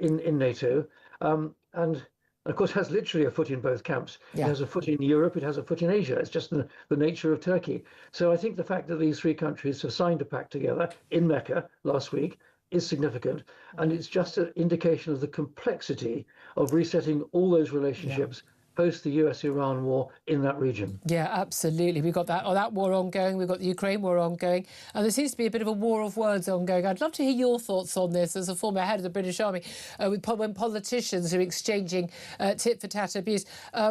in NATO, and of course has literally a foot in both camps. Yeah. It has a foot in Europe, it has a foot in Asia. It's just the nature of Turkey. So I think the fact that these three countries have signed a pact together in Mecca last week is significant, and it's just an indication of the complexity of resetting all those relationships post the US-Iran war in that region. Yeah, absolutely. We've got that war ongoing. We've got the Ukraine war ongoing. And there seems to be a bit of a war of words ongoing. I'd love to hear your thoughts on this as a former head of the British Army, when politicians are exchanging tit-for-tat abuse.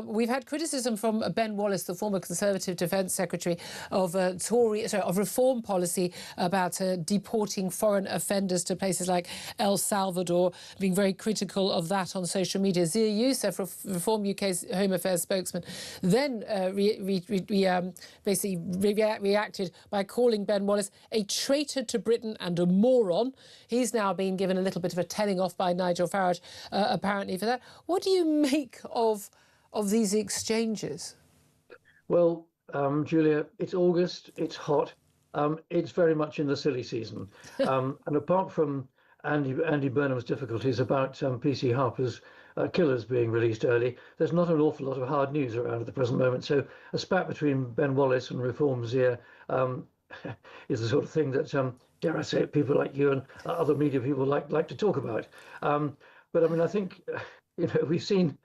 We've had criticism from Ben Wallace, the former Conservative Defence Secretary, of reform policy about deporting foreign offenders to places like El Salvador, being very critical of that on social media. Zia Youssef, Reform UK's Home Affairs spokesman, then basically reacted by calling Ben Wallace a traitor to Britain and a moron. He's now been given a little bit of a telling off by Nigel Farage, apparently, for that. What do you make of these exchanges? Well, Julia, it's August, it's hot, it's very much in the silly season. And apart from Andy Burnham's difficulties about PC Harper's Killers being released early, there's not an awful lot of hard news around at the present moment. So a spat between Ben Wallace and Reform Zia is the sort of thing that, dare I say it, people like you and other media people like to talk about. But I mean, I think we've seen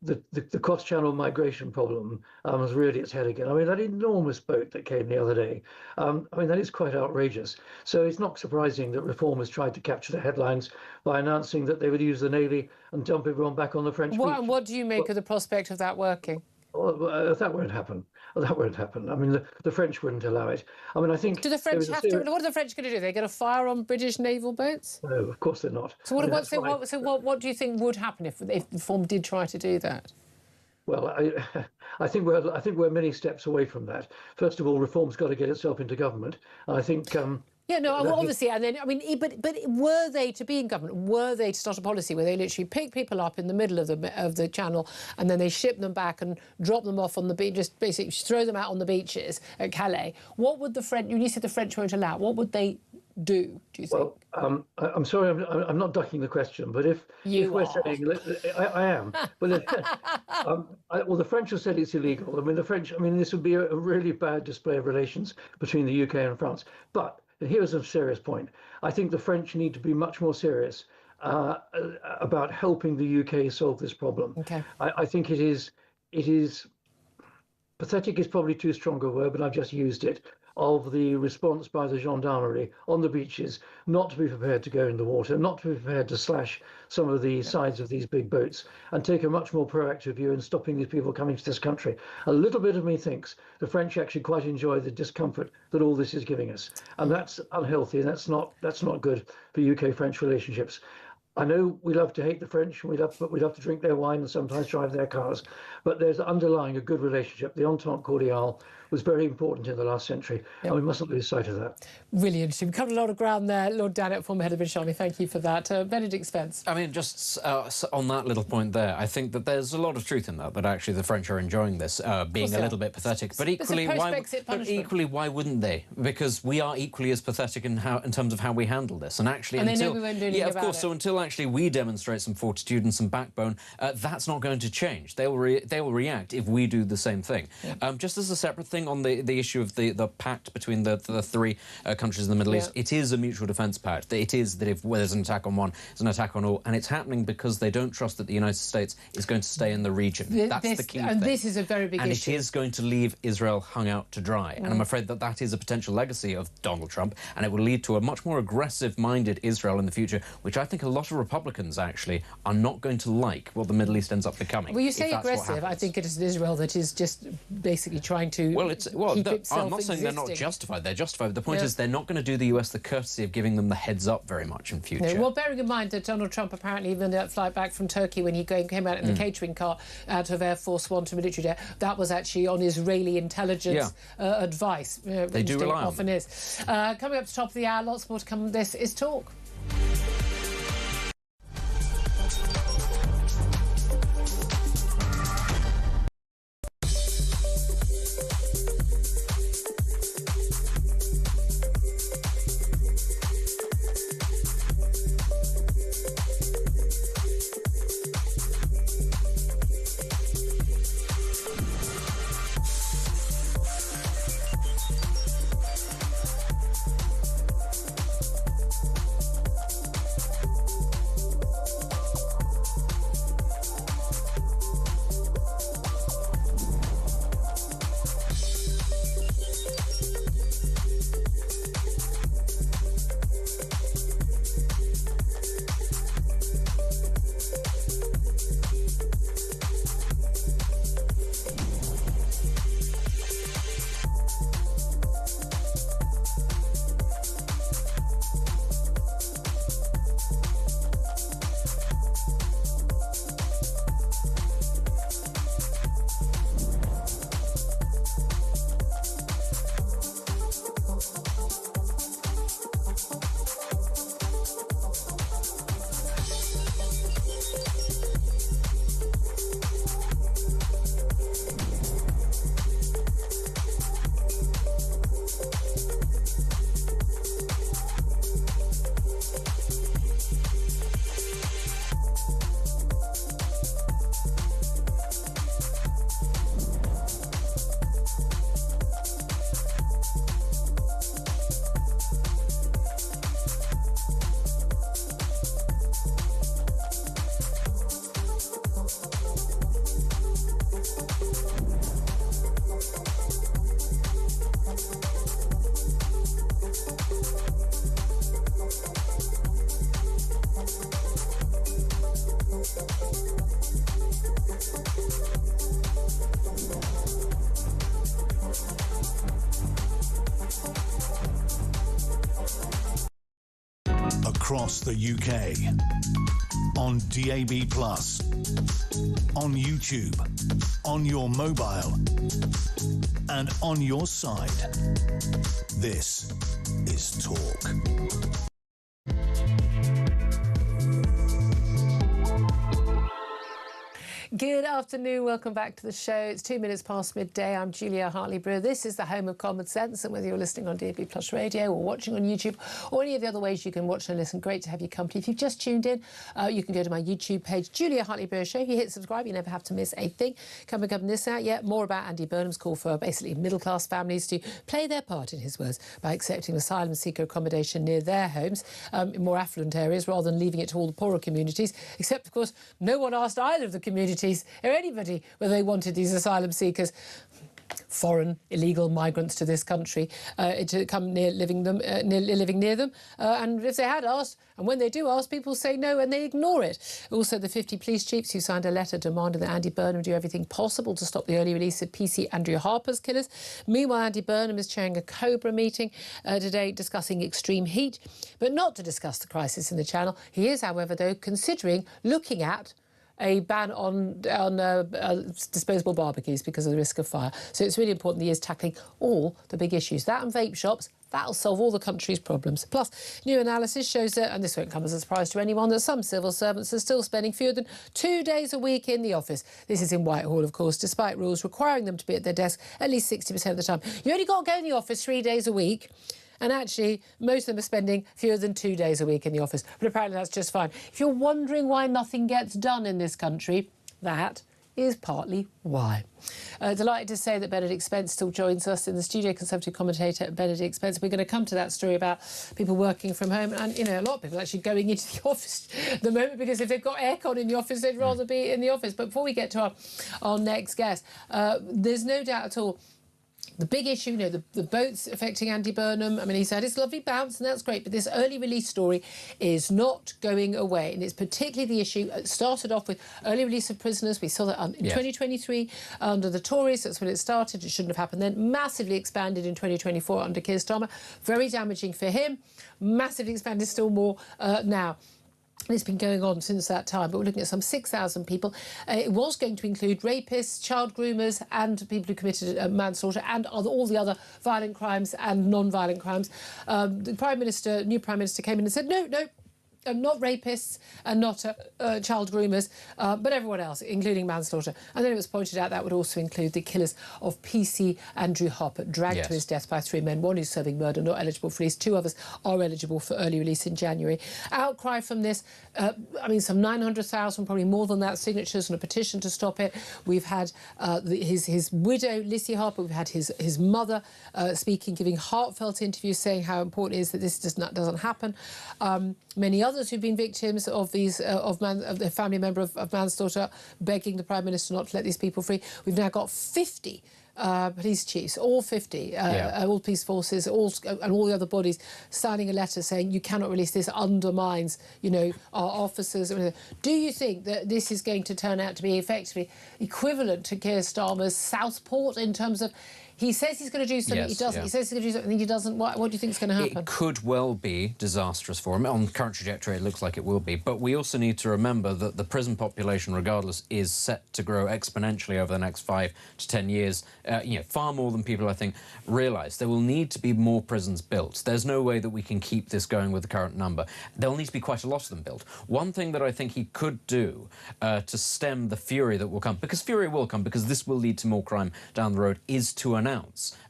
the cross-channel migration problem has reared its head again. I mean, that enormous boat that came the other day, I mean, that is quite outrageous. So it's not surprising that Reform has tried to capture the headlines by announcing that they would use the Navy and dump everyone back on the French beach. What do you make of the prospect of that working? Well, that won't happen. That won't happen. I mean, the French wouldn't allow it. I mean, I think... Do the French have to... What are the French going to do? They're going to fire on British naval boats? No, of course they're not. So what do you think would happen if Reform did try to do that? Well, I think we're many steps away from that. First of all, Reform's got to get itself into government. And I think... obviously, and then, I mean, but were they to be in government, were they to start a policy where they literally pick people up in the middle of the channel and then they ship them back and drop them off on the beach, just basically throw them out on the beaches at Calais? What would the French, when you said the French won't allow, what would they do you think? Well, I'm sorry, I'm not ducking the question, but if we're saying, I am, but well, the French have said it's illegal. I mean, this would be a really bad display of relations between the UK and France. But and here's a serious point. I think the French need to be much more serious about helping the UK solve this problem. Okay. I think it is pathetic is probably too strong a word, but I've just used it. of the response by the gendarmerie on the beaches, not to be prepared to go in the water, not to be prepared to slash some of the sides of these big boats, and take a much more proactive view in stopping these people coming to this country. A little bit of me thinks the French actually quite enjoy the discomfort that all this is giving us, and that's unhealthy, and that's not good for UK-French relationships. I know we love to hate the French, and we love to drink their wine and sometimes drive their cars, but there's underlying a good relationship. The Entente Cordiale was very important in the last century, and we mustn't lose sight of that. Really interesting. We've covered a lot of ground there. Lord Dannett, former head of British Army, thank you for that. Benedict Spence. I mean, just on that little point there, I think that there's a lot of truth in that actually the French are enjoying this, being a little bit pathetic. But equally, why wouldn't they? Because we are equally as pathetic in terms of how we handle this. And actually, they know we won't do anything about it. So until actually we demonstrate some fortitude and some backbone, that's not going to change. They will react if we do the same thing. Just as a separate thing on the issue of the pact between the three countries in the Middle East, it is a mutual defence pact. It is that if there's an attack on one, there's an attack on all, and it's happening because they don't trust that the United States is going to stay in the region. That's the key thing. And this is a very big issue. And it is going to leave Israel hung out to dry. And I'm afraid that is a potential legacy of Donald Trump, and it will lead to a much more aggressive-minded Israel in the future, which I think a lot of Republicans actually are not going to like what the Middle East ends up becoming. Well, you say aggressive. I think it is Israel that is just basically trying to keep itself I'm not saying they're not justified. They're justified. The point is they're not going to do the US the courtesy of giving them the heads up very much in future. Well, bearing in mind that Donald Trump apparently, even that flight back from Turkey when he came out in the catering car out of Air Force One to military jet, that was actually on Israeli intelligence advice. They do rely on often is. Coming up to top of the hour, lots more to come. This is Talk. Across the UK, on DAB+, on YouTube, on your mobile, and on your side. This is Talk. Good afternoon, welcome back to the show. It's 2 minutes past midday. I'm Julia Hartley-Brewer. This is the home of common sense, and whether you're listening on DAB Plus Radio or watching on YouTube or any of the other ways you can watch and listen, great to have your company. If you've just tuned in, you can go to my YouTube page, Julia Hartley-Brewer Show. You hit subscribe, you never have to miss a thing. Coming up in this out, more about Andy Burnham's call for basically middle-class families to play their part, in his words, by accepting asylum seeker accommodation near their homes in more affluent areas rather than leaving it to all the poorer communities. Except, of course, no one asked either of the communities or anybody whether they wanted these asylum seekers foreign illegal migrants to this country to come near living near them. And if they had asked, and when they do ask, people say no and they ignore it. Also, the 50 police chiefs who signed a letter demanding that Andy Burnham do everything possible to stop the early release of PC Andrew Harper's killers. Meanwhile, Andy Burnham is chairing a COBRA meeting today discussing extreme heat, but not to discuss the crisis in the Channel. He is, however, though, considering looking at a ban on disposable barbecues because of the risk of fire. So it's really important that he is tackling all the big issues. That and vape shops, that'll solve all the country's problems. Plus, new analysis shows that, and this won't come as a surprise to anyone, that some civil servants are still spending fewer than 2 days a week in the office. This is in Whitehall, of course, despite rules requiring them to be at their desk at least 60% of the time. You only got to go in the office 3 days a week. And actually, most of them are spending fewer than 2 days a week in the office. But apparently that's just fine. If you're wondering why nothing gets done in this country, that is partly why. Delighted to say that Benedict Spence still joins us in the studio, Conservative commentator Benedict Spence. We're going to come to that story about people working from home and, you know, a lot of people actually going into the office at the moment because if they've got aircon in the office, they'd rather be in the office. But before we get to our next guest, there's no doubt at all the big issue, you know, the boats affecting Andy Burnham. I mean, he's had his lovely bounce and that's great, but this early release story is not going away. And it's particularly the issue. It started off with early release of prisoners. We saw that in 2023 under the Tories. That's when it started. It shouldn't have happened then. Massively expanded in 2024 under Keir Starmer. Very damaging for him. Massively expanded still more now. And it's been going on since that time, but we're looking at some 6,000 people. It was going to include rapists, child groomers and people who committed manslaughter and all the other violent crimes and non-violent crimes. The new Prime Minister came in and said, no, not rapists and not child groomers, but everyone else, including manslaughter. And then it was pointed out that would also include the killers of PC Andrew Harper, dragged to his death by 3 men, one who's serving murder, not eligible for release. 2 others are eligible for early release in January. Outcry from this, I mean, some 900,000, probably more than that, signatures on a petition to stop it. We've had his widow, Lissy Harper, we've had his mother speaking, giving heartfelt interviews saying how important it is that this doesn't happen. Many others who've been victims of these of the family member of manslaughter begging the Prime Minister not to let these people free. We've now got 50 police chiefs, all 50, all police forces, and all the other bodies signing a letter saying you cannot release this, undermines, you know, our officers. Do you think that this is going to turn out to be effectively equivalent to Keir Starmer's Southport in terms of he says he's going to do something, he doesn't. He says he's going to do something, he doesn't. What do you think is going to happen? It could well be disastrous for him. On the current trajectory, it looks like it will be. But we also need to remember that the prison population, regardless, is set to grow exponentially over the next 5 to 10 years. You know, far more than people, I think, realise. There will need to be more prisons built. There's no way that we can keep this going with the current number. There'll need to be quite a lot of them built. One thing that I think he could do to stem the fury that will come, because fury will come, because this will lead to more crime down the road, is to announce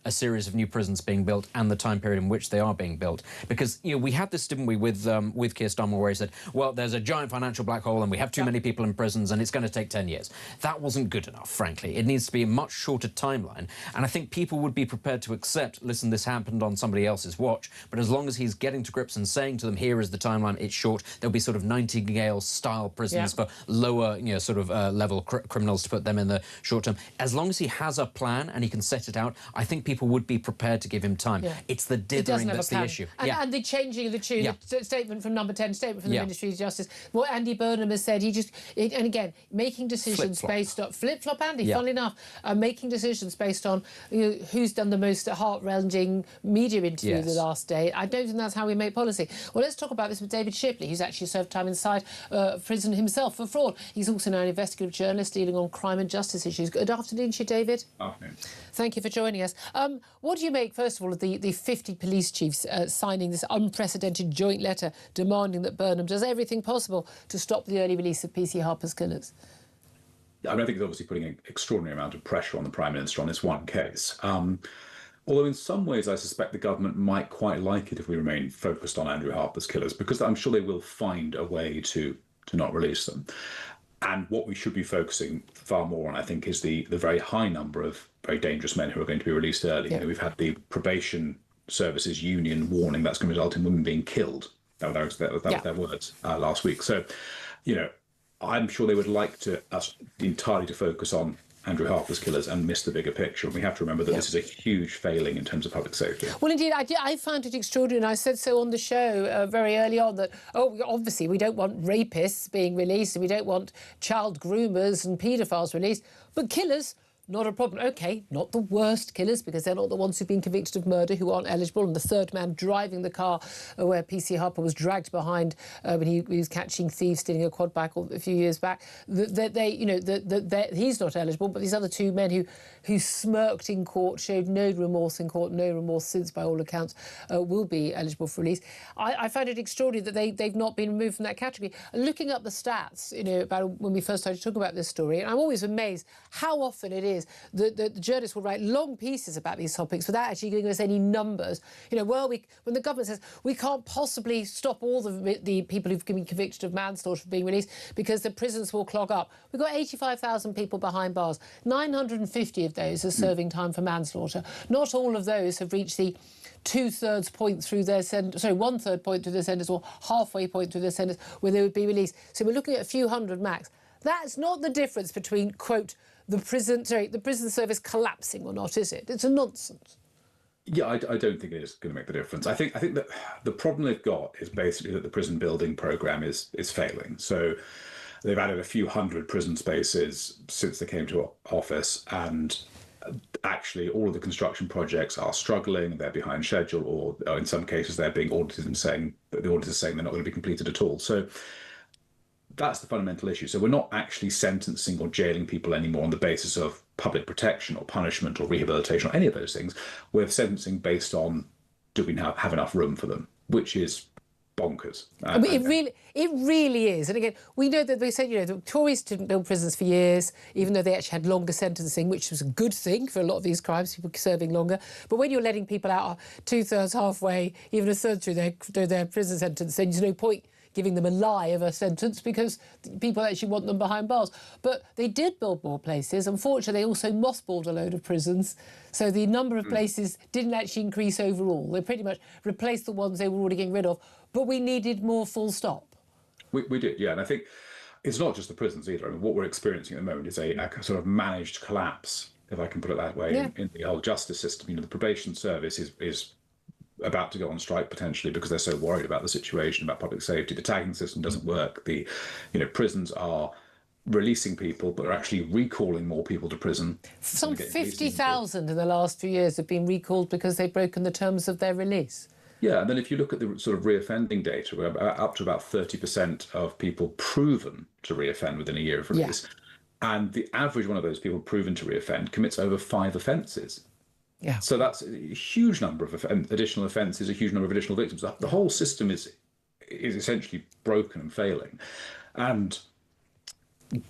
a series of new prisons being built and the time period in which they are being built. Because, you know, we had this, didn't we, with Keir Starmer, where he said, well, there's a giant financial black hole and we have too many people in prisons and it's going to take 10 years. That wasn't good enough, frankly. It needs to be a much shorter timeline. And I think people would be prepared to accept, listen, this happened on somebody else's watch, but as long as he's getting to grips and saying to them, here is the timeline, it's short, there'll be sort of Nightingale-style prisons for lower, you know, sort of level criminals to put them in the short term. As long as he has a plan and he can set it out, I think people would be prepared to give him time. It's the dithering that's the issue. And the changing of the tune, the statement from number 10, statement from the Ministry of Justice, what Andy Burnham has said, and again, making decisions based on... Flip-flop Andy, funnily enough, making decisions based on who's done the most heart-rending media interview the last day. I don't think that's how we make policy. Well, let's talk about this with David Shipley, who's actually served time inside prison himself for fraud. He's also now an investigative journalist dealing on crime and justice issues. Good afternoon to you, David. Afternoon. Thank you for joining us. What do you make, first of all, of the 50 police chiefs signing this unprecedented joint letter demanding that Burnham does everything possible to stop the early release of PC Harper's killers? I mean, I think it's obviously putting an extraordinary amount of pressure on the Prime Minister on this one case. Although in some ways I suspect the government might quite like it if we remain focused on Andrew Harper's killers, because I'm sure they will find a way to not release them. And what we should be focusing far more on, I think, is the very high number of very dangerous men who are going to be released early. You know, we've had the probation services union warning that's going to result in women being killed. That was their words last week. So, you know, I'm sure they would like us entirely to focus on Andrew Harper's killers and miss the bigger picture. And we have to remember that this is a huge failing in terms of public safety. Well, indeed, I found it extraordinary, and I said so on the show very early on that, obviously we don't want rapists being released and we don't want child groomers and paedophiles released, but killers, not a problem. OK, not the worst killers, because they're not the ones who've been convicted of murder who aren't eligible. And the third man driving the car where PC Harper was dragged behind when he was catching thieves stealing a quad bike a few years back, he's not eligible. But these other two men who smirked in court, showed no remorse in court, no remorse since, by all accounts, will be eligible for release. I find it extraordinary that they've not been removed from that category. Looking up the stats, about when we first started talking about this story, and I'm always amazed how often it is that the journalists will write long pieces about these topics without actually giving us any numbers. When the government says we can't possibly stop all the people who've been convicted of manslaughter from being released because the prisons will clog up. We've got 85,000 people behind bars. 950 of those are serving time for manslaughter. Not all of those have reached the one-third point through their sentence, or halfway point through their sentence where they would be released. So we're looking at a few hundred max. That's not the difference between, quote, the prison service collapsing or not, is it? It's a nonsense. Yeah, I don't think it is going to make the difference. I think that the problem they've got is basically that the prison building programme is failing. So they've added a few hundred prison spaces since they came to office, and actually all of the construction projects are struggling. They're behind schedule, or in some cases they're being audited and saying that the auditors are saying they're not going to be completed at all. So that's the fundamental issue. So we're not actually sentencing or jailing people anymore on the basis of public protection or punishment or rehabilitation or any of those things. We're sentencing based on, do we have enough room for them, which is bonkers. It really is. And again, we know that they said, the Tories didn't build prisons for years, even though they actually had longer sentencing, which was a good thing for a lot of these crimes, people serving longer. But when you're letting people out two-thirds, halfway, even a third through their prison sentence, then there's no point giving them a lie of a sentence because people actually want them behind bars. But they did build more places. Unfortunately, they also mothballed a load of prisons. So the number of places didn't actually increase overall. They pretty much replaced the ones they were already getting rid of. But we needed more, full stop. We did, yeah. And I think it's not just the prisons either. I mean, what we're experiencing at the moment is a sort of managed collapse, if I can put it that way, in the whole justice system. The probation service is about to go on strike potentially because they're so worried about the situation, about public safety. The tagging system doesn't work. The prisons are releasing people but are actually recalling more people to prison. Some 50,000 in the last few years have been recalled because they've broken the terms of their release. Yeah, and then if you look at the sort of reoffending data, we're up to about 30% of people proven to reoffend within a year of release. Yeah. And the average one of those people proven to reoffend commits over 5 offences. Yeah. So that's a huge number of additional offences, a huge number of additional victims. The whole system is essentially broken and failing. And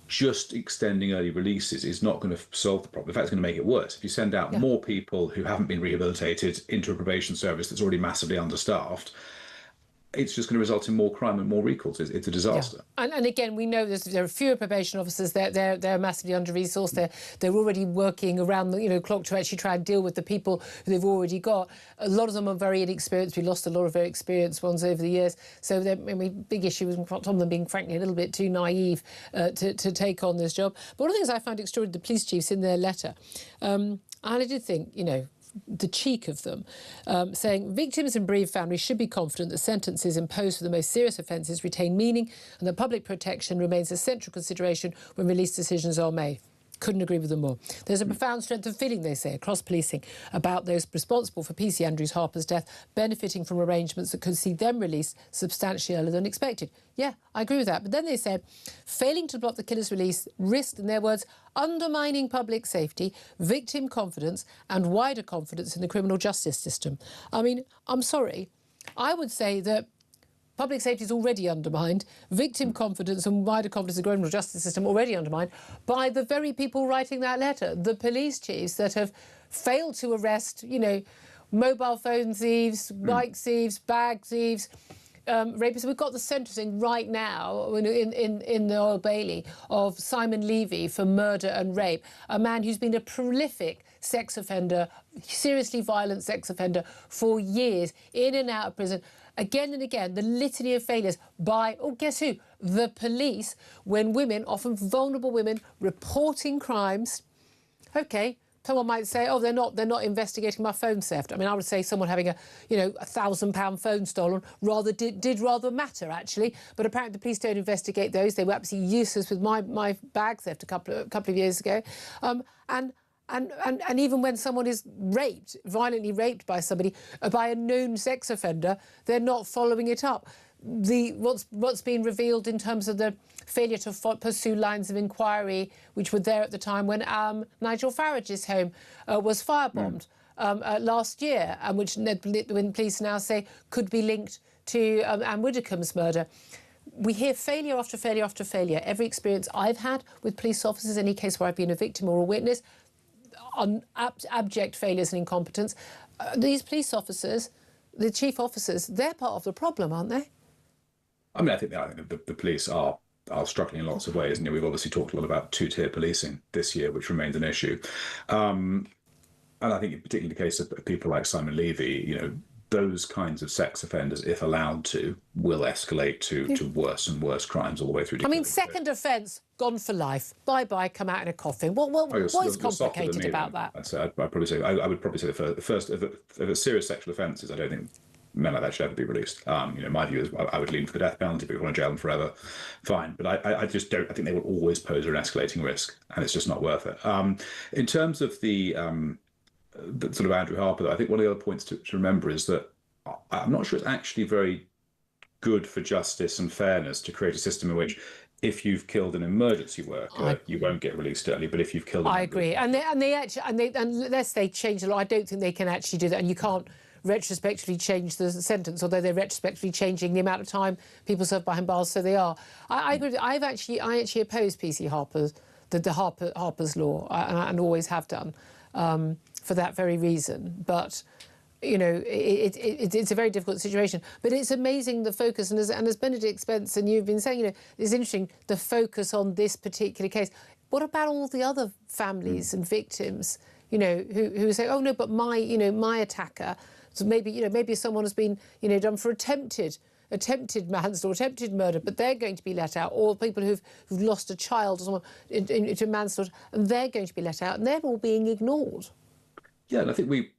just extending early releases is not going to solve the problem. In fact, it's going to make it worse. If you send out more people who haven't been rehabilitated into a probation service that's already massively understaffed, it's just going to result in more crime and more recalls. It's a disaster. Yeah. And again, we know there are fewer probation officers. They're massively under-resourced. They're already working around the clock to actually try and deal with the people who they've already got. A lot of them are very inexperienced. We lost a lot of very experienced ones over the years. So big issue was some of them being, frankly, a little bit too naive to take on this job. But one of the things I found extraordinary, the police chiefs in their letter, and I did think, the cheek of them, saying victims and bereaved families should be confident that sentences imposed for the most serious offences retain meaning and that public protection remains a central consideration when release decisions are made. Couldn't agree with them more. There's a profound strength of feeling, they say, across policing about those responsible for PC Andrews Harper's death benefiting from arrangements that could see them released substantially earlier than expected. Yeah, I agree with that. But then they said, failing to block the killer's release risked, in their words, undermining public safety, victim confidence and wider confidence in the criminal justice system. I mean, I'm sorry. I would say that public safety is already undermined, victim confidence and wider confidence in the criminal justice system already undermined by the very people writing that letter, the police chiefs that have failed to arrest, mobile phone thieves, bike thieves, bag thieves, rapists. We've got the sentencing right now in the Old Bailey of Simon Levy for murder and rape, a man who's been a prolific sex offender, seriously violent sex offender for years, in and out of prison. Again and again, the litany of failures by, guess who? The police, when women, often vulnerable women, reporting crimes, OK, someone might say, oh, they're not investigating my phone theft. I mean, I would say someone having a, you know, £1,000 phone stolen did rather matter, actually. But apparently the police don't investigate those. They were absolutely useless with my bag theft a couple of years ago. And even when someone is raped, violently raped by somebody, by a known sex offender, they're not following it up. What's been revealed in terms of the failure to pursue lines of inquiry, which were there at the time when Nigel Farage's home was firebombed last year, and which when police now say could be linked to Anne Widdecombe's murder. We hear failure after failure after failure. Every experience I've had with police officers, any case where I've been a victim or a witness, on abject failures and incompetence. These police officers, the chief officers, they're part of the problem, aren't they? I mean, I think the police are struggling in lots of ways. And we've obviously talked a lot about two-tier policing this year, which remains an issue. And I think particularly in the case of people like Simon Levy, you know, those kinds of sex offenders, if allowed to, will escalate to worse and worse crimes all the way through to... I mean, second offence, gone for life. Bye-bye, come out in a coffin. What is complicated about that? I'd probably say, I would probably say the first if it's serious sexual offences, I don't think men like that should ever be released. You know, my view is I would lean for the death penalty. If people want to jail them forever, fine. But I just don't. I think they will always pose an escalating risk, and it's just not worth it. In terms of the sort of Andrew Harper, though, I think one of the other points to remember is that I'm not sure it's actually very good for justice and fairness to create a system in which, if you've killed an emergency worker, you won't get released early. But if you've killed, I agree, and unless they change the law, I don't think they can actually do that, and you can't retrospectively change the sentence, although they're retrospectively changing the amount of time people serve behind bars, so they are. I agree. I actually oppose PC Harper's Harper's law, and always have done, for that very reason. But you know, it's a very difficult situation. But it's amazing the focus, and as Benedict Spence and you've been saying, you know, it's interesting the focus on this particular case. What about all the other families and victims, you know, who say, oh no, but my attacker. So maybe someone has been, you know, done for attempted manslaughter, attempted murder, but they're going to be let out. Or people who've lost a child or someone into manslaughter, and they're going to be let out, and they're all being ignored. Yeah, and I think we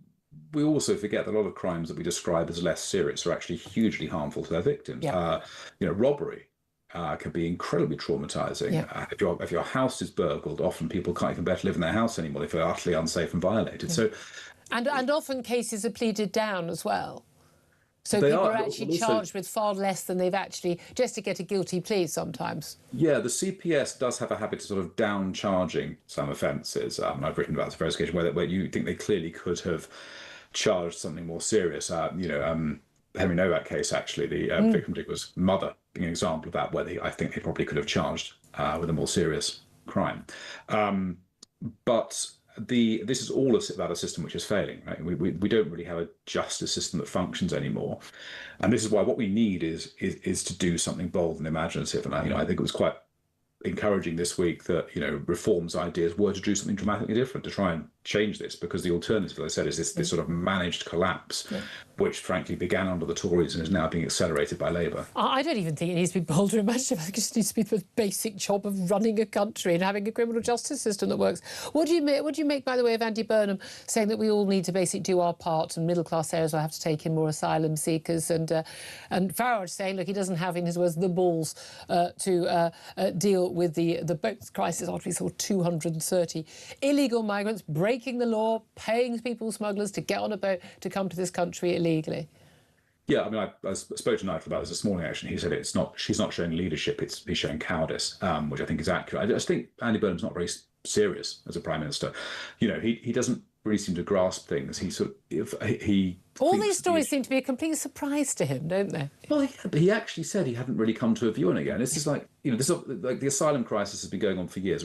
also forget that a lot of crimes that we describe as less serious are actually hugely harmful to their victims. Yeah. You know, robbery can be incredibly traumatizing. Yeah. If your house is burgled, often people can't even bear to live in their house anymore if they're utterly unsafe and violated. Yeah. So. And often cases are pleaded down as well. So people are actually charged with far less than they've actually, just to get a guilty plea sometimes. Yeah, the CPS does have a habit of sort of down-charging some offences. I've written about this various occasions where you think they clearly could have charged something more serious. You know, Henry Novak case, actually, the victim was mother being an example of that, where I think they probably could have charged with a more serious crime. But this is all about a system which is failing, right? We don't really have a justice system that functions anymore, and this is why what we need is to do something bold and imaginative. And I think it was quite encouraging this week that, you know, Reform's ideas were to do something dramatically different to try and change this, because the alternative, as I said, is this sort of managed collapse, which frankly began under the Tories and is now being accelerated by Labour. I don't even think it needs to be bold or imaginative. I think it just needs to be the basic job of running a country and having a criminal justice system that works. What do you make, by the way, of Andy Burnham saying that we all need to basically do our part, and middle class areas will have to take in more asylum seekers, and Farage saying, look, he doesn't have, in his words, the balls to deal with the boat crisis after we saw 230 illegal migrants breaking the law, paying people smugglers to get on a boat to come to this country illegally. Yeah, I mean, I spoke to Nigel about this morning, actually. He said she's not showing leadership, he's showing cowardice, which I think is accurate. I just think Andy Burnham's not very serious as a Prime Minister. You know, he doesn't really seem to grasp things. All these stories seem to be a complete surprise to him, don't they? Well, yeah, but he actually said he hadn't really come to a view on it yet. This is like, you know, like the asylum crisis has been going on for years.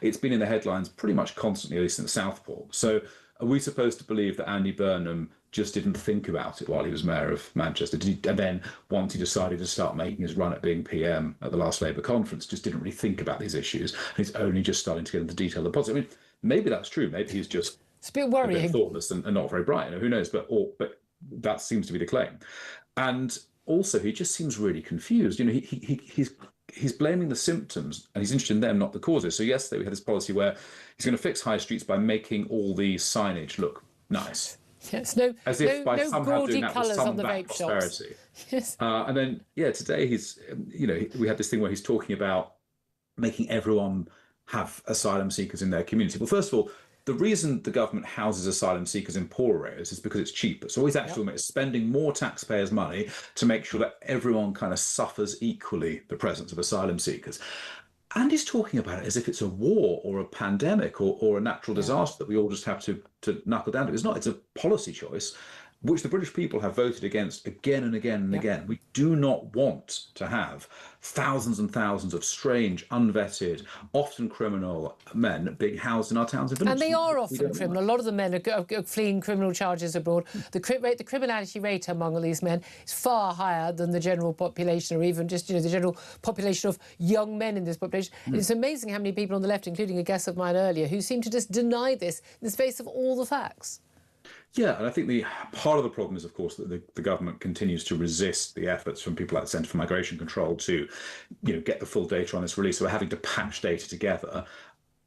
It's been in the headlines pretty much constantly, at least in Southport. So are we supposed to believe that Andy Burnham just didn't think about it while he was mayor of Manchester? And then once he decided to start making his run at being PM at the last Labour conference, just didn't really think about these issues. And he's only just starting to get into detail and positive. I mean, maybe that's true. Maybe he's just it's a bit worrying, a bit thoughtless and not very bright. You know, who knows? But that seems to be the claim. And also, he just seems really confused. You know, he's he's blaming the symptoms and he's interested in them, not the causes. So yesterday we had this policy where he's going to fix high streets by making all the signage look nice. Yes, as if by somehow doing that will summon the back vape prosperity. shops. Yes. And then, today he's, we had this thing where he's talking about making everyone have asylum seekers in their community. Well, first of all, the reason the government houses asylum seekers in poor areas is because it's cheaper. So he's actually spending more taxpayers' money to make sure that everyone kind of suffers equally the presence of asylum seekers. And he's talking about it as if it's a war or a pandemic or a natural disaster that we all just have to knuckle down to. It's not. It's a policy choice, which the British people have voted against again and again and again. We do not want to have thousands and thousands of strange, unvetted, often criminal men being housed in our towns and villages. And they are often criminal. A lot of the men are fleeing criminal charges abroad. The criminality rate among these men is far higher than the general population, or even just the general population of young men in this population. It's amazing how many people on the left, including a guest of mine earlier, who seem to just deny this in the face of all the facts. Yeah, and I think part of the problem is, of course, that the government continues to resist the efforts from people like the Centre for Migration Control to, get the full data on this release. So we're having to patch data together.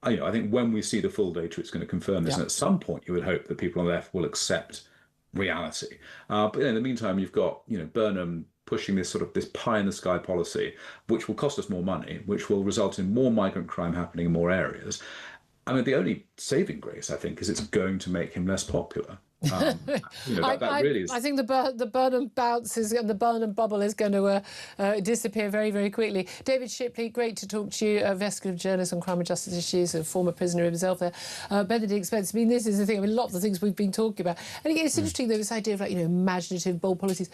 I think when we see the full data, it's going to confirm this. And at some point, you would hope that people on the left will accept reality. But in the meantime, you've got, Burnham pushing this pie-in-the-sky policy, which will cost us more money, which will result in more migrant crime happening in more areas. I mean, the only saving grace, I think, is it's going to make him less popular. That really is. I think the Burnham bounce and the Burnham bubble is going to disappear very, very quickly. David Shipley, great to talk to you, investigative journalist on crime and justice issues, a former prisoner himself there. Benedict Spence. I mean, this is the thing. I mean, a lot of the things we've been talking about. And again, it's interesting, though, this idea of, imaginative, bold policies.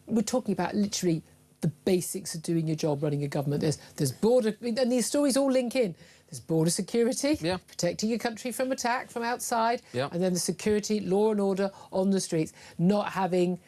We're talking about literally the basics of doing your job, running a government. There's border, and these stories all link in. There's border security, protecting your country from attack from outside, and then the security, law and order on the streets, not having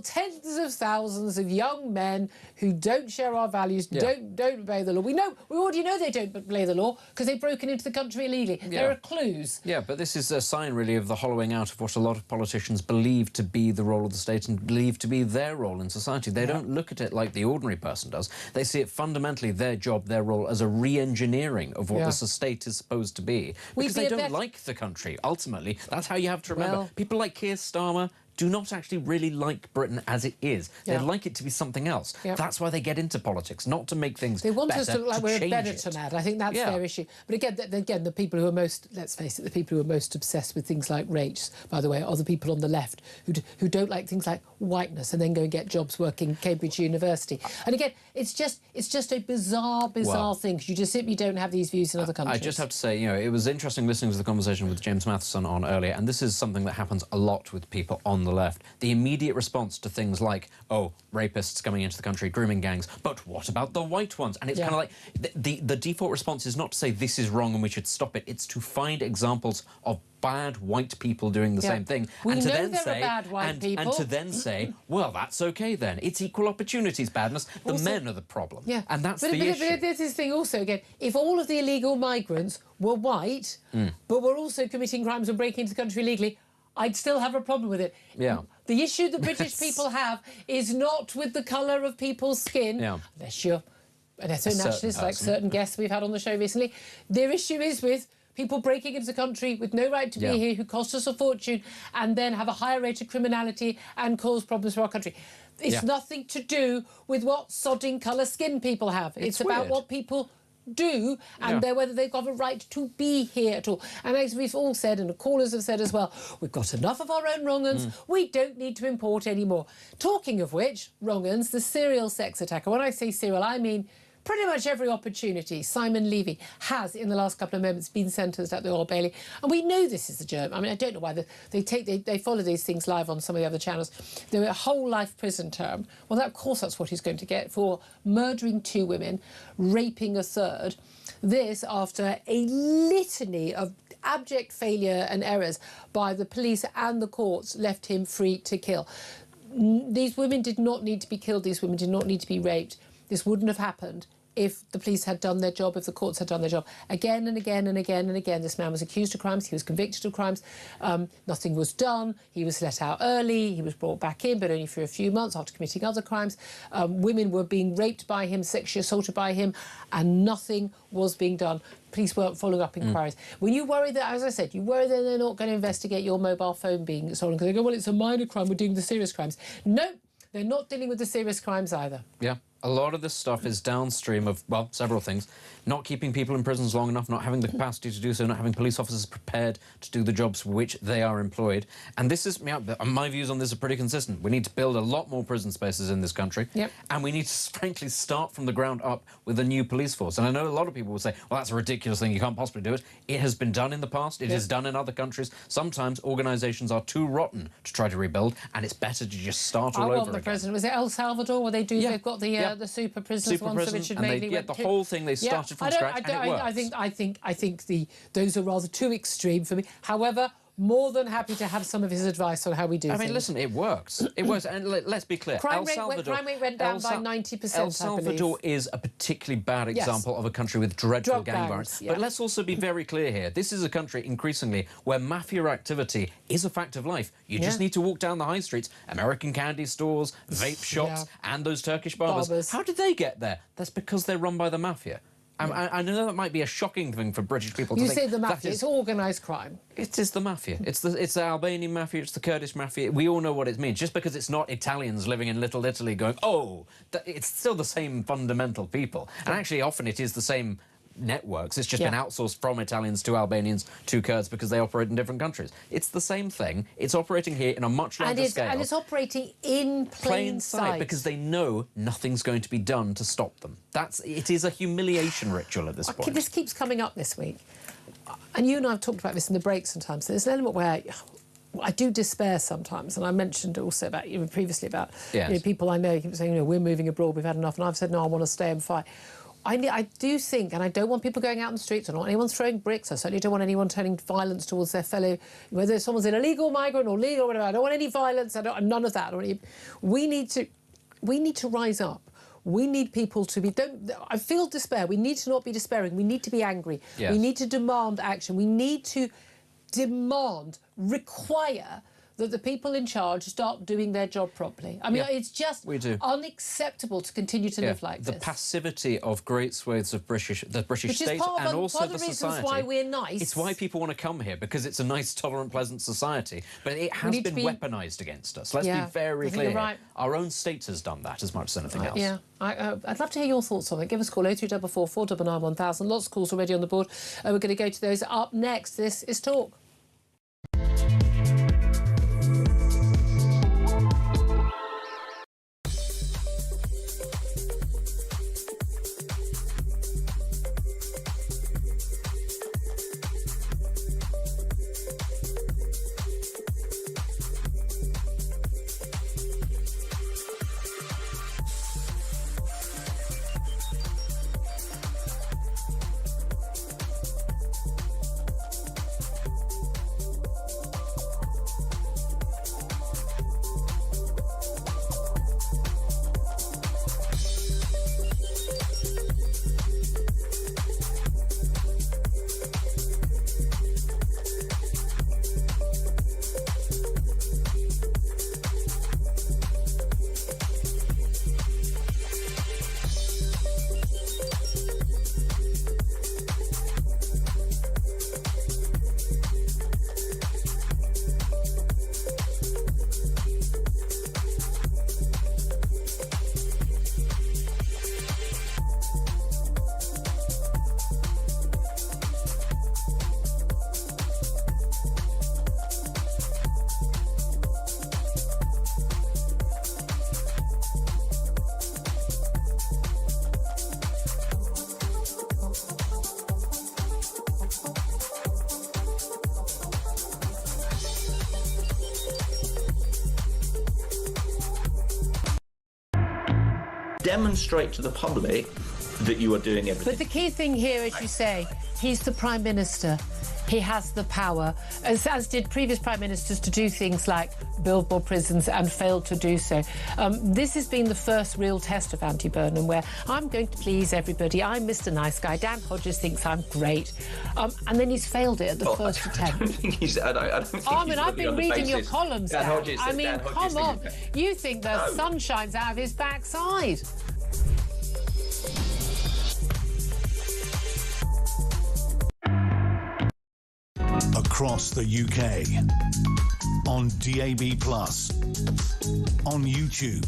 tens of thousands of young men who don't share our values, don't obey the law. We already know they don't obey the law because they've broken into the country illegally. There are clues. Yeah, but this is a sign, really, of the hollowing out of what a lot of politicians believe to be the role of the state and believe to be their role in society. They don't look at it like the ordinary person does. They see it fundamentally, their job, their role, as a re-engineering of what the state is supposed to be. Because they don't like the country, ultimately. That's how you have to remember. People like Keir Starmer do not actually really like Britain as it is. They'd like it to be something else. That's why they get into politics, not to make things better. They want us to look like we're a Benetton ad. I think that's their issue. But again, the people who are most, let's face it, the people who are most obsessed with things like race, by the way, are the people on the left who don't like things like whiteness and then go and get jobs working at Cambridge University. And again, it's just a bizarre thing, because you just simply don't have these views in other countries. I just have to say, it was interesting listening to the conversation with James Matheson on earlier, and this is something that happens a lot with people on the left. The immediate response to things like, rapists coming into the country, grooming gangs, but what about the white ones? And it's kind of like, the default response is not to say this is wrong and we should stop it, it's to find examples of bad white people doing the same thing. And to then say, well, that's OK then. It's equal opportunities badness. The men are the problem. And that's the issue. But there's this thing also, again, if all of the illegal migrants were white, but were also committing crimes and breaking into the country illegally, I'd still have a problem with it. Yeah. The issue the British people have is not with the colour of people's skin, unless you're an ethno-nationalist, like certain guests we've had on the show recently. Their issue is with people breaking into the country with no right to be here, who cost us a fortune, and then have a higher rate of criminality and cause problems for our country. It's nothing to do with what sodding colour skin people have. It's about what people do, and whether they've got a right to be here at all. And as we've all said, and the callers have said as well, we've got enough of our own wrong-uns. We don't need to import any more. Talking of which, wrong-uns, the serial sex attacker. When I say serial, I mean pretty much every opportunity Simon Levy has in the last couple of moments been sentenced at the Old Bailey. And we know this is a germ. I mean, I don't know why they follow these things live on some of the other channels. There were a whole life prison term. Well, of course, that's what he's going to get for murdering 2 women, raping a third. This after a litany of abject failure and errors by the police and the courts left him free to kill. These women did not need to be killed. These women did not need to be raped. This wouldn't have happened if the police had done their job, if the courts had done their job. Again and again and again and again, this man was accused of crimes, he was convicted of crimes, nothing was done, he was let out early, he was brought back in, but only for a few months after committing other crimes. Women were being raped by him, sexually assaulted by him, and nothing was being done. Police weren't following up inquiries. When you worry that, as I said, you worry that they're not going to investigate your mobile phone being stolen because they go, well, it's a minor crime, we're doing the serious crimes. No, they're not dealing with the serious crimes either. Yeah. A lot of this stuff is downstream of, well, several things. Not keeping people in prisons long enough, not having the capacity to do so, not having police officers prepared to do the jobs for which they are employed. And this is, my views on this are pretty consistent. We need to build a lot more prison spaces in this country. Yep. And we need to, frankly, start from the ground up with a new police force. And I know a lot of people will say, well, that's a ridiculous thing, you can't possibly do it. It has been done in the past, it is done in other countries. Sometimes organisations are too rotten to try to rebuild, and it's better to just start all over again. The president, was it El Salvador, where they do, they've got the super prisons ones that Richard Madeley went the to. whole thing they started from scratch, and it works. I think those are rather too extreme for me. However, more than happy to have some of his advice on how we do things. I mean, listen, it works. It works. And let's be clear. Crime rate went down by 90%, El Salvador is a particularly bad example of a country with dreadful gang violence. But let's also be very clear here. This is a country, increasingly, where mafia activity is a fact of life. You just need to walk down the high streets, American candy stores, vape shops, and those Turkish barbers. How did they get there? That's because they're run by the mafia. I know that might be a shocking thing for British people to think. You say the mafia, it's organised crime. It is the mafia. It's the Albanian mafia, it's the Kurdish mafia. We all know what it means. Just because it's not Italians living in Little Italy going, oh, it's still the same fundamental people. And actually, often it is the same networks. It's just been outsourced from Italians to Albanians to Kurds because they operate in different countries. It's the same thing. It's operating here in a much larger scale. And it's operating in plain sight. Because they know nothing's going to be done to stop them. It is a humiliation ritual at this point. This keeps coming up this week. And you and I have talked about this in the break sometimes. There's an element where I do despair sometimes, and I mentioned also about previously about people I know keep saying, we're moving abroad, we've had enough, and I've said, no, I want to stay and fight. I do think, and I don't want people going out in the streets, I don't want anyone throwing bricks, I certainly don't want anyone turning violence towards their fellow, whether someone's an illegal migrant or legal or whatever, I don't want any violence, none of that. We need to rise up. We need people to be... I feel despair. We need to not be despairing. We need to be angry. Yes. We need to demand action. We need to require that the people in charge start doing their job properly. I mean, it's just unacceptable to continue to live like this. The passivity of great swathes of the British state and also the society. Why we're nice. It's why people want to come here, because it's a nice, tolerant, pleasant society. But it has been weaponised against us. Let's be very clear. Right. Our own state has done that as much as anything else. Yeah. I'd love to hear your thoughts on it. Give us a call, 0344 499 1000. Lots of calls already on the board. We're going to go to those up next. This is Talk. Demonstrate to the public that you are doing everything. But the key thing here, as you say, he's the Prime Minister. He has the power, as did previous Prime Ministers, to do things like build more prisons and failed to do so. This has been the first real test of Andy Burnham, where I'm going to please everybody. I'm Mr. Nice Guy. Dan Hodges thinks I'm great. And then he's failed it at the first attempt. I don't think he's. I don't think I've been reading your columns, Dan. Hodges, I mean, Dan Hodges come on. You think the sun shines out of his backside. Across the UK, on DAB+, on YouTube,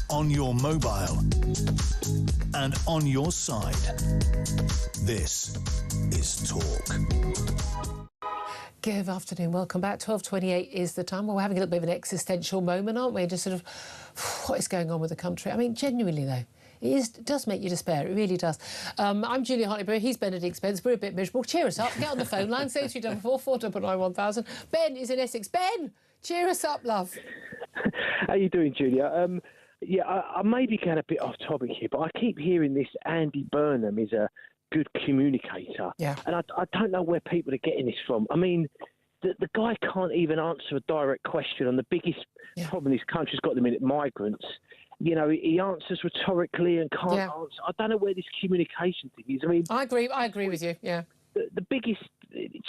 on your mobile, and on your side. This is Talk. Good afternoon, welcome back. 12:28 is the time. Well, we're having a little bit of an existential moment, aren't we? Just sort of, what is going on with the country? I mean, genuinely though, it does make you despair, it really does. I'm Julia Hartley-Brewer, he's Benedict Spence, we're a bit miserable. Cheer us up, get on the phone line, 0344 499 1000. Ben is in Essex. Ben, cheer us up, love. How you doing, Julia? I may be going a bit off topic here, but I keep hearing this Andy Burnham is a good communicator. Yeah. And I don't know where people are getting this from. I mean, the guy can't even answer a direct question on the biggest problem this country's got at the minute, migrants. You know, he answers rhetorically and can't answer. I don't know where this communication thing is. I mean, I agree with you, yeah. The biggest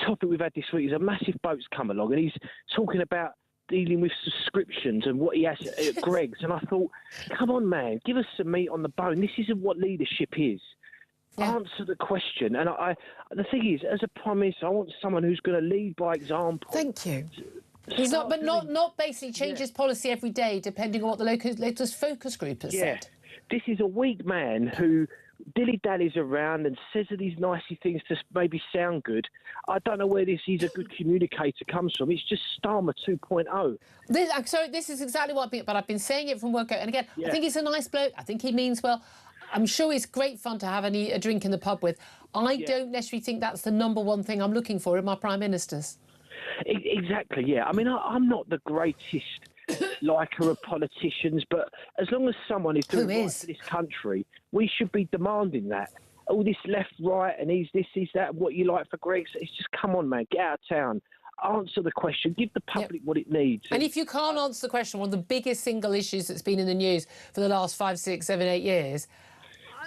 topic we've had this week is a massive boat's come along, and he's talking about dealing with subscriptions and what he has at Greg's. And I thought, come on, man, give us some meat on the bone. This isn't what leadership is. Yeah. Answer the question. And the thing is, as a Prime Minister, I want someone who's going to lead by example. Thank you. He's not, but not basically changes policy every day, depending on what the latest focus group has said. This is a weak man who dilly-dallies around and says these nicey things to maybe sound good. I don't know where he's a good communicator comes from. It's just Starmer 2.0. This is exactly what but I've been saying it from work out. And again, I think he's a nice bloke. I think he means well. I'm sure it's great fun to have a drink in the pub with. I don't necessarily think that's the number one thing I'm looking for in my Prime Ministers. Exactly, yeah. I mean, I'm not the greatest liker of politicians, but as long as someone is doing right for this country, we should be demanding that. All this left, right, and he's this, he's that, what you like for Greg's. It's just, come on, man, get out of town. Answer the question, give the public what it needs. And if you can't answer the question, one of the biggest single issues that's been in the news for the last 5, 6, 7, 8 years,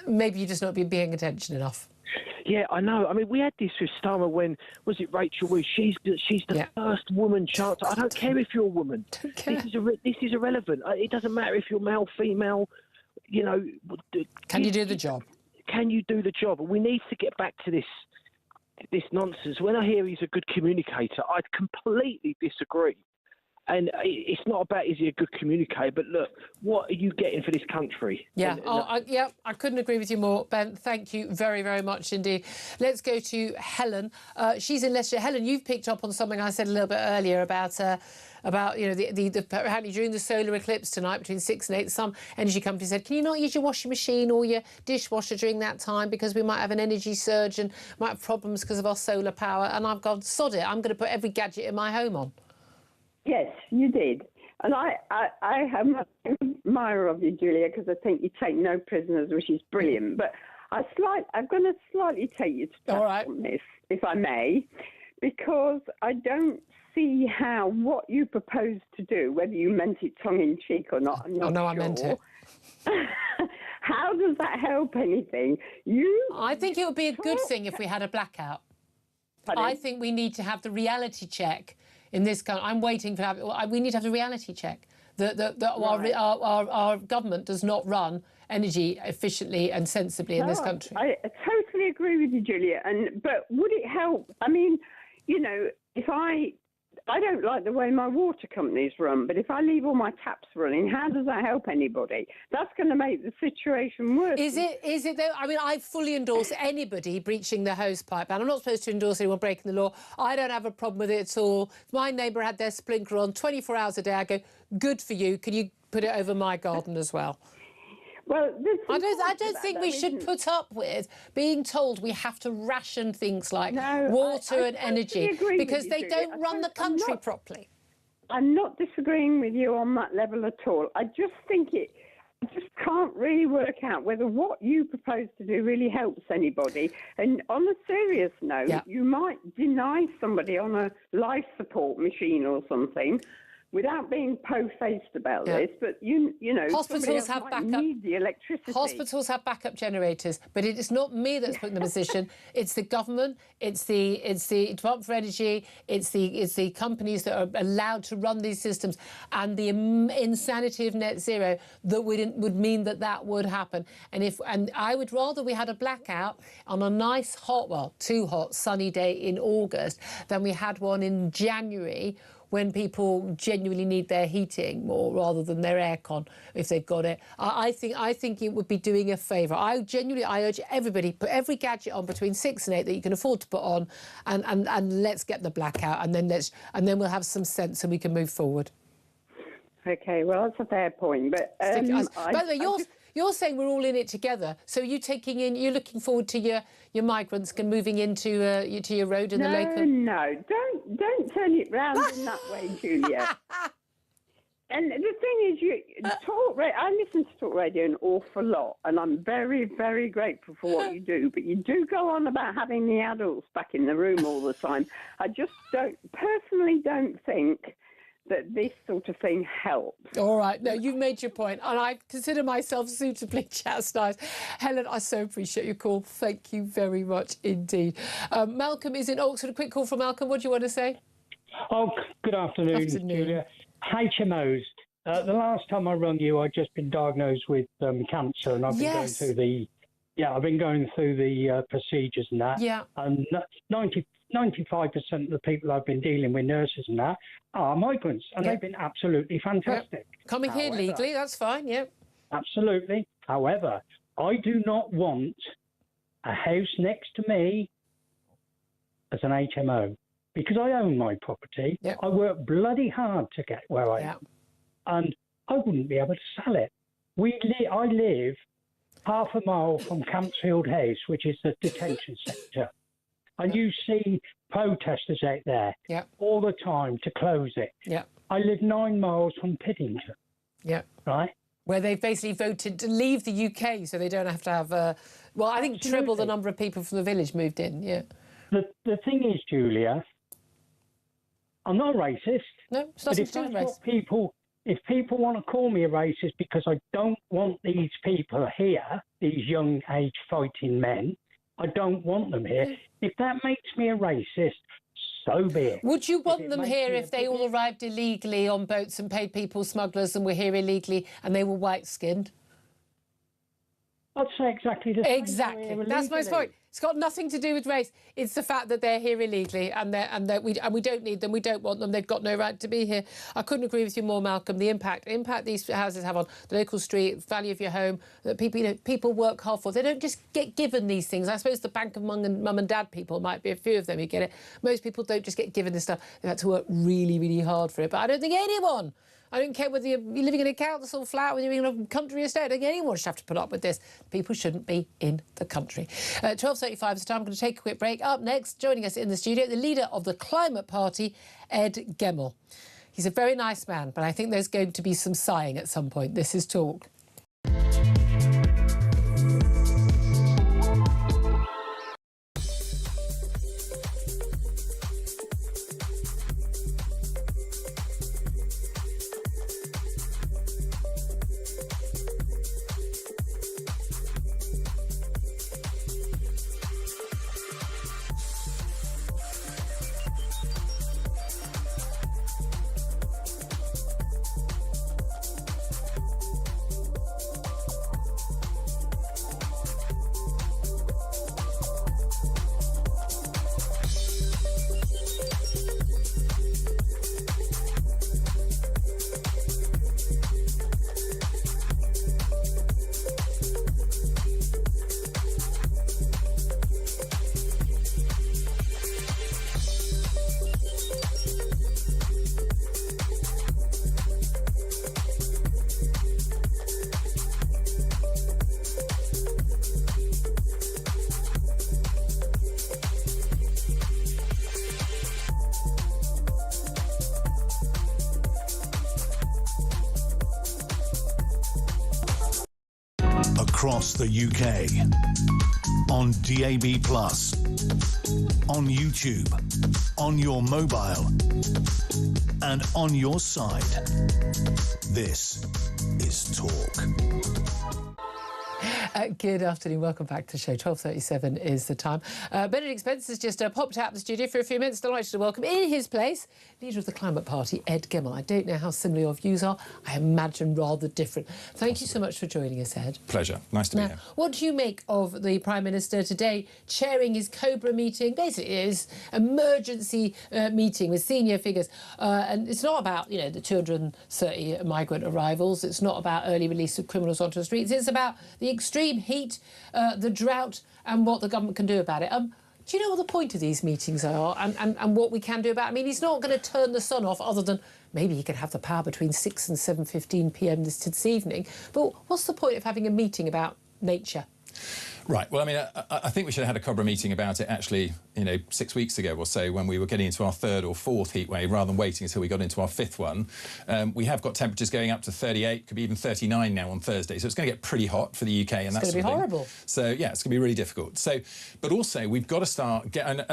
maybe you're just not been paying attention enough. Yeah, I know. I mean, we had this with Starmer when, was it Rachel Reeves? She's the first woman chancellor. I don't care if you're a woman. This is irrelevant. It doesn't matter if you're male, female, you know. Can you do the job? Can you do the job? And we need to get back to this nonsense. When I hear he's a good communicator, I completely disagree. And it's not about is he a good communicator, but look, what are you getting for this country? Yeah, I couldn't agree with you more, Ben. Thank you very, very much indeed. Let's go to Helen. She's in Leicester. Helen, you've picked up on something I said a little bit earlier about you know the apparently during the solar eclipse tonight between 6 and 8, some energy company said, can you not use your washing machine or your dishwasher during that time because we might have an energy surge and might have problems because of our solar power? And I've gone, sod it, I'm going to put every gadget in my home on. Yes, you did. And I am an admirer of you, Julia, because I think you take no prisoners, which is brilliant. But I'm going to slightly take you to task on this, if I may, because I don't see how what you propose to do, whether you meant it tongue-in-cheek or not, I'm not sure. I meant it. How does that help anything? I think it would be a good thing if we had a blackout. Pardon? I think we need to have the reality check in this country. I'm waiting for that. We need to have the reality check that our government does not run energy efficiently and sensibly in this country. I totally agree with you, Julia. But would it help? I mean, you know, if I don't like the way my water companies run, but if I leave all my taps running, how does that help anybody? That's going to make the situation worse. Is it though? I mean, I fully endorse anybody breaching the hose pipe ban. I'm not supposed to endorse anyone breaking the law. I don't have a problem with it at all. If my neighbour had their sprinkler on 24 hours a day, I go, good for you. Can you put it over my garden as well? Well, I don't think we should put up with being told we have to ration things like water and energy because they don't run the country properly. I'm not disagreeing with you on that level at all. I just think just can't really work out whether what you propose to do really helps anybody. And on a serious note, you might deny somebody on a life support machine or something without being po-faced about this, but you know, hospitals have backup. Need the electricity. Hospitals have backup generators, but it is not me that's put in the position. It's the government. It's the Department for Energy. It's the companies that are allowed to run these systems, and the insanity of net zero that would mean that would happen. And I would rather we had a blackout on a nice too hot sunny day in August than we had one in January, when people genuinely need their heating more rather than their aircon, if they've got it. I think it would be doing a favour. I urge everybody, put every gadget on between 6 and 8 that you can afford to put on, and let's get the blackout, and then we'll have some sense and we can move forward. Okay, well, that's a fair point. But by the way, you're saying we're all in it together. So you're looking forward to your migrants moving into your road in the local. No, don't turn it round in that way, Julia. And the thing is, I listen to talk radio an awful lot, and I'm very, very grateful for what you do. But you do go on about having the adults back in the room all the time. I just personally don't think that this sort of thing helps. All right, no, you've made your point, and I consider myself suitably chastised. Helen, I so appreciate your call. Thank you very much indeed. Malcolm is in Oxford. A quick call from Malcolm. What do you want to say? Oh, good afternoon, Julia. HMOs. The last time I rung you, I'd just been diagnosed with cancer, and I've been going through the procedures and that. Yeah. And 95% of the people I've been dealing with, nurses and that, are migrants, and they've been absolutely fantastic. Coming here legally, that's fine, Absolutely. However, I do not want a house next to me as an HMO, because I own my property. I work bloody hard to get where I am, and I wouldn't be able to sell it. I live half a mile from Campsfield House, which is the detention centre. And you see protesters out there all the time to close it. I live 9 miles from Piddington. Right? Where they've basically voted to leave the UK so they don't have to have, I think triple the number of people from the village moved in, The thing is, Julia, I'm not a racist. No, it's not racist. If people want to call me a racist because I don't want these people here, these young age fighting men, I don't want them here. If that makes me a racist, so be it. Would you want them here if they all arrived illegally on boats and paid people smugglers and were here illegally and they were white-skinned? I'd say exactly the same. Exactly. That's my point. It's got nothing to do with race. It's the fact that they're here illegally and we don't need them. We don't want them. They've got no right to be here. I couldn't agree with you more, Malcolm. The impact these houses have on the local street, value of your home, that people work hard for. They don't just get given these things. I suppose the bank of mum and dad people might be a few of them who get it. Most people don't just get given this stuff. They've had to work really, really hard for it. But I don't think anyone. I don't care whether you're living in a council flat or you're in a country estate. I don't think anyone should have to put up with this. People shouldn't be in the country. 12:35 is the time. I'm going to take a quick break. Up next, joining us in the studio, the leader of the Climate Party, Ed Gemmell. He's a very nice man, but I think there's going to be some sighing at some point. This is Talk. across the UK, on DAB+, on YouTube, on your mobile, and on your side. This is Talk. Good afternoon, welcome back to the show. 12:37 is the time. Benedict Spencer's just popped out of the studio for a few minutes. Delighted to welcome in his place leader of the Climate Party, Ed Gemmell. I don't know how similar your views are. I imagine rather different. Thank you so much for joining us, Ed. Pleasure. Nice to be here. What do you make of the Prime Minister today chairing his COBRA meeting? Basically, his emergency meeting with senior figures. And it's not about, you know, the 230 migrant arrivals. It's not about early release of criminals onto the streets. It's about the extreme heat, the drought, and what the government can do about it. Do you know what the point of these meetings are and what we can do about it? I mean, he's not going to turn the sun off other than maybe he could have the power between 6 and 7:15 p.m. this evening. But what's the point of having a meeting about nature? Right. Well, I mean, I think we should have had a COBRA meeting about it actually, you know, 6 weeks ago or so when we were getting into our third or fourth heat wave rather than waiting until we got into our fifth one. We have got temperatures going up to 38, could be even 39 now on Thursday. So it's going to get pretty hot for the UK and that sort of thing. It's going to be horrible. So, yeah, it's going to be really difficult. So, but also we've got to start, and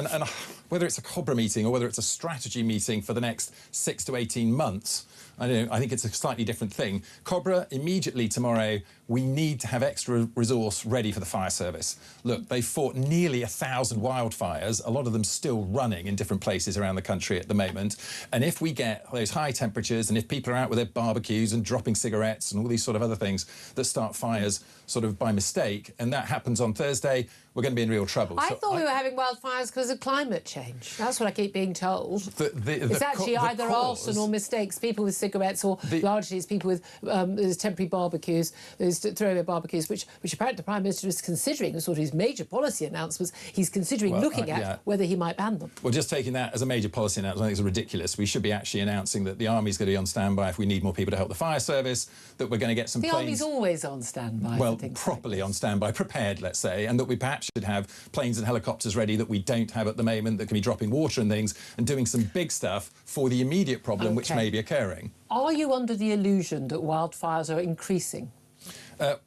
whether it's a COBRA meeting or whether it's a strategy meeting for the next 6 to 18 months, I don't know, I think it's a slightly different thing. COBRA, immediately tomorrow, we need to have extra resource ready for the fire service. Look, they fought nearly 1,000 wildfires, a lot of them still running in different places around the country at the moment. And if we get those high temperatures and if people are out with their barbecues and dropping cigarettes and all these sort of other things that start fires sort of by mistake, and that happens on Thursday, we're going to be in real trouble. I thought we were having wildfires because of climate change. That's what I keep being told. It's actually either arson or mistakes. People with cigarettes, or largely it's people with those temporary barbecues, those throwaway barbecues, which apparently the Prime Minister is considering as sort of his major policy announcements. He's considering looking at whether he might ban them. Well, just taking that as a major policy announcement, I think it's ridiculous. We should be actually announcing that the Army's going to be on standby if we need more people to help the fire service, that we're going to get some planes... The Army's always on standby. Well, properly on standby, prepared, let's say, and that we perhaps should have planes and helicopters ready that we don't have at the moment, that can be dropping water and things and doing some big stuff for the immediate problem which may be occurring. Are you under the illusion that wildfires are increasing?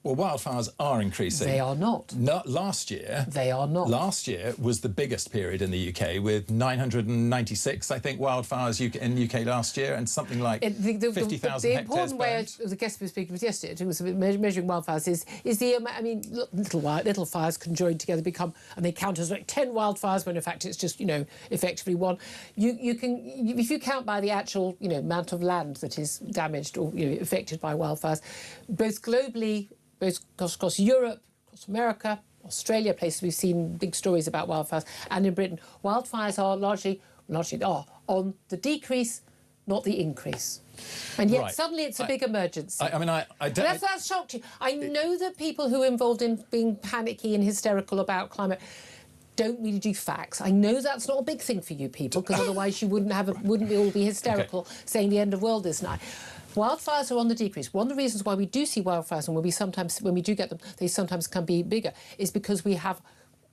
Well, wildfires are increasing. They are not. Last year... They are not. Last year was the biggest period in the UK with 996, I think, wildfires in the UK last year and something like 50,000 hectares The important way, the guest we were speaking with yesterday, was measuring wildfires, is the... I mean, little fires can join together, become... And they count as like 10 wildfires when, in fact, it's just, you know, effectively one. You can... If you count by the actual, you know, amount of land that is damaged or, you know, affected by wildfires, both globally, both across Europe, across America, Australia, places we've seen big stories about wildfires, and in Britain, wildfires are largely on the decrease, not the increase. And yet suddenly it's a big emergency. I mean, I don't... That's shocked you. I know that people who are involved in being panicky and hysterical about climate don't really do facts. I know that's not a big thing for you people, because otherwise you wouldn't all be hysterical saying the end of the world is nigh. Wildfires are on the decrease. One of the reasons why we do see wildfires, and when we do get them, they sometimes can be bigger, is because we have,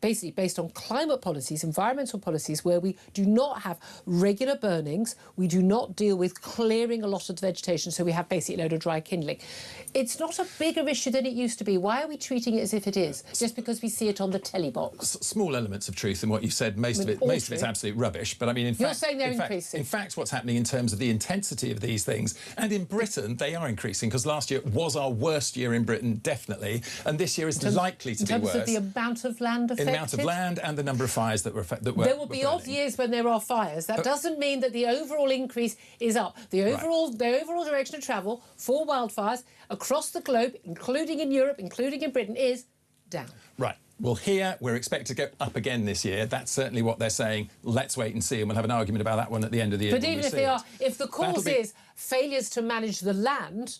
basically based on climate policies, environmental policies, where we do not have regular burnings, we do not deal with clearing a lot of the vegetation, so we have basically a load of dry kindling. It's not a bigger issue than it used to be. Why are we treating it as if it is? Just because we see it on the telly box? Small elements of truth in what you said. Most of it's absolute rubbish. But I mean, You're saying they're increasing. In fact, what's happening in terms of the intensity of these things, and in Britain, they are increasing, because last year was our worst year in Britain, definitely, and this year is likely to be worse. In terms of the amount of land affected? In the amount of land and the number of fires that were There will be odd years when there are fires. That doesn't mean that the overall increase is up. The overall direction of travel for wildfires across the globe, including in Europe, including in Britain, is down. Right. Well, here we're expected to go up again this year. That's certainly what they're saying. Let's wait and see, and we'll have an argument about that one at the end of the year. But even if the cause is failures to manage the land...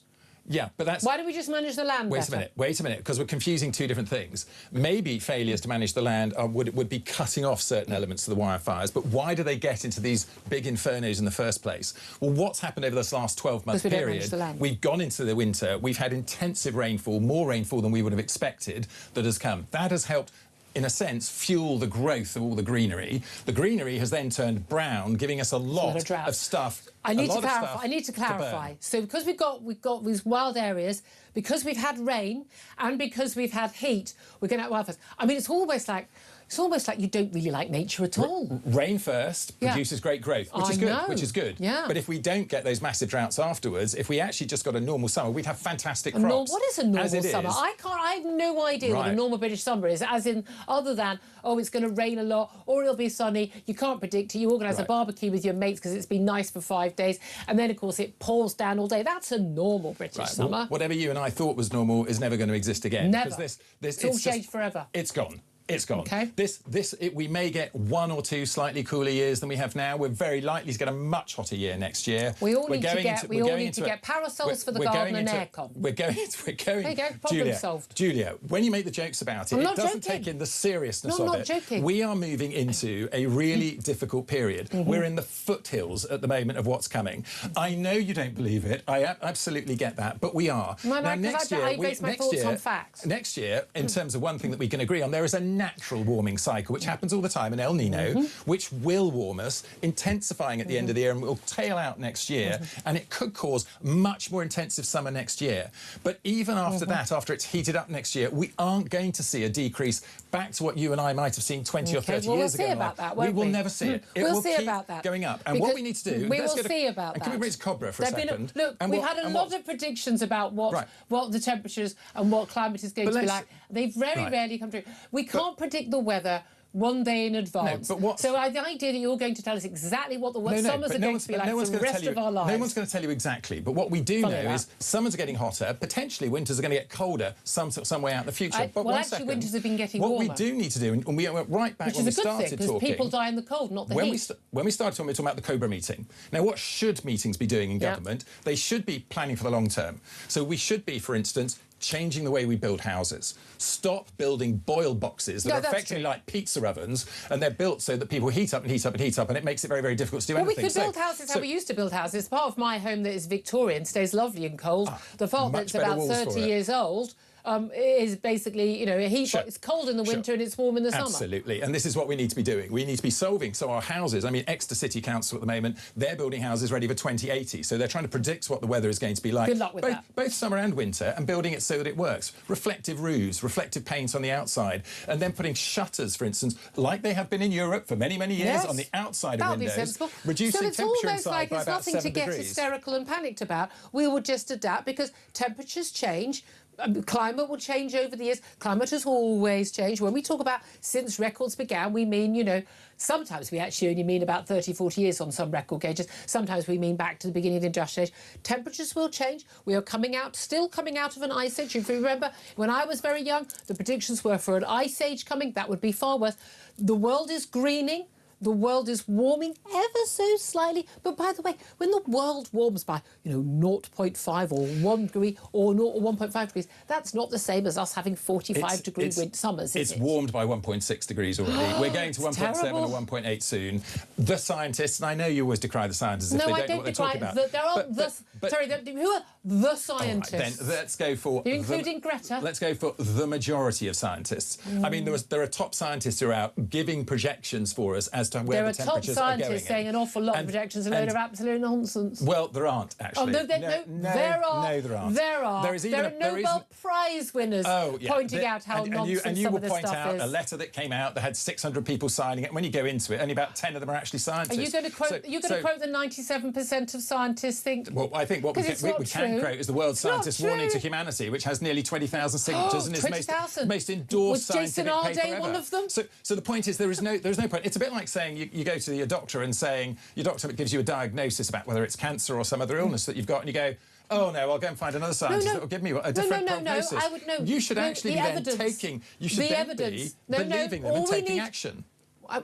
Yeah, but that's... Why don't we just manage the land better? Wait a minute, because we're confusing two different things. Maybe failures to manage the land would be cutting off certain elements of the wildfires, but why do they get into these big infernos in the first place? Well, what's happened over this last 12-month period? We've gone into the winter, we've had intensive rainfall, more rainfall than we would have expected that has come. That has helped in a sense, fuel the growth of all the greenery. The greenery has then turned brown, giving us a lot of stuff. I need to clarify. So because we've got these wild areas, because we've had rain and because we've had heat, we're going to have wildfires. I mean, it's almost like you don't really like nature at all. Rain first produces great growth, which is good. Yeah. But if we don't get those massive droughts afterwards, if we actually just got a normal summer, we'd have fantastic crops. What is a normal summer? I have no idea what a normal British summer is, as in other than, it's going to rain a lot or it'll be sunny. You can't predict it. You organise a barbecue with your mates because it's been nice for 5 days, and then, of course, it pours down all day. That's a normal British summer. Well, whatever you and I thought was normal is never going to exist again. Never. Because it's all changed forever. It's gone. It's gone. Okay. We may get 1 or 2 slightly cooler years than we have now. We're very likely to get a much hotter year next year. We all need to get parasols for the garden and aircon. We're going. There you go. Problem solved. Julia, when you make the jokes about it, it doesn't take in the seriousness of it. I'm not joking. We are moving into a really difficult period. We're in the foothills at the moment of what's coming. I know you don't believe it. I absolutely get that, but we are. Next year, I base my thoughts on facts. Next year, in terms of one thing that we can agree on, there is a natural warming cycle which happens all the time, an El Nino, which will warm us, intensifying at the end of the year, and will tail out next year, and it could cause much more intensive summer next year. But even after that, after it's heated up next year, we aren't going to see a decrease back to what you and I might have seen 20 or 30 years ago. We'll see about that, won't we? We will never see it. It will keep going up. And what we need to do... We will see about that. Can we raise Cobra for a second? Look, we've had a lot of predictions about what the temperatures and what climate is going to be like. They very rarely come true. We can't predict the weather 1 day in advance. So the idea that you're going to tell us exactly what the summers are going to be like for the rest of our lives. No one's going to tell you exactly, but what we do know is summers are getting hotter, potentially winters are going to get colder some way out in the future. Winters have been getting warmer. What we do need to do, and we went right back when we started talking... because people die in the cold, not the heat. When we started talking, we were talking about the Cobra meeting. Now, what should meetings be doing in government? They should be planning for the long term. So we should be, for instance, changing the way we build houses. Stop building boil boxes that are effectively like pizza ovens, and they're built so that people heat up and heat up and heat up, and it makes it very, very difficult to do anything. Well, we could build houses how we used to build houses. Part of my home that is Victorian stays lovely and cold. The part that's about 30 years old is basically, it's cold in the winter and it's warm in the summer. Absolutely, and this is what we need to be doing. We need to be solving. So our houses, Exeter City Council at the moment, they're building houses ready for 2080. So they're trying to predict what the weather is going to be like. Good luck with that. Both summer and winter, and building it so that it works. Reflective roofs, reflective paint on the outside, and then putting shutters, for instance, like they have been in Europe for many, many years, on the outside of windows. Be sensible. Reducing temperature inside by about 7 degrees. So it's almost like it's nothing to get hysterical and panicked about. We will just adapt because temperatures change. Climate will change over the years. Climate has always changed. When we talk about since records began, we mean, sometimes we actually only mean about 30, 40 years on some record gauges. Sometimes we mean back to the beginning of the Industrial Age. Temperatures will change. We are still coming out of an ice age. If you remember, when I was very young, the predictions were for an ice age coming. That would be far worse. The world is greening. The world is warming ever so slightly. But by the way, when the world warms by, 0.5 or 1 degree or 0 or 1.5 degrees, that's not the same as us having 45-degree summers, is it? It's warmed by 1.6 degrees already. We're going to 1.7 or 1.8 soon. The scientists, and I know you always decry the scientists if they don't know what they're talking about. Who are the scientists? Right, then let's go for... You're including Greta? Let's go for the majority of scientists. There are top scientists who are out giving projections for us as to where the temperatures are going. There are top scientists saying an awful lot of projections, a load of absolute nonsense. Well, there aren't, actually. Oh, there are. There are Nobel Prize winners pointing out how nonsense some of this stuff is. And you will point out a letter that came out that had 600 people signing it. And when you go into it, only about 10 of them are actually scientists. Are you going to quote, quote the 97% of scientists think? Well, I think what we can quote is the World Scientist Warning to Humanity, which has nearly 20,000 signatures and is the most endorsed scientific paper ever. Was Jason Arday one of them? So the point is there is no point. It's a bit like saying you go to your doctor and saying your doctor gives you a diagnosis about whether it's cancer or some other illness that you've got, and you go, oh no, I'll go and find another scientist that will give me a different prognosis. I would know. You should actually be then taking. You should then be believing them and taking action. all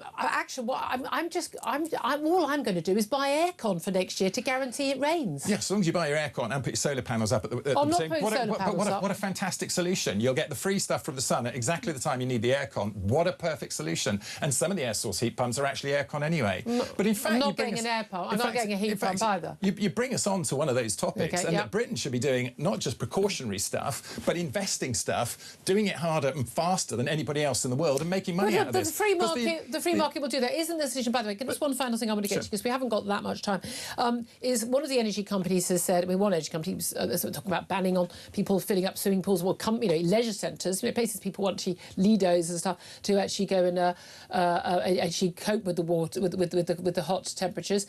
I'm going to do is buy aircon for next year to guarantee it rains. Yeah, as long as you buy your aircon and put your solar panels up at the I'm not same. putting solar panels up. What a fantastic solution! You'll get the free stuff from the sun at exactly the time you need the aircon. What a perfect solution! And some of the air source heat pumps are actually aircon anyway. But in fact, I'm not getting an air pump. I'm not getting a heat pump either. You bring us on to one of those topics, and that Britain should be doing not just precautionary stuff, but investing stuff, doing it harder and faster than anybody else in the world, and making money out of this. The free market will do that. Isn't the solution, by the way, just one final thing I want to get to, because we haven't got that much time, is one of the energy companies has said, one energy company was talking about banning on people filling up swimming pools, leisure centres, places people want to, Lidos and stuff, to actually go and actually cope with the water, with the hot temperatures.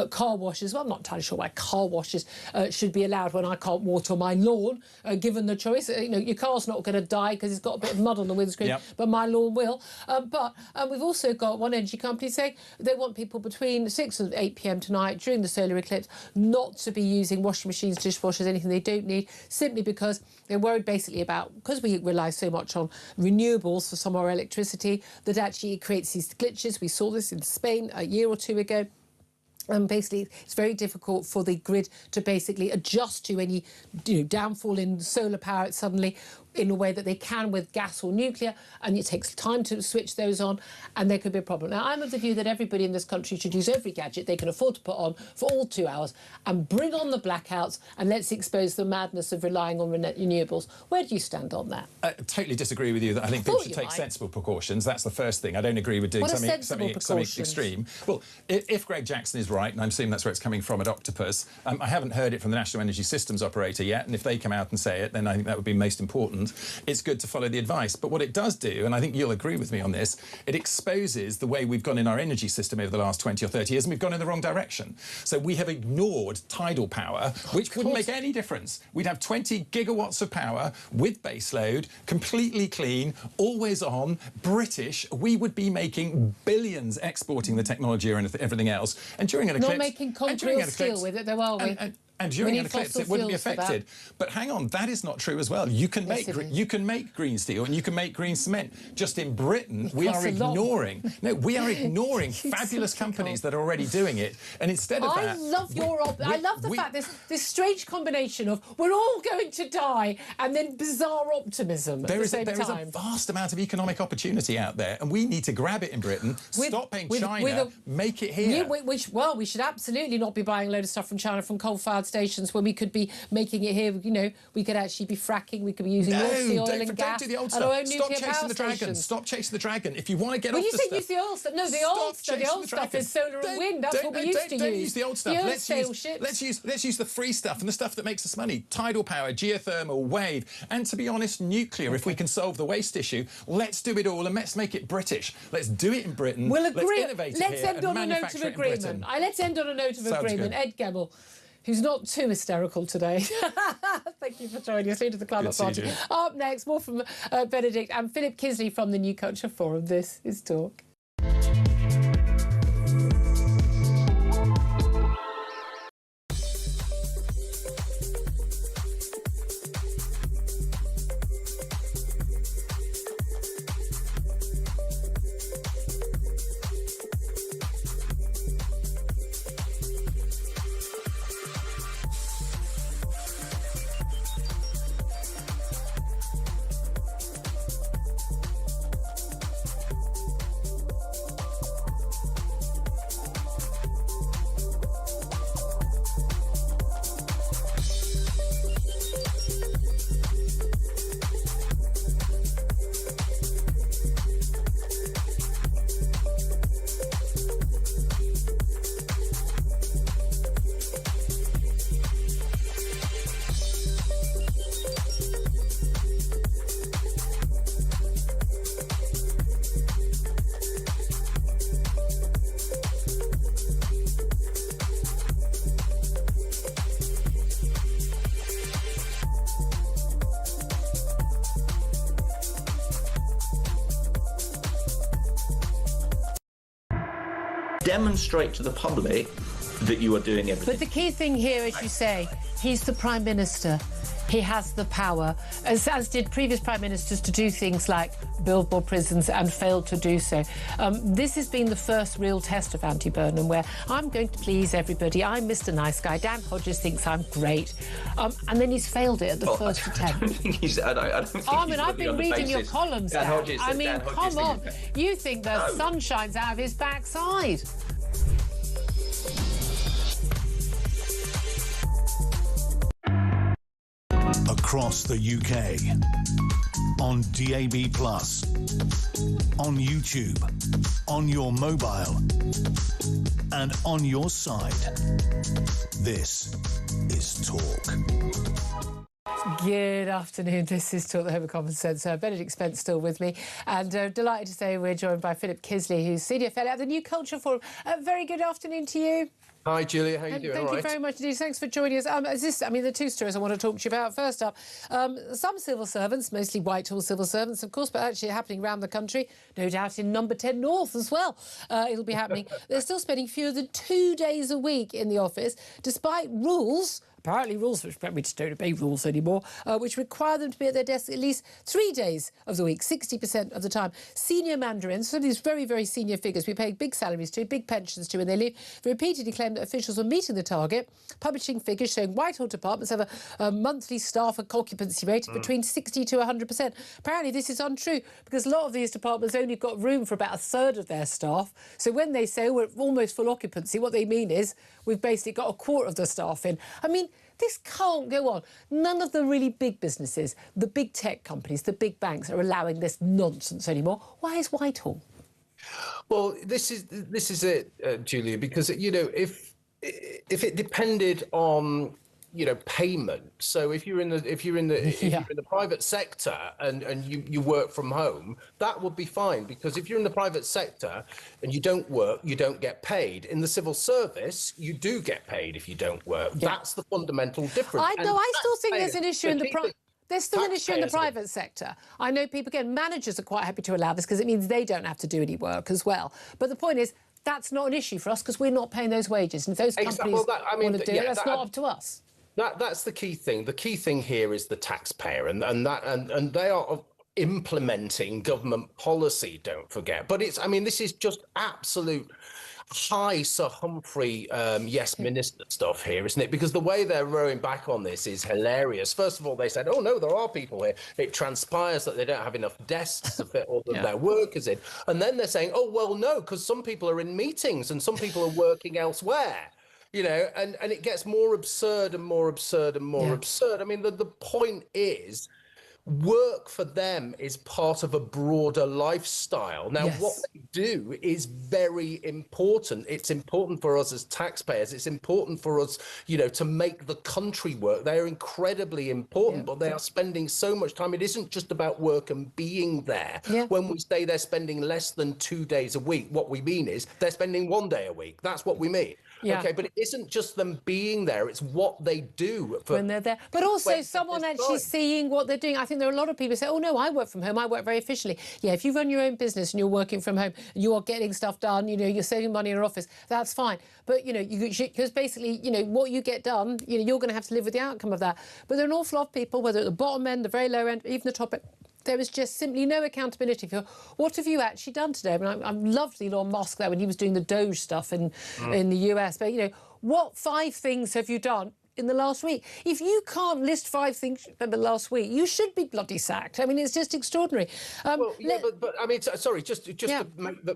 Car washes, well, I'm not entirely sure why car washes should be allowed when I can't water my lawn, given the choice. Your car's not going to die because it's got a bit of mud on the windscreen, but my lawn will. But we've also got one energy company saying they want people between 6 and 8 p.m. tonight during the solar eclipse not to be using washing machines, dishwashers, anything they don't need, simply because they're worried basically about, because we rely so much on renewables for some of our electricity, that actually it creates these glitches. We saw this in Spain a year or two ago. And basically, it's very difficult for the grid to basically adjust to any downfall in solar power suddenly in a way that they can with gas or nuclear, and it takes time to switch those on, and there could be a problem. Now, I'm of the view that everybody in this country should use every gadget they can afford to put on for all 2 hours and bring on the blackouts, and let's expose the madness of relying on renewables. Where do you stand on that? I totally disagree with you that I think people should take sensible precautions. That's the first thing. I don't agree with doing something extreme. Well, if Greg Jackson is right, and I'm assuming that's where it's coming from at Octopus, I haven't heard it from the National Energy Systems Operator yet, and if they come out and say it, then I think that would be most important. It's good to follow the advice. But what it does do, and I think you'll agree with me on this, it exposes the way we've gone in our energy system over the last 20 or 30 years, and we've gone in the wrong direction. So we have ignored tidal power, which wouldn't make any difference. We'd have 20 gigawatts of power with baseload, completely clean, always on, British. We would be making billions exporting the technology and everything else. And during an eclipse... Not making concrete or steel with it, though, are we? And during an eclipse, it wouldn't be affected. But hang on, that is not true as well. You can make green steel and you can make green cement. Just in Britain, we are ignoring fabulous companies that are already doing it. And instead of that, I love the fact this strange combination of we're all going to die and then bizarre optimism at the same time. There is a vast amount of economic opportunity out there, and we need to grab it in Britain. Stop paying China, make it here. We should absolutely not be buying a load of stuff from China from coal-fired stations when we could be making it here. We could actually be fracking, we could be using North Sea oil and gas. Don't do the old stuff. Stop chasing the dragon. Stop chasing the dragon. If you want to get off the stuff... use the old stuff. No, the old stuff is solar and wind. That's what we used to use. Don't use the old stuff. Let's use the free stuff and the stuff that makes us money. Tidal power, geothermal, wave, and to be honest, nuclear. If we can solve the waste issue, let's do it all and let's make it British. Let's do it in Britain. We'll agree. Let's innovate let's end on a note of agreement. Let's end on a note of agreement. Ed Gemmell, who's not too hysterical today. Thank you for joining us. Leader of the Climate Party. Up next, more from Benedict and Philip Kisley from the New Culture Forum. This is Talk. Demonstrate to the public that you are doing everything. But the key thing here, as you say, He's the Prime Minister. He has the power, as did previous Prime Ministers, to do things like build more prisons and failed to do so. This has been the first real test of Andy Burnham, where I'm going to please everybody. I'm Mr. Nice Guy. Dan Hodges thinks I'm great. And then he's failed it at the first attempt. I don't think he's I've been reading your columns, Dan. I mean, come on. You think the sun shines out of his backside. Across the UK, on DAB+, on YouTube, on your mobile, and on your side. This is Talk. Good afternoon. This is Talk, the Home of Common Sense. Benedict Spence still with me, and delighted to say we're joined by Philip Kisley, who's Senior Fellow at the New Culture Forum. Very good afternoon to you. Hi, Julia. How are you doing? Thank you very much indeed. Thanks for joining us. The two stories I want to talk to you about. First up, some civil servants, mostly Whitehall civil servants, of course, but actually happening around the country, no doubt in Number 10 North as well. It'll be happening. They're still spending fewer than 2 days a week in the office, despite rules, apparently rules which we just don't obey rules anymore, which require them to be at their desk at least 3 days of the week, 60% of the time. Senior mandarins, some of these very, very senior figures we pay big salaries to, big pensions to when they leave, repeatedly claim that officials are meeting the target, publishing figures showing Whitehall departments have a monthly staff occupancy rate of between 60 to 100%. Apparently this is untrue, because a lot of these departments only got room for about a third of their staff. So when they say we're almost full occupancy, what they mean is we've basically got a quarter of the staff in. I mean, this can't go on. None of the really big businesses, the big tech companies, the big banks are allowing this nonsense anymore. Why is Whitehall? Well, this is it, Julia, because if it depended on payment. So if you're in the private sector and you work from home, that would be fine, because if you're in the private sector and you don't work, you don't get paid. In the civil service, you do get paid if you don't work. Yeah. That's the fundamental difference. I still think there's an issue in the There's still an issue in the private sector. I know people, again, managers are quite happy to allow this because it means they don't have to do any work as well. But the point is, that's not an issue for us because we're not paying those wages. And if those companies want to do it, that's not up to us. That's the key thing. The key thing here is the taxpayer, and they are implementing government policy. Don't forget. But this is just absolute high Sir Humphrey yes minister stuff here, isn't it? Because the way they're rowing back on this is hilarious. First of all, they said, oh no, there are people here. It transpires that they don't have enough desks to fit all of their workers in. And then they're saying, oh well, no, because some people are in meetings and some people are working elsewhere. And it gets more absurd and more absurd and more absurd. I mean, the point is, work for them is part of a broader lifestyle. Now, what they do is very important. It's important for us as taxpayers. It's important for us, to make the country work. They are incredibly important, but they are spending so much time. It isn't just about work and being there. When we say they're spending less than 2 days a week, what we mean is they're spending 1 day a week. That's what we mean. Okay, but it isn't just them being there, it's what they do when they're there. But also someone actually seeing what they're doing. I think there are a lot of people who say, oh no, I work from home, I work very efficiently. Yeah, if you run your own business and you're working from home, you are getting stuff done, you're saving money in your office, that's fine. But, because basically, what you get done, you're going to have to live with the outcome of that. But there are an awful lot of people, whether at the bottom end, the very low end, even the top end, there is just simply no accountability for what have you actually done today. I mean, I loved Elon Musk there when he was doing the Doge stuff in the US. But, what 5 things have you done in the last week? If you can't list 5 things in the last week, you should be bloody sacked. I mean, it's just extraordinary. But I mean, sorry, just to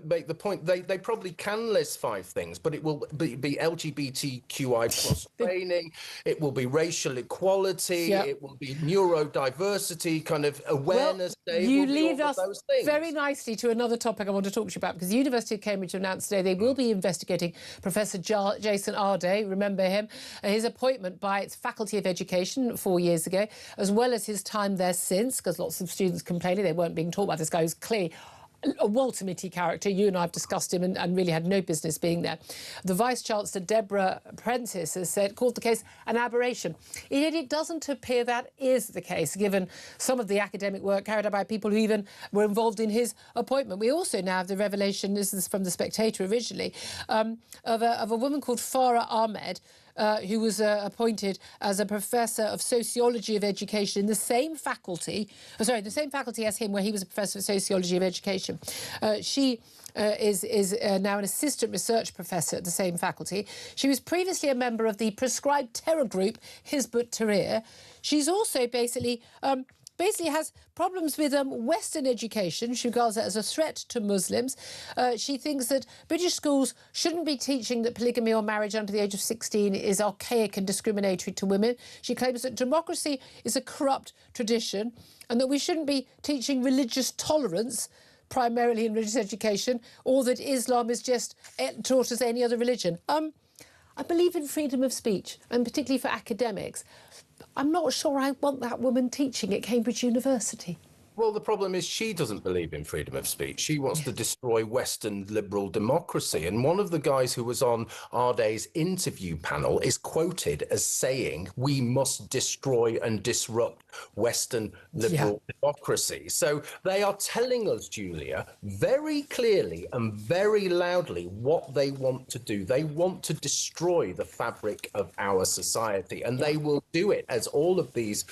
make the point, they probably can list 5 things, but it will be LGBTQI plus training, it will be racial equality, it will be neurodiversity, kind of awareness day. You lead us very nicely to another topic I want to talk to you about, because the University of Cambridge announced today they will be investigating Professor Jason Arday, remember him, his appointment by its Faculty of Education 4 years ago, as well as his time there since, because lots of students complaining they weren't being taught by this guy who's clearly a Walter Mitty character. You and I have discussed him and really had no business being there. The Vice-Chancellor, Deborah Prentice, has called the case an aberration. Yet it doesn't appear that is the case, given some of the academic work carried out by people who even were involved in his appointment. We also now have the revelation, this is from The Spectator originally, of a woman called Farah Ahmed, who was appointed as a professor of sociology of education in the same faculty, the same faculty as him, where he was a professor of sociology of education. She is now an assistant research professor at the same faculty. She was previously a member of the proscribed terror group Hizb ut-Tahrir. She's also basically has problems with Western education. She regards it as a threat to Muslims. She thinks that British schools shouldn't be teaching that polygamy or marriage under the age of 16 is archaic and discriminatory to women. She claims that democracy is a corrupt tradition and that we shouldn't be teaching religious tolerance primarily in religious education, or that Islam is just taught as any other religion. I believe in freedom of speech, and particularly for academics. I'm not sure I want that woman teaching at Cambridge University. Well, the problem is she doesn't believe in freedom of speech. She wants to destroy Western liberal democracy. And one of the guys who was on Arday's interview panel is quoted as saying, we must destroy and disrupt Western liberal democracy. So they are telling us, Julia, very clearly and very loudly what they want to do. They want to destroy the fabric of our society, and they will do it, as all of these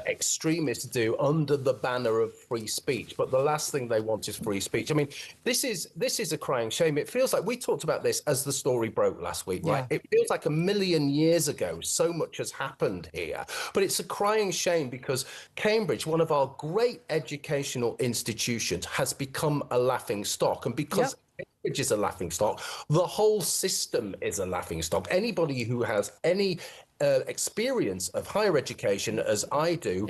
extremists do, under the banner of free speech. But the last thing they want is free speech. I mean, this is a crying shame. It feels like we talked about this as the story broke last week, right? It feels like 1,000,000 years ago so much has happened here. But it's a crying shame because Cambridge, one of our great educational institutions, has become a laughing stock. And because Cambridge is a laughing stock, the whole system is a laughing stock. Anybody who has any experience of higher education, as I do,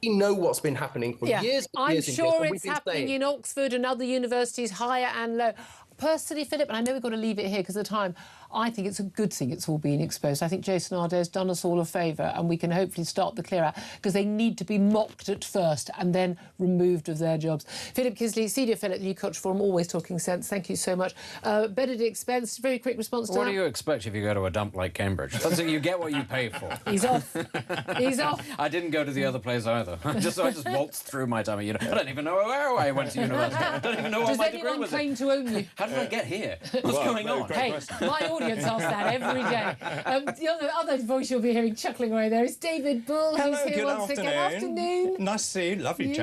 we know what's been happening for years and years. I'm sure it's happening in Oxford and other universities, higher and low. Personally, Philip, and I know we've got to leave it here because of the time, I think it's a good thing it's all being exposed. I think Jason Arday has done us all a favour, and we can hopefully start the clear out, because they need to be mocked at first and then removed of their jobs. Philip Kisley, Senior Fellow at the New Culture Forum, always talking sense. Thank you so much. Benedict Spence, very quick response to that. What do you expect if you go to a dump like Cambridge? That's it, you get what you pay for. He's off. He's off. I didn't go to the other place either. I just waltzed through my dummy. You know, I don't even know where I went to university. I don't even know what my degree was. Does anyone claim to own you? How did I get here? What's going on? Hey, my audience asks that every day. The other voice you'll be hearing chuckling away there is David Bull, who's here once again. Afternoon. Nice to see you. Lovely chat.